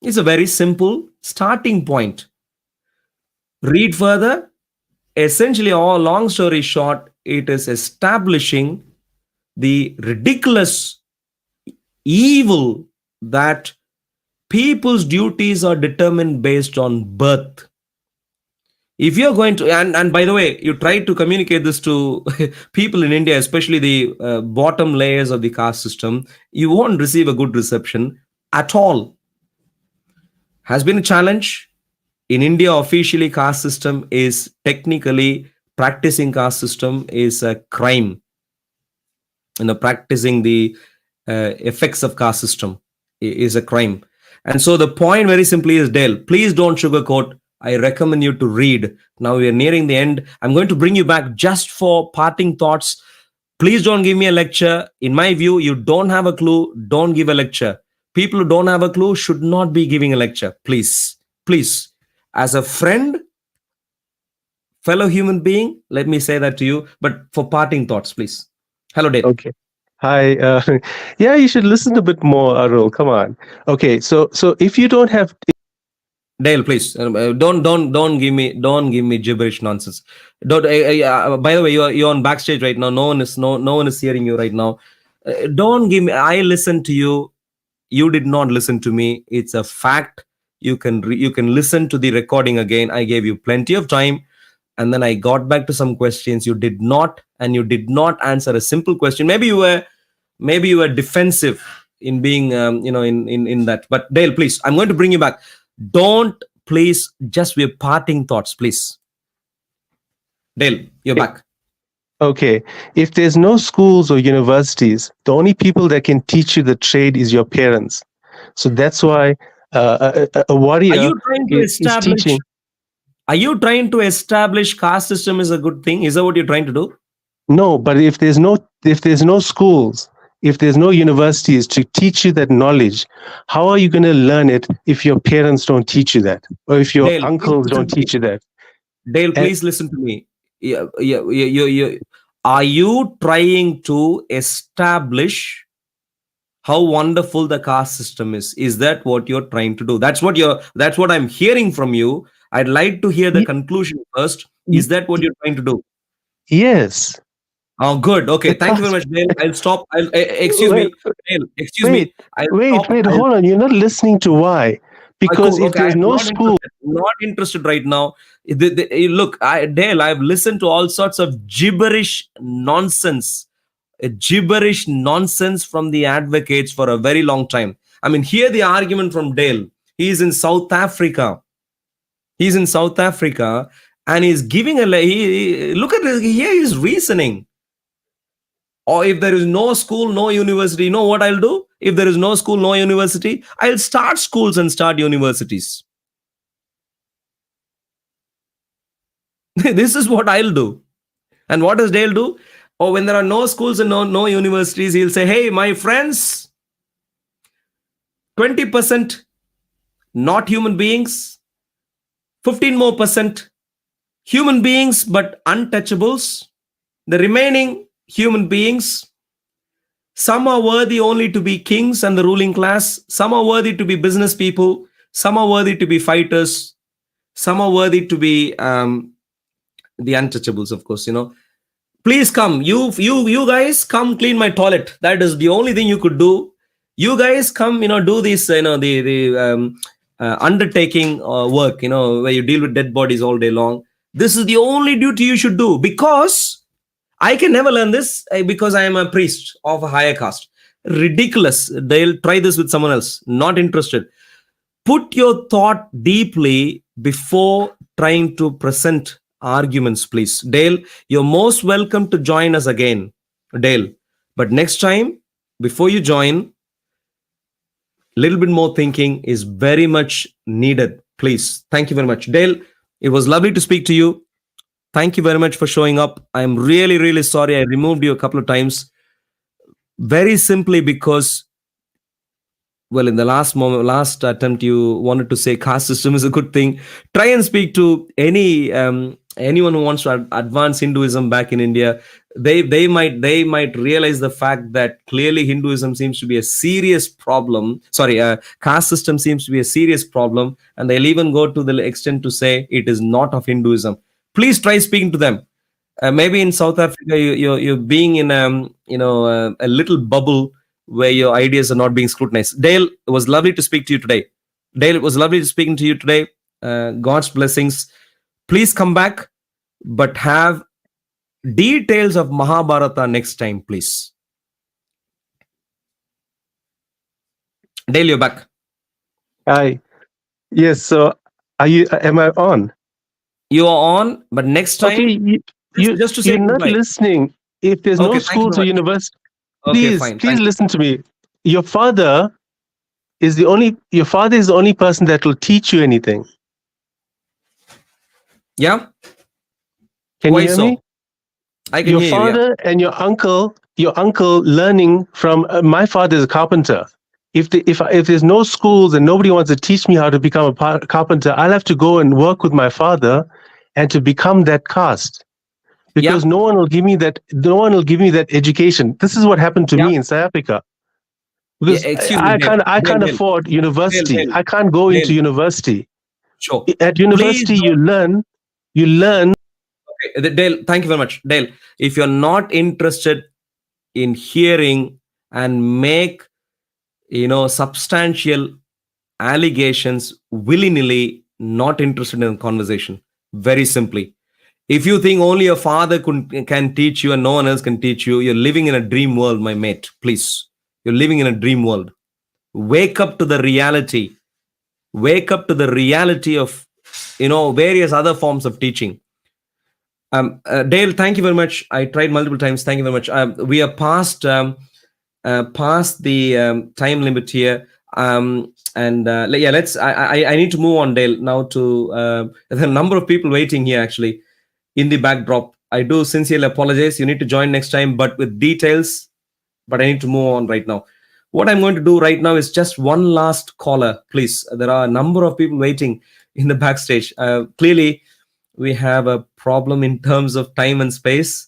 A: It's a very simple starting point. Read further. Essentially, all long story short, it is establishing the ridiculous evil that people's duties are determined based on birth. If you're going to, and by the way, you try to communicate this to people in India, especially the bottom layers of the caste system, you won't receive a good reception at all. Has been a challenge. In India, officially, caste system is technically, practicing caste system is a crime. Practicing the effects of caste system is a crime. And so the point very simply is, Dale, please don't sugarcoat. I recommend you to read. Now we are nearing the end. I'm going to bring you back just for parting thoughts. Please don't give me a lecture. In my view, you don't have a clue. Don't give a lecture. People who don't have a clue should not be giving a lecture. Please, please. As a friend, fellow human being, let me say that to you. But for parting thoughts, please. Hello, Dale.
D: Okay. Hi. Yeah, you should listen a bit more, Arul. Come on. Okay. So if you don't have,
A: Dale, please don't give me gibberish nonsense. Don't. By the way, you're on backstage right now. No one is hearing you right now. Don't give me. I listened to you. You did not listen to me. It's a fact. You can listen to the recording again. I gave you plenty of time, and then I got back to some questions. You did not answer a simple question. Maybe you were defensive in being in that. But Dale, please, I'm going to bring you back. Don't, please, just your parting thoughts, please. Dale, you're back.
D: okay, if there's no schools or universities, the only people that can teach you the trade is your parents. So that's why a warrior
A: Are you trying to
D: is teaching.
A: Are you trying to establish caste system is a good thing? Is that what you're trying to do?
D: No, but if there's no schools, if there's no universities to teach you that knowledge, how are you going to learn it if your parents don't teach you that, or if your
A: Dale,
D: uncles don't teach you that?
A: Dale, please listen to me. Are you trying to establish how wonderful the caste system is? Is that what you're trying to do? That's what I'm hearing from you. I'd like to hear the conclusion first. Is that what you're trying to do?
D: Yes.
A: Oh, good. Okay.
D: The
A: Thank you very much, Dale. I'll stop. Excuse me, Dale. Excuse me.
D: Wait. Hold on. You're not listening to why? Because if there's no school,
A: not interested right now. Look, Dale, I've listened to all sorts of gibberish nonsense from the advocates for a very long time. I mean, hear the argument from Dale. He's in South Africa. And he's giving look at his reasoning. Or if there is no school, no university, you know what I'll do? If there is no school, no university, I'll start schools and start universities. This is what I'll do. And what does Dale do? Or when there are no schools and no universities, he'll say, hey, my friends, 20% not human beings, 15% more human beings but untouchables. The remaining human beings, some are worthy only to be kings and the ruling class. Some are worthy to be business people. Some are worthy to be fighters. Some are worthy to be the untouchables, of course. Please come. You guys come clean my toilet. That is the only thing you could do. You guys come, do this, the undertaking work, where you deal with dead bodies all day long. This is the only duty you should do, because I can never learn this because I am a priest of a higher caste. Ridiculous. They'll try this with someone else. Not interested. Put your thought deeply before trying to present arguments, please. Dale, you're most welcome to join us again, Dale. But next time, before you join, a little bit more thinking is very much needed, please. Thank you very much. Dale, it was lovely to speak to you. Thank you very much for showing up. I'm really, really sorry I removed you a couple of times. Very simply because, well, in the last attempt, you wanted to say caste system is a good thing. Try and speak to anyone who wants to advance Hinduism back in India. They might realize the fact that clearly Hinduism seems to be a serious problem. Sorry, caste system seems to be a serious problem, and they'll even go to the extent to say it is not of Hinduism. Please try speaking to them. Maybe in South Africa, you're being in a little bubble where your ideas are not being scrutinized. Dale, it was lovely to speak to you today. Dale, it was lovely to speaking to you today. God's blessings. Please come back, but have details of Mahabharata next time, please. Dale, you're back.
D: Hi. Yes. So, are you? Am I on?
A: You are on, but next time,
D: Okay.
A: just to say
D: You're not
A: goodbye.
D: listening. If there's no
A: Okay, thank you
D: schools or
A: very much.
D: universities,
A: Okay,
D: please,
A: fine.
D: please
A: Thank you.
D: listen to me. Your father is the only person that will teach you anything.
A: Yeah.
D: Can
A: Why
D: you hear
A: so?
D: me?
A: I can
D: Your
A: hear you. Yeah.
D: father and your uncle learning from my father is a carpenter. If there's no schools and nobody wants to teach me how to become a carpenter, I'll have to go and work with my father and to become that caste, because
A: Yeah.
D: no one will give me that education. This is what happened to
A: Yeah.
D: me in South Africa,
A: Yeah.
D: because
A: Excuse me, Dale.
D: I
A: Dale,
D: can't
A: Dale,
D: afford
A: Dale,
D: university.
A: Dale,
D: I can't go into
A: Dale.
D: university.
A: Sure.
D: At
A: Please
D: university, you
A: don't.
D: learn.
A: Okay, Dale, thank you very much. Dale, if you're not interested in hearing and make substantial allegations willy-nilly, not interested in the conversation, very simply. If you think only your father can teach you and no one else can teach you, you're living in a dream world, my mate. Please. You're living in a dream world. Wake up to the reality. Wake up to the reality of various other forms of teaching. Dale, thank you very much. I tried multiple times. Thank you very much. We are past the time limit here. And yeah, I need to move on, Dale, now to the number of people waiting here actually in the backdrop. I do sincerely apologize. You need to join next time, but with details. But I need to move on right now. What I'm going to do right now is just one last caller, please. There are a number of people waiting in the backstage. Clearly, we have a problem in terms of time and space.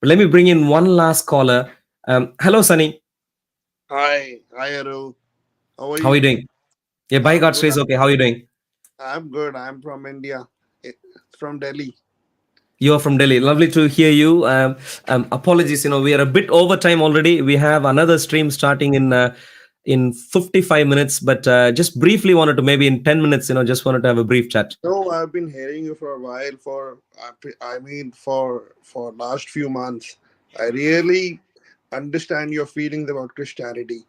A: But let me bring in one last caller. Hello, Sunny.
F: Hi, Arul. How are
A: How are you
F: you?
A: doing? Yeah, by God's
F: Good.
A: grace, okay. How are you doing?
F: I'm good. I'm from India, from Delhi.
A: You are from Delhi. Lovely to hear you. Apologies, we are a bit over time already. We have another stream starting in 55 minutes, but just briefly wanted to, maybe in 10 minutes, just wanted to have a brief chat.
F: No, I've been hearing you for a while. For last few months. I really understand your feelings about Christianity.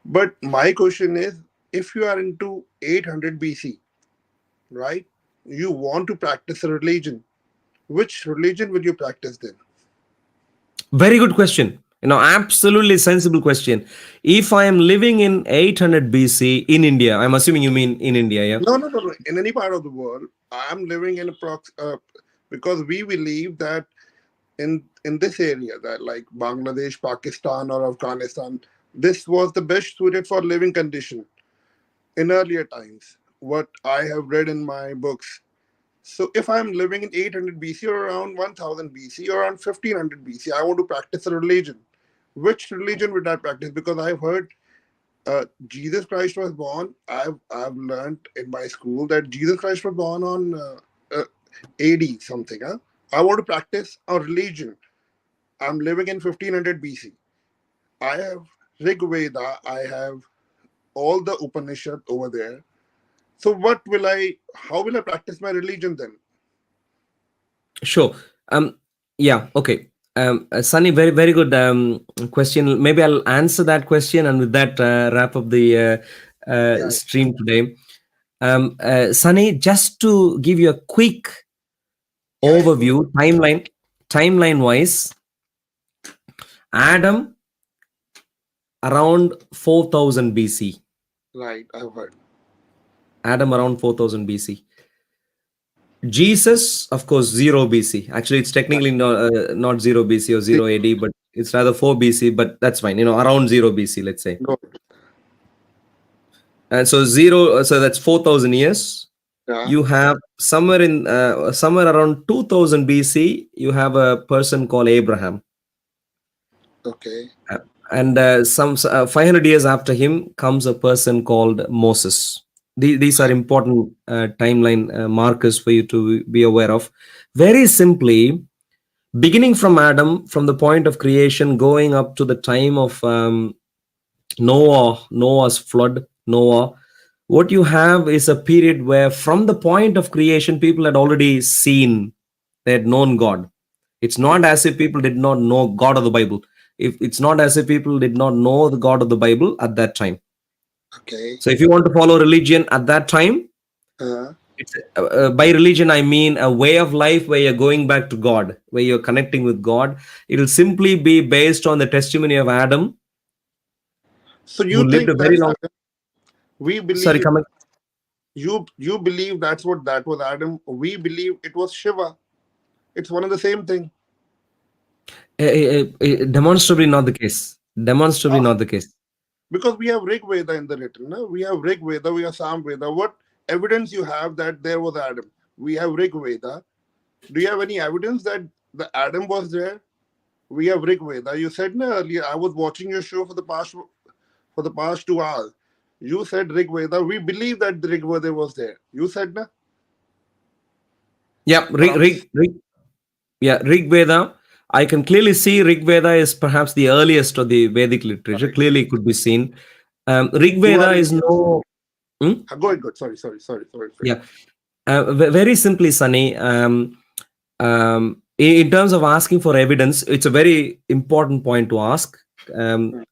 F: But my question is, if you are into 800 BC, right? You want to practice a religion. Which religion will you practice then?
A: Very good question. Absolutely sensible question. If I am living in 800 BC in India, I'm assuming you mean in India, yeah?
F: No. In any part of the world, I'm living in because we believe that in this area, that like Bangladesh, Pakistan, or Afghanistan, this was the best suited for living condition in earlier times. What I have read in my books. So if I'm living in 800 BC or around 1000 BC or around 1500 BC, I want to practice a religion. Which religion would I practice? Because I've heard Jesus Christ was born. I've learned in my school that Jesus Christ was born on AD something. Huh? I want to practice a religion. I'm living in 1500 BC. I have Rig Veda. I have all the Upanishad over there. So how will I practice my religion then?
A: Sure. Yeah, okay. Sunny, very, very good question. Maybe I'll answer that question and with that wrap up the
F: Yeah.
A: stream today. Sunny, just to give you a quick overview, timeline wise, Adam around 4000 BC.
F: Right, I've heard.
A: Adam around 4000 BC. Jesus, of course, 0 BC. Actually, it's technically not 0 BC or 0 AD, but it's rather 4 BC, but that's fine. Around 0 BC, let's say.
F: No.
A: And so 0, so that's 4000 years.
F: Yeah.
A: You have somewhere around 2000 BC, you have a person called Abraham.
F: Okay.
A: And some 500 years after him comes a person called Moses. These are important timeline markers for you to be aware of. Very simply, beginning from Adam, from the point of creation, going up to the time of Noah's flood, Noah, what you have is a period where from the point of creation, people had already seen, they had known God. It's not as if people did not know God of the Bible. It's not as if people did not know the God of the Bible at that time.
F: Okay.
A: So if you want to follow religion at that time, it's, by religion I mean a way of life where you're going back to God, where you're connecting with God. It will simply be based on the testimony of Adam.
F: So you
A: who lived
F: think
A: a very
F: that's
A: long.
F: Adam? We believe.
A: Sorry, come again.
F: You believe that was Adam. We believe it was Shiva. It's one of the same thing.
A: Demonstrably not the case. Demonstrably not the case.
F: Because we have Rig Veda in the written. No? We have Rig Veda, we have Sam Veda. What evidence you have that there was Adam? We have Rig Veda. Do you have any evidence that the Adam was there? We have Rig Veda. You said earlier, I was watching your show for the past 2 hours. You said Rig Veda. We believe that the Rig Veda was there. You said na?
A: Yeah, Rig Veda. I can clearly see Rig Veda is perhaps the earliest of the Vedic literature.
F: Right.
A: Clearly could be seen. Rig Veda is no.
F: Go ahead. Sorry.
A: Yeah. Very simply, Sunny, in terms of asking for evidence, it's a very important point to ask.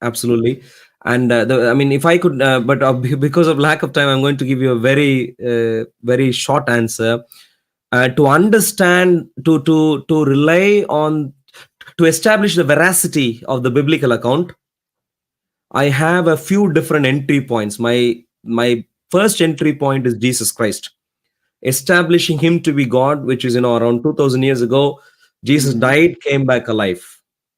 A: Absolutely. And if I could, but because of lack of time, I'm going to give you a very short answer. To understand, to rely on, to establish the veracity of the biblical account, I have a few different entry points. My first entry point is Jesus Christ, establishing him to be God, which is around 2000 years ago. Jesus died, came back alive.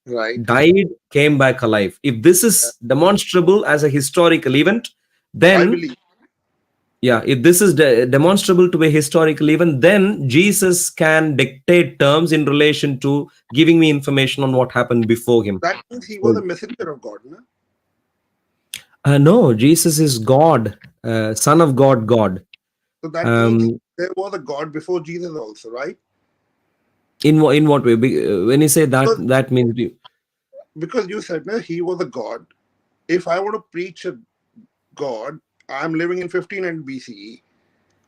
F: Right.
A: Died, came back alive. If this is demonstrable as a historical event, then
F: I believe.
A: Yeah, if this is demonstrable to be a historical event, then Jesus can dictate terms in relation to giving me information on what happened before him.
F: That means he was a messenger of God, no?
A: No, Jesus is God, Son of God, God.
F: So that means there was a God before Jesus also, right?
A: In what way? When you say that, that means
F: because you said no, he was a God. If I want to preach a God, I'm living in 1500 BCE.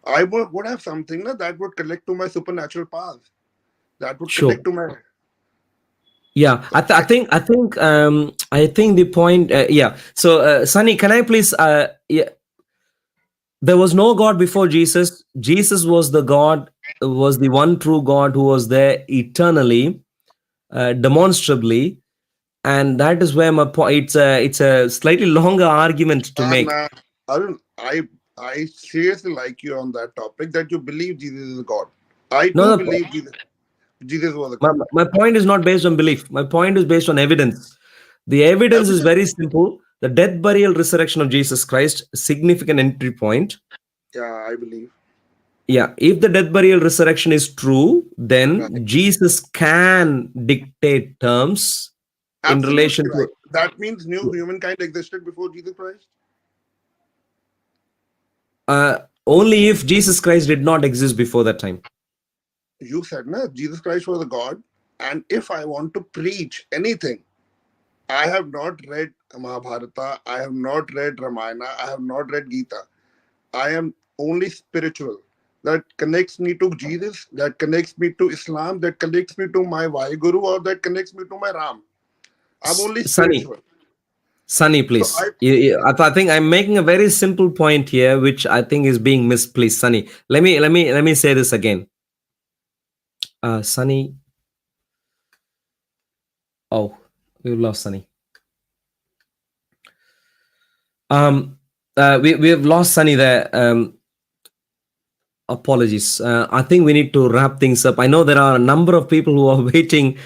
F: I would have something that would connect to my supernatural path. That would connect to my.
A: Yeah, I think the point. Yeah. So, Sunny, can I please? Yeah. There was no God before Jesus. Jesus was the God, was the one true God who was there eternally, demonstrably, and that is where my point. It's a slightly longer argument to make.
F: Arul, I seriously like you on that topic that you believe Jesus is God. I do believe Jesus was a God.
A: My point is not based on belief. My point is based on evidence. The evidence is very simple. The death, burial, resurrection of Jesus Christ, significant entry point.
F: Yeah, I believe.
A: Yeah, if the death, burial, resurrection is true, then Jesus can dictate terms in relation to.
F: That means new humankind existed before Jesus Christ?
A: Only if Jesus Christ did not exist before that time.
F: You said, no, Jesus Christ was a God. And if I want to preach anything, I have not read Mahabharata, I have not read Ramayana, I have not read Gita. I am only spiritual. That connects me to Jesus, that connects me to Islam, that connects me to my Vaheguru, or that connects me to my Ram. I'm only spiritual.
A: Sunny,
F: So
A: please. I think I'm making a very simple point here, which I think is being missed. Please, Sunny. Let me say this again. Sunny. Oh, we've lost Sunny. We have lost Sunny there. Apologies. I think we need to wrap things up. I know there are a number of people who are waiting.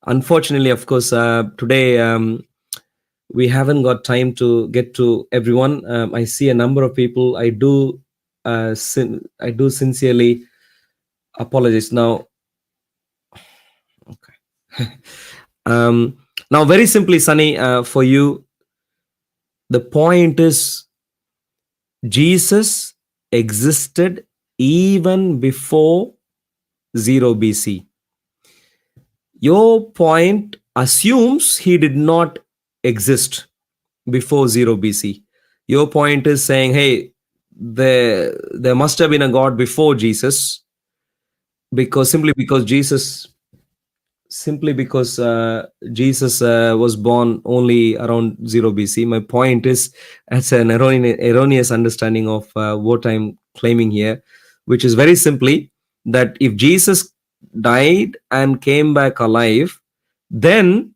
A: Unfortunately, of course, today we haven't got time to get to everyone. I see a number of people. I do sincerely apologize. Now, okay. Now, very simply, Sunny, for you, the point is Jesus existed even before 0 BC. Your point assumes he did not exist before 0 BC. Your point is saying, hey, there must have been a God before Jesus, because Jesus was born only around 0 BC. My point is, that's an erroneous understanding of what I'm claiming here, which is very simply that if Jesus died and came back alive, then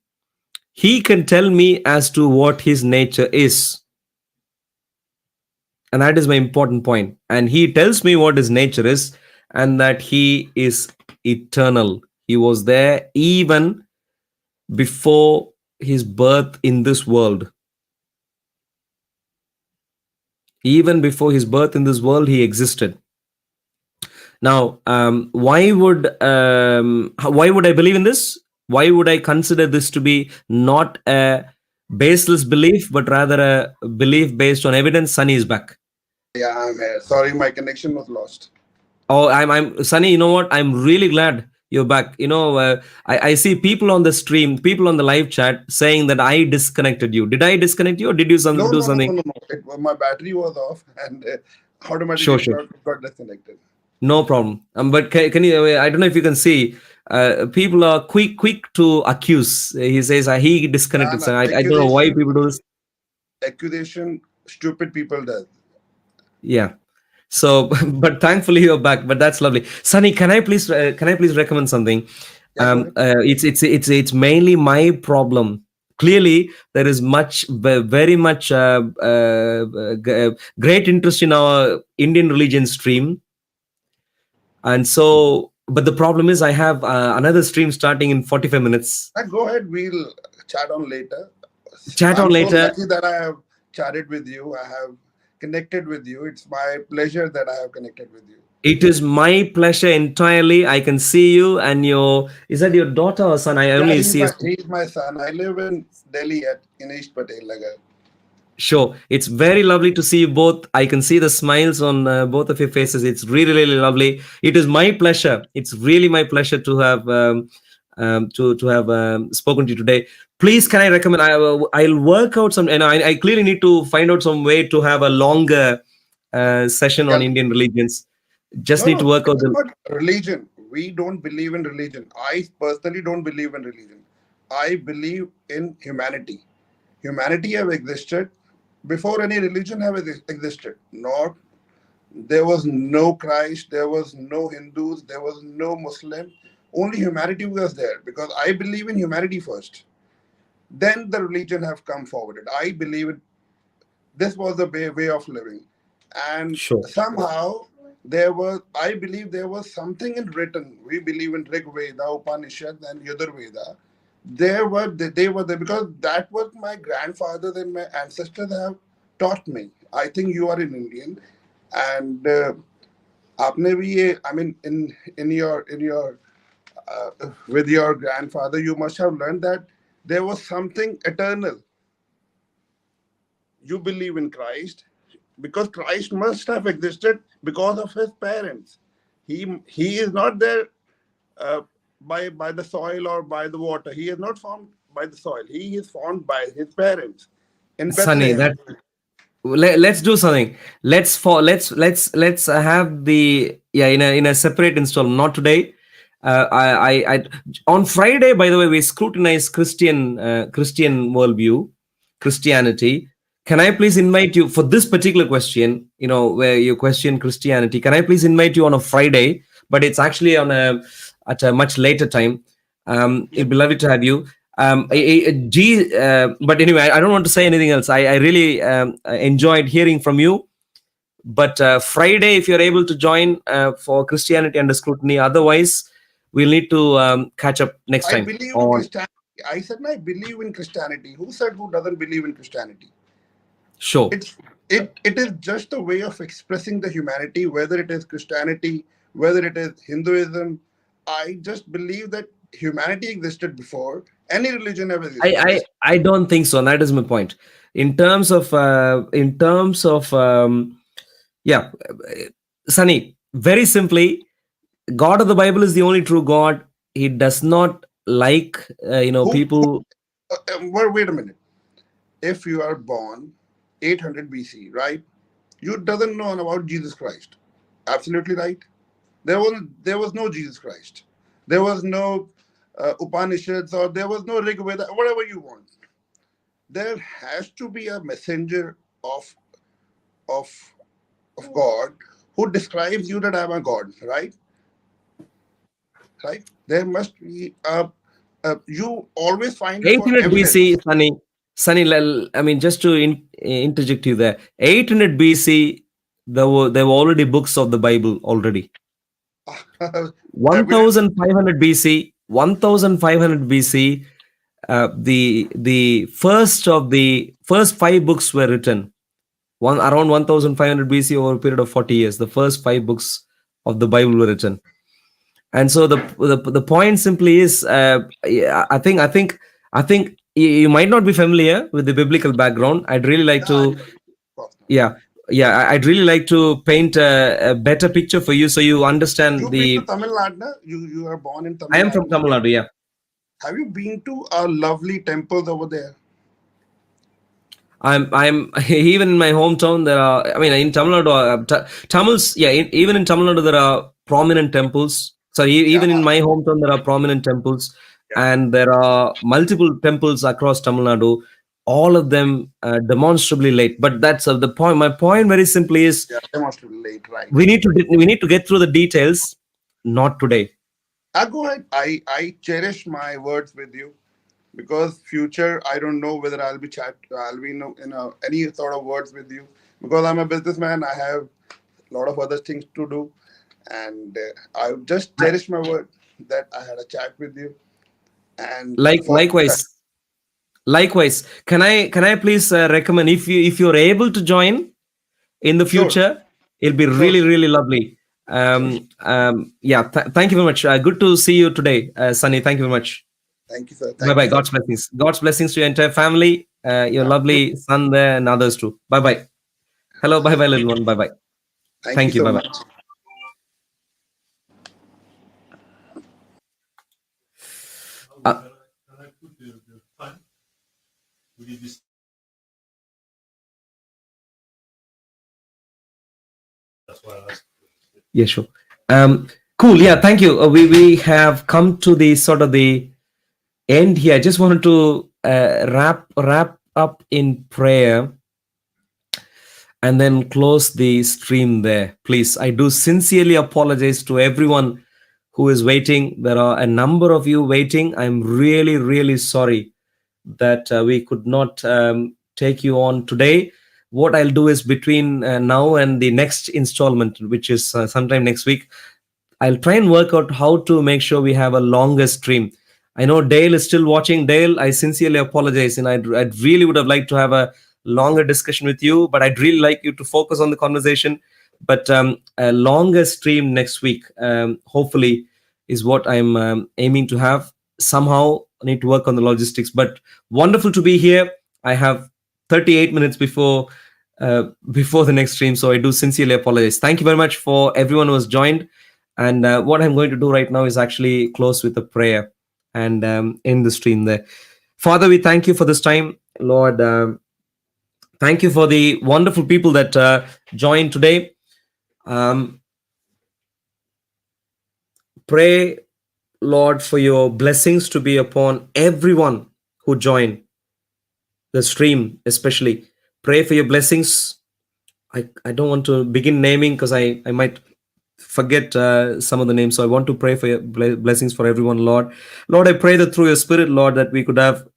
A: he can tell me as to what his nature is. And that is my important point. And he tells me what his nature is, and that he is eternal. He was there even before his birth in this world. Even before his birth in this world, he existed. Now, why would I believe in this? Why would I consider this to be not a baseless belief, but rather a belief based on evidence? Sunny is back.
F: Yeah, I'm here. Sorry, my connection was lost.
A: Oh, I'm Sunny. You know what? I'm really glad you're back. I see people on the stream, people on the live chat saying that I disconnected you. Did I disconnect you, or did you do something?
F: No. My battery was off, and
A: Sure.
F: automatically got disconnected.
A: No problem. But can you? I don't know if you can see. People are quick to accuse. He says he disconnected. So I don't know why people do this.
F: Accusation, stupid people does.
A: Yeah. So, but thankfully you're back. But that's lovely. Sunny, can I please recommend something? It's mainly my problem. Clearly, there is very much great interest in our Indian religion stream, and so. But the problem is, I have another stream starting in 45 minutes.
F: Go ahead. We'll chat on later.
A: I'm so
F: lucky that I have chatted with you. I have connected with you. It's my pleasure that I have connected with you.
A: It is my pleasure entirely. I can see you and is that your daughter or son? I only see.
F: He's my son. I live in Delhi in East Patel Nagar.
A: Sure. It's very lovely to see you both. I can see the smiles on both of your faces. It's really, really lovely. It is my pleasure. It's really my pleasure to have spoken to you today. Please, can I recommend? I'll work out some, and I clearly need to find out some way to have a longer session on Indian religions. Need to work out
F: the religion. We don't believe in religion. I personally don't believe in religion. I believe in humanity. Humanity have existed before any religion have existed. There was no Christ, there was no Hindus, there was no Muslim. Only humanity was there, because I believe in humanity first. Then the religion have come forward. I believe this was the way of living. And somehow I believe there was something in written. We believe in Rig Veda, Upanishad, and Yajur Veda. They were there because that was my grandfather and my ancestors have taught me. I think you are an Indian, and in your with your grandfather, you must have learned that there was something eternal. You believe in Christ because Christ must have existed because of his parents. He is not there by the soil or by the water. He is not formed by the soil. He is formed by his parents. In
A: Sunny, let's do something. Let's have the in a separate install. Not today. I on Friday, by the way, we scrutinize Christian worldview. Christianity. Can I please invite you for this particular question, where you question Christianity? Can I please invite you on a Friday? But it's actually at a much later time. It'd be lovely to have you. But anyway, I don't want to say anything else. I really enjoyed hearing from you. But Friday, if you're able to join for Christianity Under Scrutiny, otherwise we'll need to catch up next
F: I
A: time.
F: believe in Christianity. I said I believe in Christianity. Who said who doesn't believe in Christianity?
A: Sure.
F: It is just a way of expressing the humanity, whether it is Christianity, whether it is Hinduism. I just believe that humanity existed before any religion ever existed.
A: I don't think so. And that is my point. In terms of yeah, Sunny, very simply, God of the Bible is the only true God. He does not like people.
F: Wait a minute. If you are born 800 BC, right? You doesn't know about Jesus Christ. Absolutely right. There was no Jesus Christ. There was no Upanishads, or there was no Rig Veda, whatever you want. There has to be a messenger of of God who describes you that I'm a God, right? Right? There must be you always find it for
A: 800
F: evidence.
A: BC, Sunny, I mean, just to interject you there, 800 BC, there were already books of the Bible already. 1500 BC, 1500 BC, the first 5 books were written. Around 1500 BC, over a period of 40 years, the first 5 books of the Bible were written. And so the point simply is, I think you might not be familiar with the biblical background. I'd really like to, I'd really like to paint a better picture for you, so you understand
F: You've been to Tamil Nadu. You are born in Tamil Nadu.
A: I am from Tamil Nadu. Yeah.
F: Have you been to our lovely temples over there?
A: I'm even in my hometown there are, I mean, in Tamil Nadu, Tamils, even in Tamil Nadu there are prominent temples. So even in my hometown there are prominent temples, and there are multiple temples across Tamil Nadu, all of them demonstrably late. But that's the point. My point very simply is,
F: demonstrably late, right?
A: We need to get through the details, not today.
F: Go ahead. I cherish my words with you, because future I don't know whether I'll be any sort of words with you, because I'm a businessman. I have a lot of other things to do, and I just cherish my word that I had a chat with you. And
A: likewise, can I please recommend, if you're able to join in the future, it'll be really lovely. Thank you very much. Good to see you today, Sunny. Thank you very much.
F: Thank you, sir.
A: Bye-bye. God's blessings. God's blessings to your entire family, your lovely son there, and others too. Bye-bye. Hello. Bye-bye, little one. Bye-bye. Thank you.
F: So
A: Bye-bye. Yeah, sure. Cool. Yeah, thank you. We have come to the sort of the end here. I just wanted to wrap up in prayer and then close the stream there. Please, I do sincerely apologize to everyone who is waiting. There are a number of you waiting. I'm really sorry that we could not take you on today. What I'll do is, between now and the next installment, which is sometime next week, I'll try and work out how to make sure we have a longer stream. I know Dale is still watching. Dale, I sincerely apologize, and I'd really would have liked to have a longer discussion with you, but I'd really like you to focus on the conversation. But a longer stream next week, hopefully, is what I'm aiming to have. Somehow I need to work on the logistics, but wonderful to be here. I have 38 minutes before the next stream, so I do sincerely apologize. Thank you very much for everyone who has joined. And what I'm going to do right now is actually close with a prayer and end the stream there. Father, we thank you for this time, Lord. Thank you for the wonderful people that joined today. Pray, Lord, for your blessings to be upon everyone who joined. the stream especially. Pray for your blessings. I don't want to begin naming because I might forget some of the names. So I want to pray for your blessings for everyone, Lord. Lord, I pray that through your Spirit, Lord, that we could have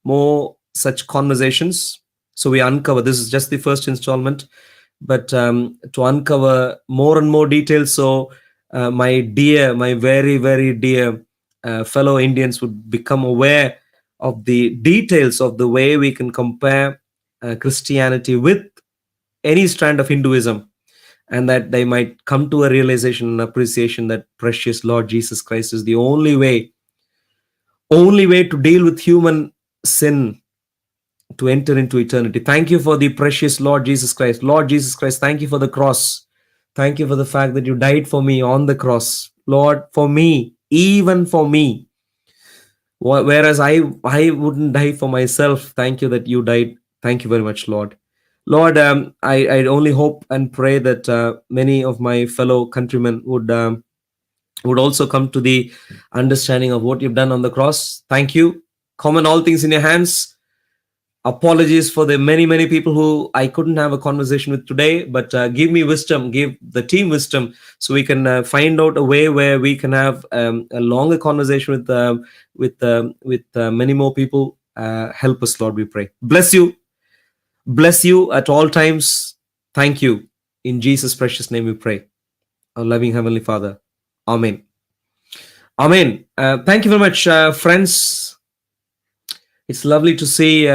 A: more such conversations. So we uncover, this is just the first installment, but to uncover more and more details. So my very, very dear fellow Indians would become aware of the details of the way we can compare Christianity with any strand of Hinduism, and that they might come to a realization and appreciation that precious Lord Jesus Christ is the only way to deal with human sin, to enter into eternity. Thank you for the precious Lord Jesus Christ. Lord Jesus Christ, thank you for the cross. Thank you for the fact that you died for me on the cross. Lord, for me, even for me. Whereas I wouldn't die for myself. Thank you that you died. Thank you very much, Lord. Lord, I only hope and pray that many of my fellow countrymen would also come to the understanding of what you've done on the cross. Thank you. Common all things in your hands. Apologies for the many people who I couldn't have a conversation with today, but give me wisdom, give the team wisdom, so we can find out a way where we can have a longer conversation with many more people. Help us, Lord, we pray. Bless you at all times. Thank you. In Jesus' precious name we pray. Our loving Heavenly Father. Amen. Amen. Thank you very much, friends. It's lovely to see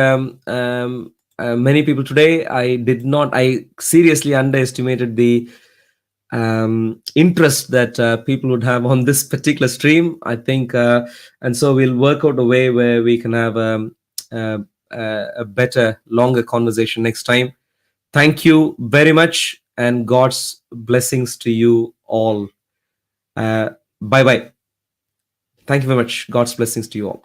A: many people today. I seriously underestimated the interest that people would have on this particular stream. I think, and so we'll work out a way where we can have a better, longer conversation next time. Thank you very much, and God's blessings to you all. Bye bye. Thank you very much. God's blessings to you all.